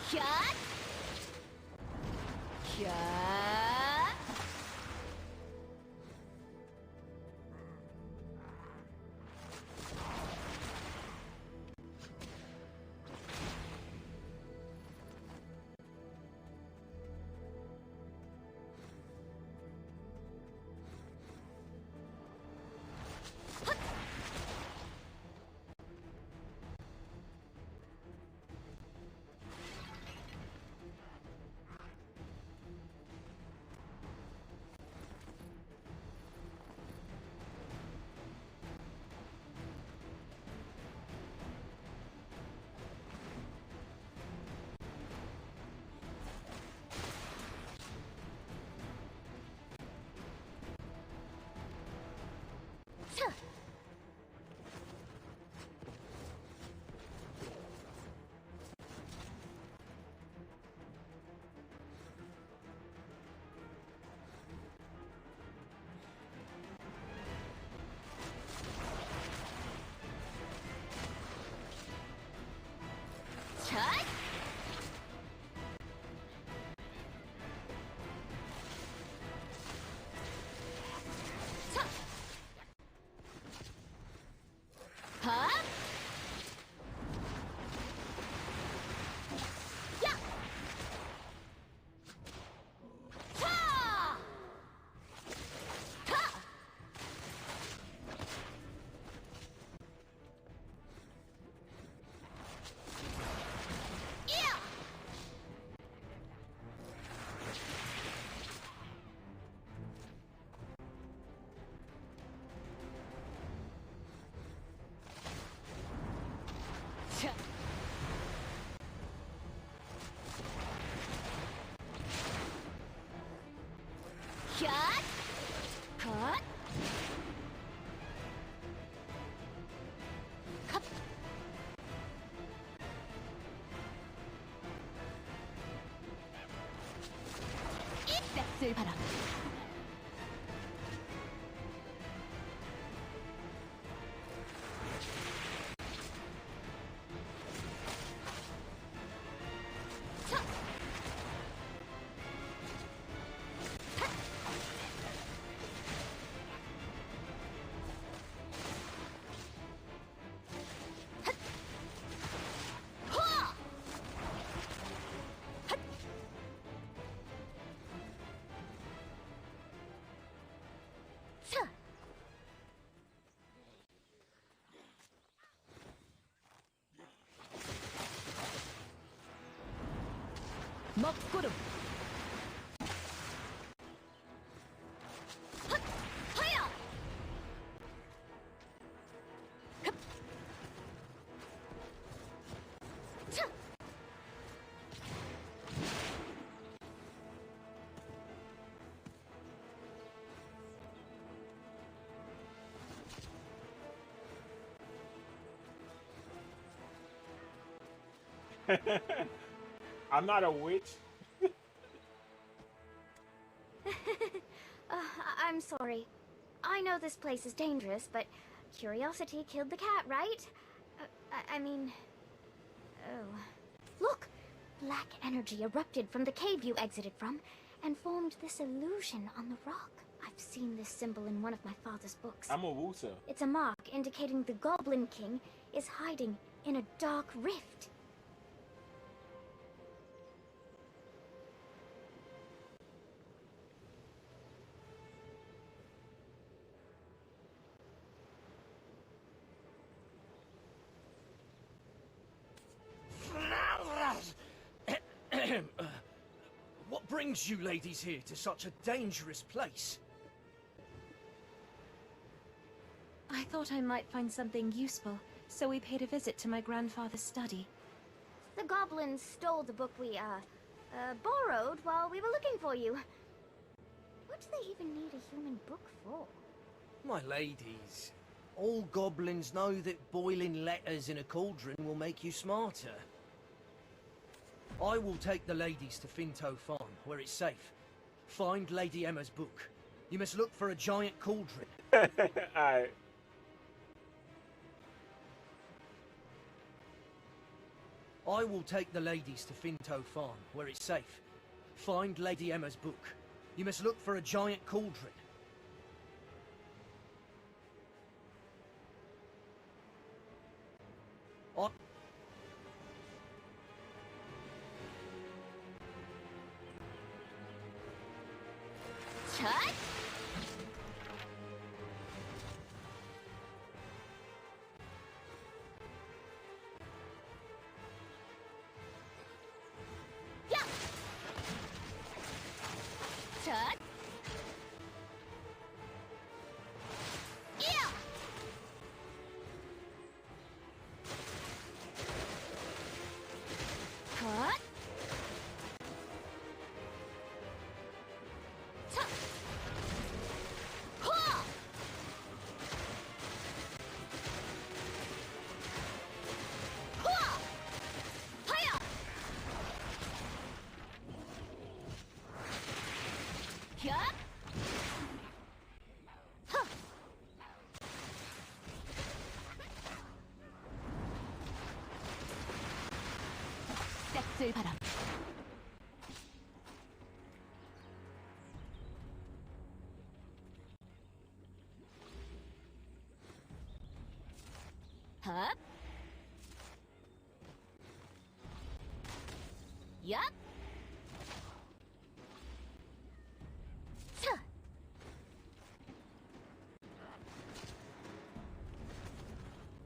Cut! Cut! Cut! Huh? Yeah. Ta! Ta! Yeah. Ch- Cut! Cut! Cut! 뱃을 바라. 먹구름. 헛! 하야! 흡! 차! I'm not a witch. I'm sorry. I know this place is dangerous, but curiosity killed the cat, right? I mean... Oh. Look! Black energy erupted from the cave you exited from, and formed this illusion on the rock. I've seen this symbol in one of my father's books. I'm a Wusa. It's a mark indicating the Goblin King is hiding in a dark rift. What brings you ladies here to such a dangerous place? I thought I might find something useful, so we paid a visit to my grandfather's study. The goblins stole the book we, borrowed while we were looking for you. What do they even need a human book for? My ladies, all goblins know that boiling letters in a cauldron will make you smarter. I will take the ladies to Finto Farm, where it's safe. Find Lady Emma's book. You must look for a giant cauldron. I will take the ladies to Finto Farm, where it's safe. Find Lady Emma's book. You must look for a giant cauldron. Chut! Yeah! Chut! Yeah! Cut! 바람. 헙. 얍. 차.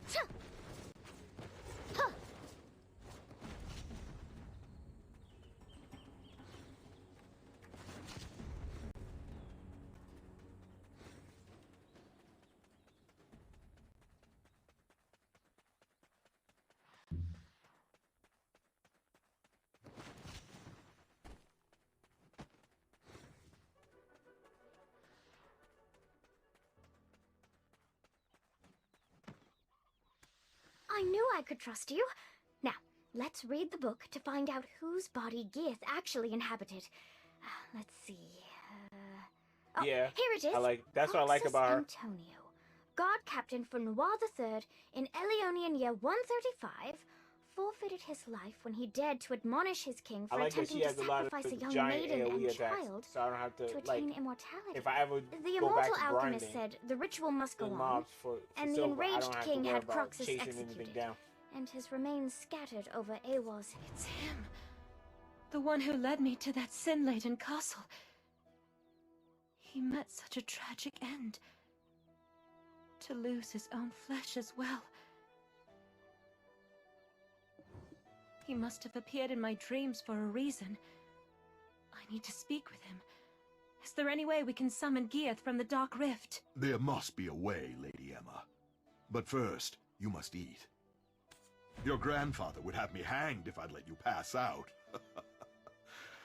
차. 허. I knew I could trust you. Now, let's read the book to find out whose body Geath actually inhabited. Let's see. Oh, yeah, here it is. That's what I like about her. Antonio, guard captain for Noir III in Elionian year 135, forfeited his life when he dared to admonish his king for attempting to sacrifice a young maiden and child so I don't have to attain immortality. If I ever the go back immortal to alchemist grinding said the ritual must go on, mobs for and the silver, enraged king had Croxus chasing executed, anything down. and his remains scattered over Awas. It's him. The one who led me to that sin-laden castle. He met such a tragic end. To lose his own flesh as well. He must have appeared in my dreams for a reason. I need to speak with him. Is there any way we can summon Geath from the Dark Rift? There must be a way, Lady Emma. But first, you must eat. Your grandfather would have me hanged if I'd let you pass out.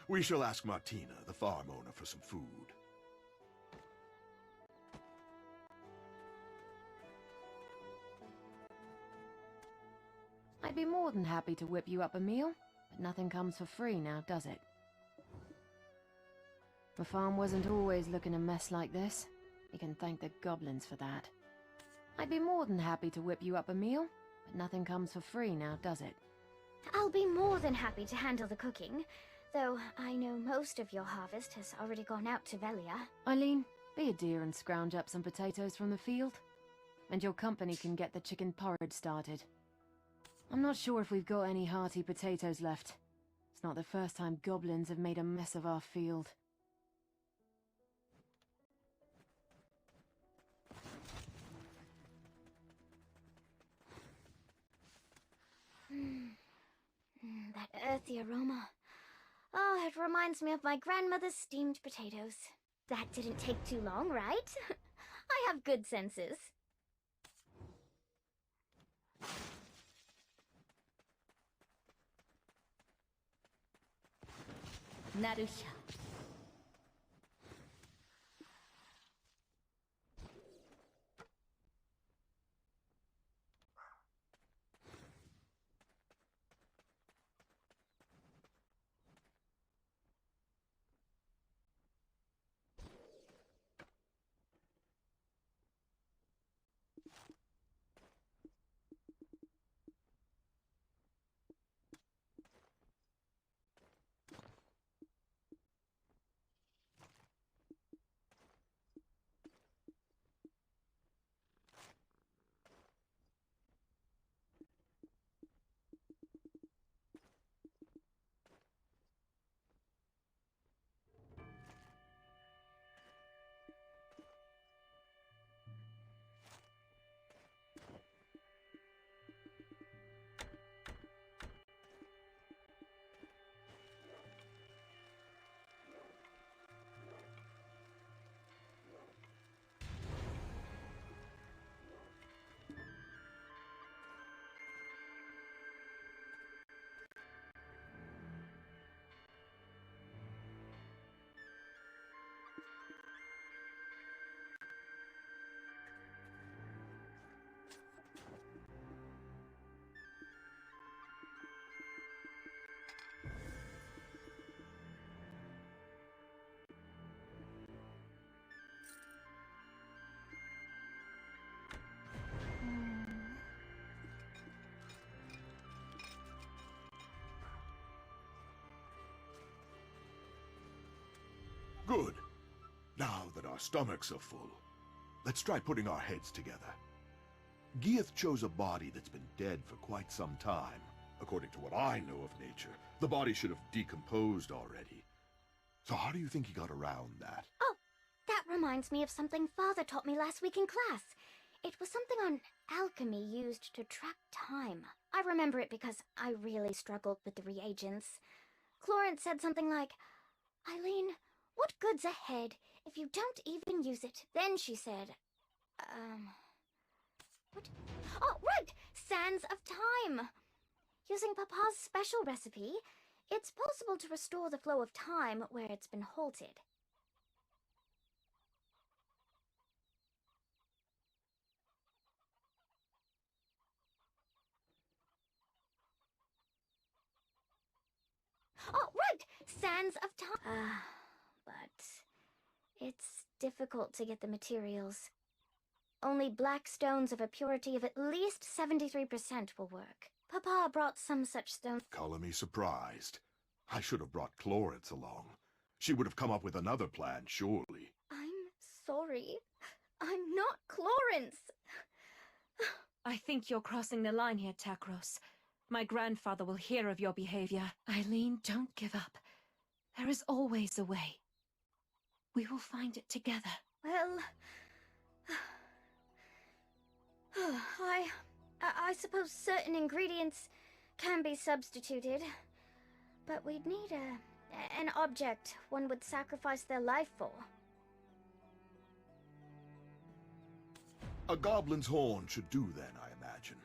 We shall ask Martina, the farm owner, for some food. I'd be more than happy to whip you up a meal, but nothing comes for free now, does it? The farm wasn't always looking a mess like this. You can thank the goblins for that. I'd be more than happy to whip you up a meal, but nothing comes for free now, does it? I'll be more than happy to handle the cooking, though I know most of your harvest has already gone out to Velia. Eileen, be a dear and scrounge up some potatoes from the field, and your company can get the chicken porridge started. I'm not sure if we've got any hearty potatoes left. It's not the first time goblins have made a mess of our field. That earthy aroma. Oh, it reminds me of my grandmother's steamed potatoes. That didn't take too long, right? I have good senses. Narusha. Good. Now that our stomachs are full, let's try putting our heads together. Gieth chose a body that's been dead for quite some time. According to what I know of nature, the body should have decomposed already. So how do you think he got around that? Oh, that reminds me of something Father taught me last week in class. It was something on alchemy used to track time. I remember it because I really struggled with the reagents. Clorence said something like, "Eileen, what good's ahead if you don't even use it?" Then she said, what? Oh, right! Sands of Time! Using Papa's special recipe, it's possible to restore the flow of time where it's been halted. Oh, right! Sands of Time! But it's difficult to get the materials. Only black stones of a purity of at least 73% will work. Papa brought some such stones. Color me surprised. I should have brought Clorence along. She would have come up with another plan, surely. I'm sorry. I'm not Clorence. I think you're crossing the line here, Takros. My grandfather will hear of your behavior. Eileen, don't give up. There is always a way. We will find it together. Well... I suppose certain ingredients can be substituted. But we'd need an object one would sacrifice their life for. A goblin's horn should do then, I imagine.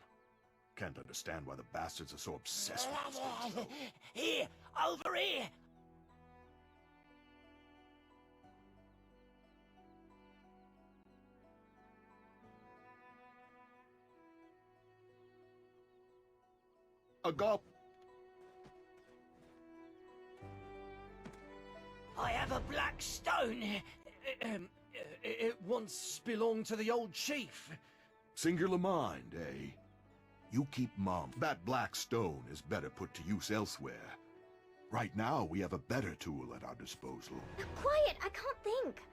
Can't understand why the bastards are so obsessed with this thing. Here! Over here! A gob... I have a black stone. It once belonged to the old chief. Singular mind, eh? You keep mum. That black stone is better put to use elsewhere. Right now, we have a better tool at our disposal. Now, quiet! I can't think.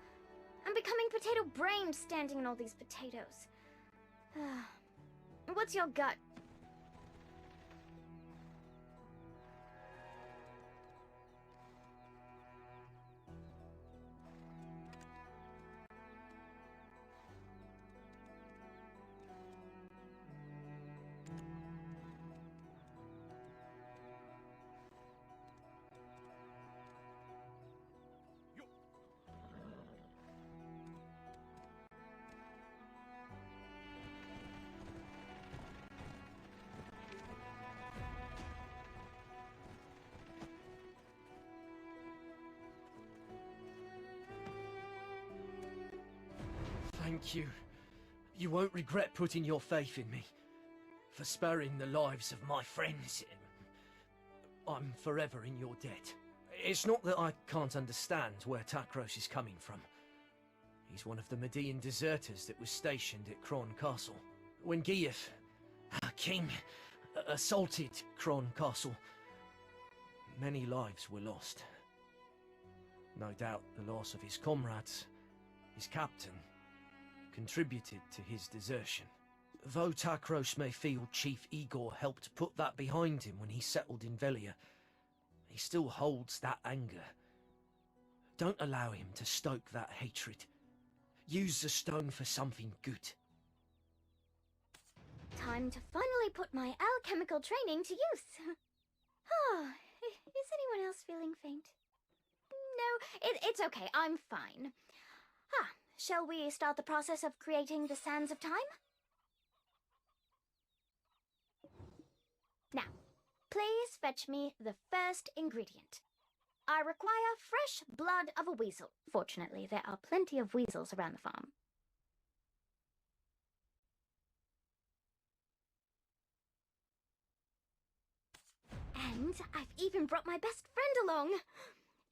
I'm becoming potato-brained standing in all these potatoes. What's your gut? Thank you. You won't regret putting your faith in me. For sparing the lives of my friends. I'm forever in your debt. It's not that I can't understand where Takros is coming from. He's one of the Median deserters that was stationed at Kron Castle. When Gieth, our king, assaulted Kron Castle, many lives were lost. No doubt the loss of his comrades, his captain, contributed to his desertion. Though Takros may feel Chief Igor helped put that behind him when he settled in Velia, he still holds that anger. Don't allow him to stoke that hatred. Use the stone for something good. Time to finally put my alchemical training to use. Is anyone else feeling faint? No, it's okay. I'm fine. Shall we start the process of creating the Sands of Time? Now, please fetch me the first ingredient. I require fresh blood of a weasel. Fortunately, there are plenty of weasels around the farm. And I've even brought my best friend along.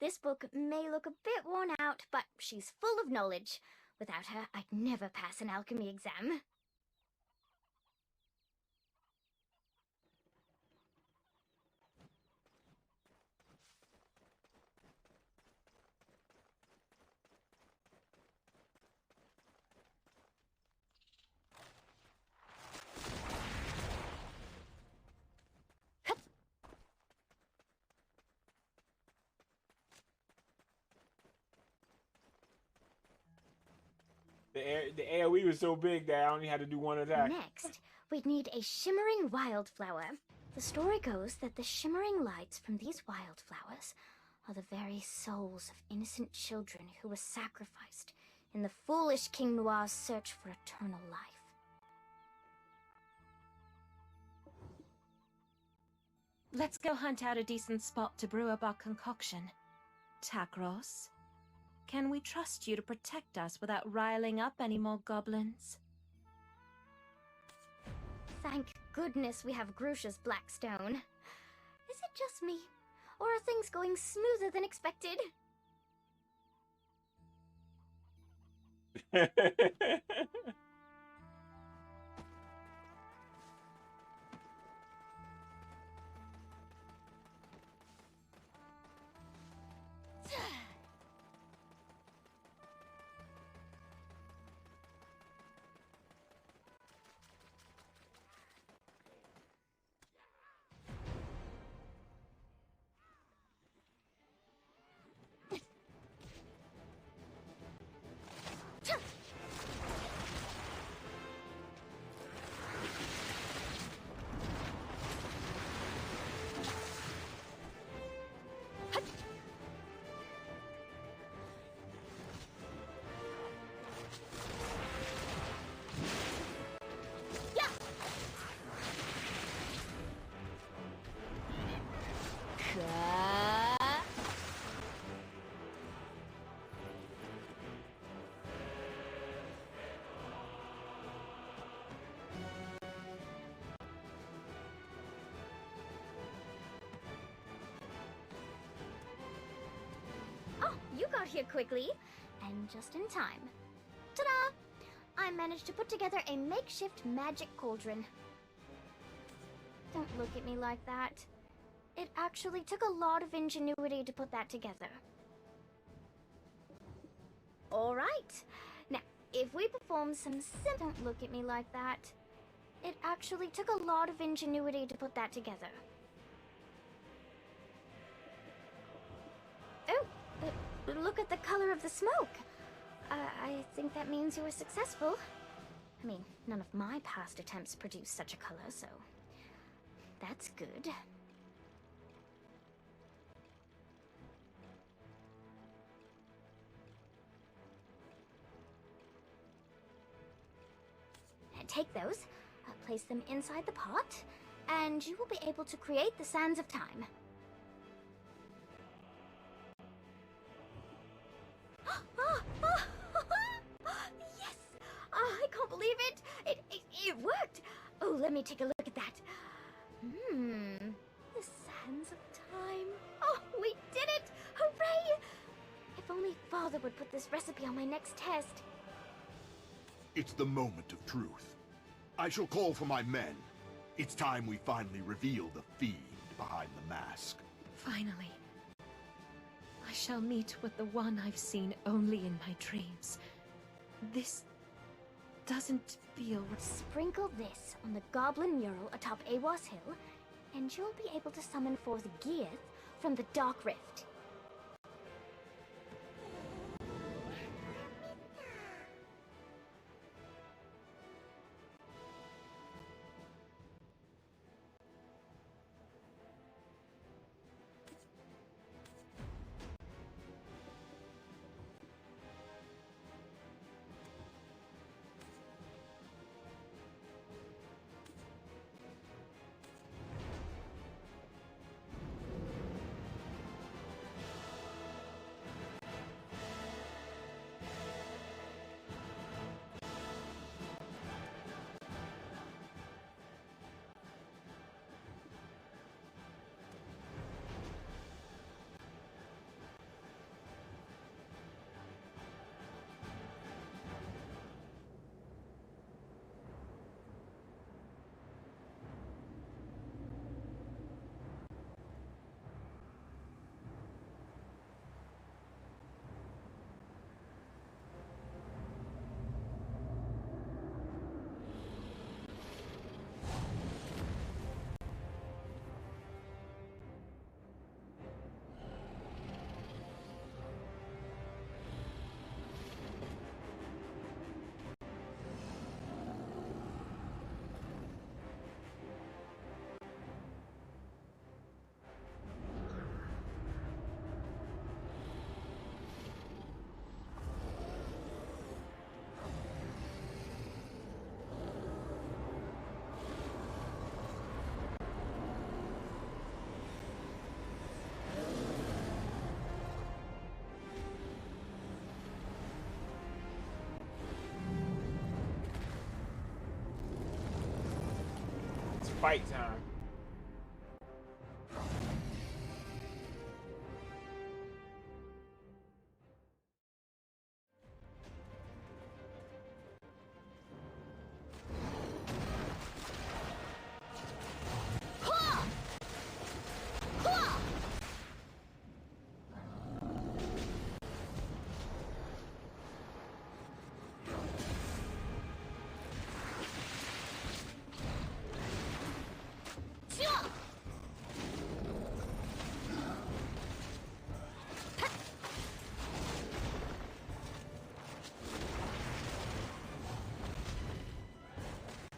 This book may look a bit worn out, but she's full of knowledge. Without her, I'd never pass an alchemy exam. The AoE was so big that I only had to do one attack. Next, we'd need a shimmering wildflower. The story goes that the shimmering lights from these wildflowers are the very souls of innocent children who were sacrificed in the foolish King Noir's search for eternal life. Let's go hunt out a decent spot to brew up our concoction. Takros, can we trust you to protect us without riling up any more goblins? Thank goodness we have Grusha's Blackstone. Is it just me? Or are things going smoother than expected? Oh, you got here quickly, and just in time. Ta-da! I managed to put together a makeshift magic cauldron. Don't look at me like that. It actually took a lot of ingenuity to put that together. Alright. Now, if we perform some Don't look at me like that. It actually took a lot of ingenuity to put that together. Oh, look at the color of the smoke. I think that means you were successful. I mean, none of my past attempts produced such a color, so that's good. Take those, place them inside the pot, and you will be able to create the Sands of Time. Yes! I can't believe it! It worked! Oh, let me take a look at that. The Sands of Time. Oh, we did it! Hooray! If only Father would put this recipe on my next test. It's the moment of truth. I shall call for my men. It's time we finally reveal the fiend behind the mask. Finally. I shall meet with the one I've seen only in my dreams. This doesn't feel... Sprinkle this on the goblin mural atop Awas Hill, and you'll be able to summon forth Geath from the Dark Rift. fight time.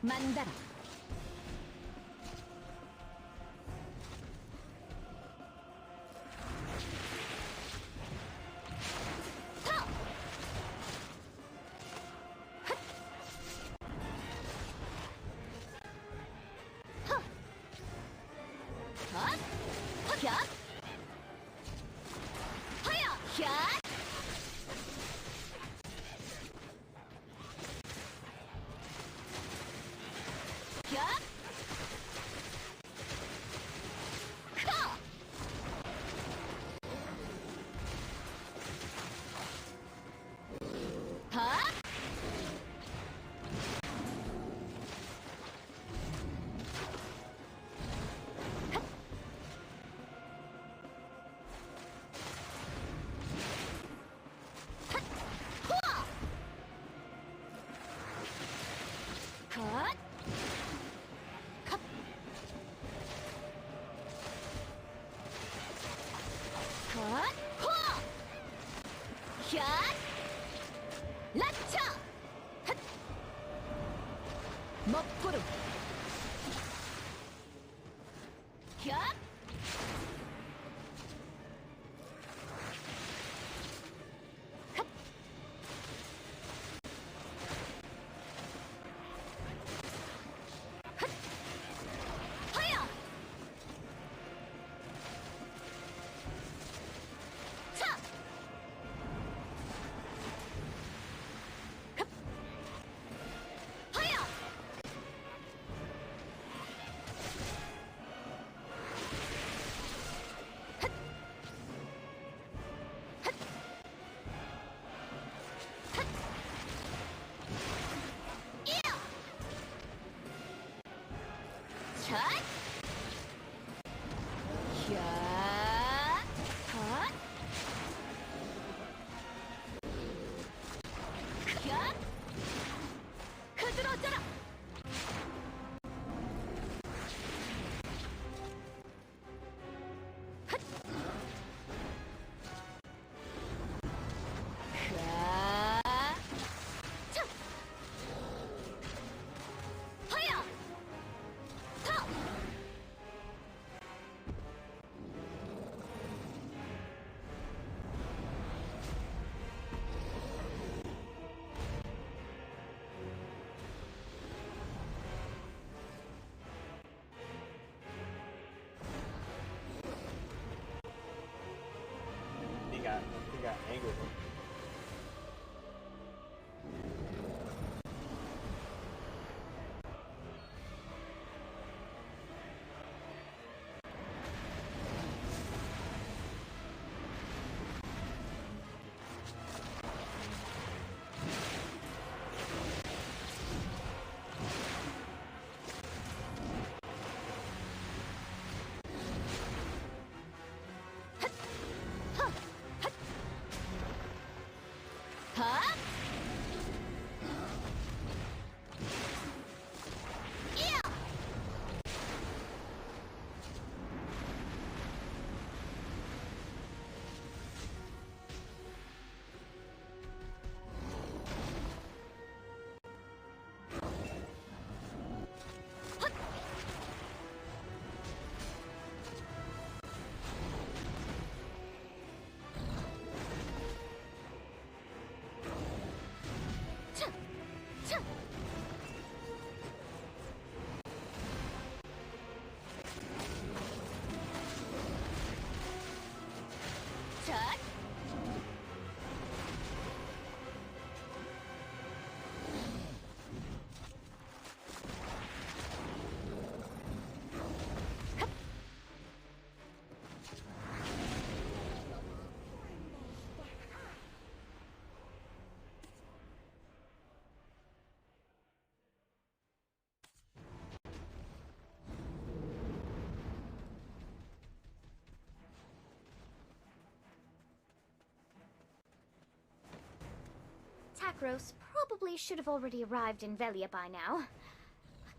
만다라. 먹구름. He got angry. Takros probably should have already arrived in Velia by now.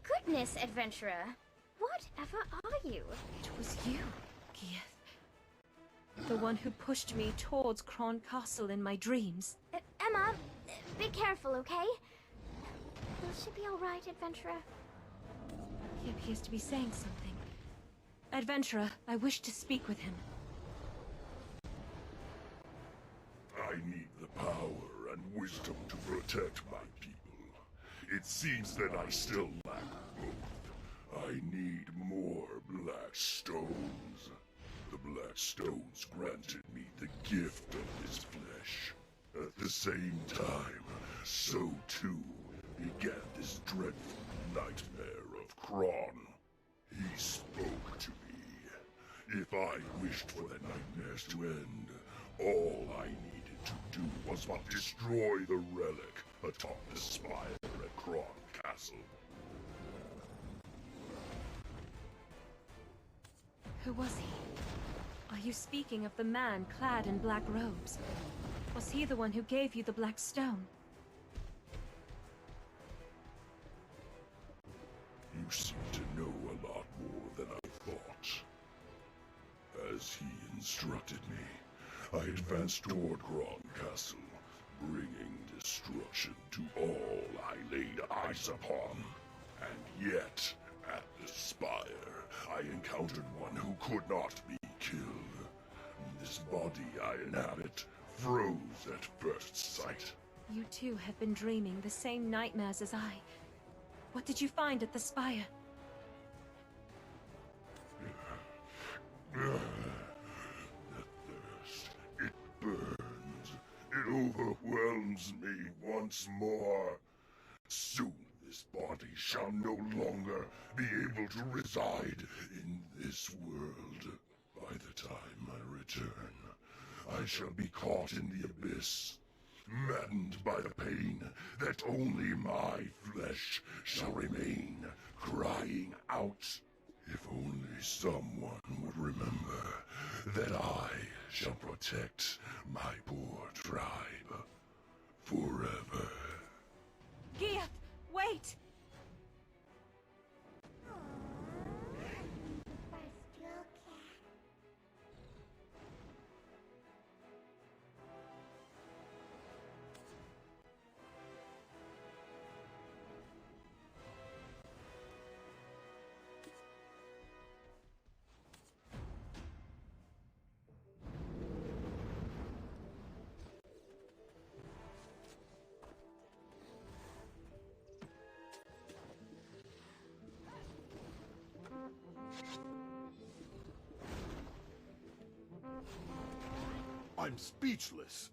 Goodness, adventurer. Whatever are you? It was you, Gieth. The one who pushed me towards Kron Castle in my dreams. Emma, be careful, okay? Will she be alright, adventurer? He appears to be saying something. Adventurer, I wish to speak with him. I need the power and wisdom to protect my people. It seems that I still lack both. I need more black stones. The black stones granted me the gift of his flesh. At the same time, so too began this dreadful nightmare of Kron. He spoke to me. If I wished for the nightmares to end, all I needed to do was but destroy the relic atop the spire at Kron Castle. Who was he? Are you speaking of the man clad in black robes? Was he the one who gave you the black stone? You seem to know a lot more than I thought. As he instructed me, I advanced toward Kron Castle, bringing destruction to all I laid eyes upon. And yet, at the spire, I encountered one who could not be killed. This body I inhabit froze at first sight. You too have been dreaming the same nightmares as I. What did you find at the spire? The thirst, it burns. It overwhelms me once more. Soon this body shall no longer be able to reside in this world. By the time I return, I shall be caught in the abyss, maddened by the pain that only my flesh shall remain, crying out. If only someone would remember that I shall protect my poor tribe forever. Gieth, wait! I'm speechless.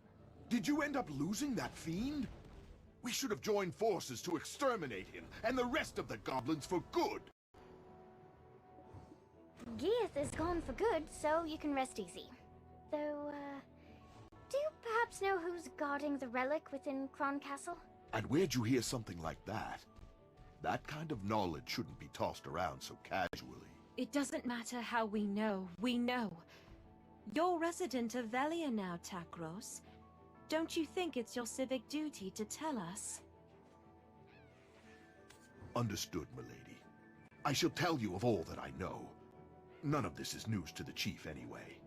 Did you end up losing that fiend? We should have joined forces to exterminate him and the rest of the goblins for good. Gieth is gone for good, so you can rest easy. Though, do you perhaps know who's guarding the relic within Kron Castle? And where'd you hear something like that? That kind of knowledge shouldn't be tossed around so casually. It doesn't matter how we know. You're resident of Velia now, Takros. Don't you think it's your civic duty to tell us? Understood, milady. I shall tell you of all that I know. None of this is news to the chief anyway.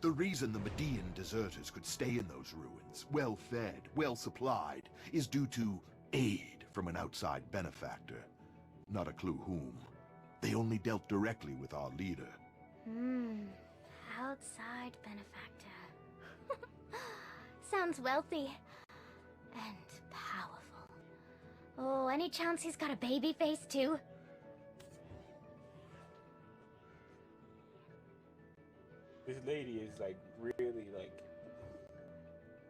The reason the Median deserters could stay in those ruins, well-fed, well-supplied, is due to aid from an outside benefactor. Not a clue whom. They only dealt directly with our leader. Outside benefactor. Sounds wealthy. And powerful. Oh, any chance he's got a baby face too? This lady is like really like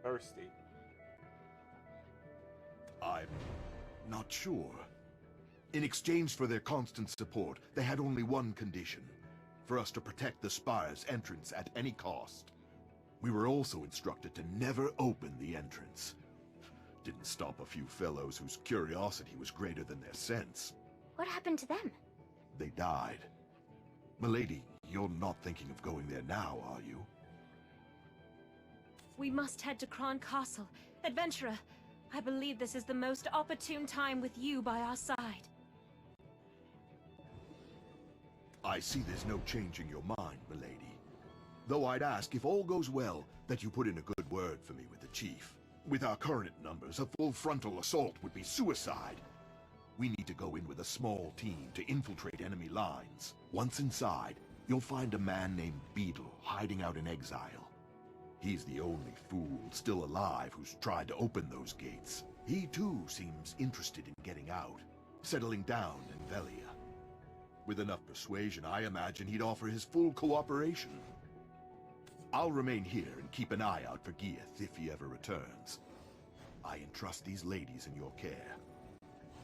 thirsty. I'm not sure. In exchange for their constant support, they had only one condition. For us to protect the spire's entrance at any cost. We were also instructed to never open the entrance. Didn't stop a few fellows whose curiosity was greater than their sense. What happened to them? They died. Milady, you're not thinking of going there now, are you? We must head to Kron Castle. Adventurer, I believe this is the most opportune time with you by our side. I see there's no changing your mind, milady. Though I'd ask, if all goes well, that you put in a good word for me with the chief. With our current numbers, a full frontal assault would be suicide. We need to go in with a small team to infiltrate enemy lines. Once inside, you'll find a man named Beetle hiding out in exile. He's the only fool still alive who's tried to open those gates. He too seems interested in getting out, settling down in Velia. With enough persuasion, I imagine he'd offer his full cooperation. I'll remain here and keep an eye out for Gieth if he ever returns. I entrust these ladies in your care.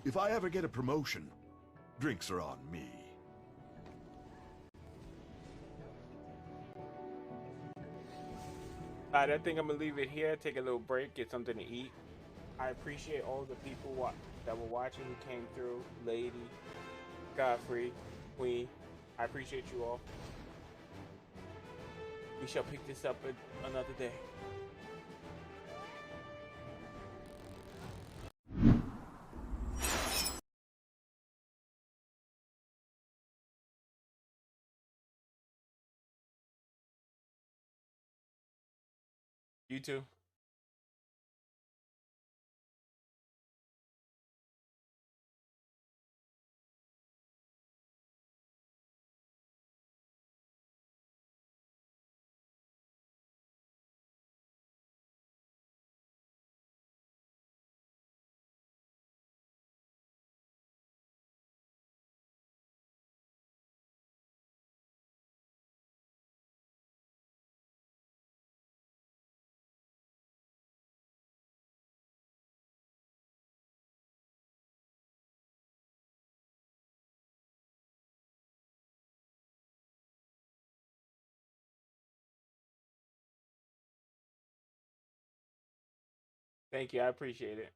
If I ever get a promotion, drinks are on me. I think I'm gonna leave it here, take a little break, get something to eat. I appreciate all the people that were watching who came through. Lady, Godfrey, Queen, I appreciate you all. We shall pick this up another day. You too. Thank you. I appreciate it.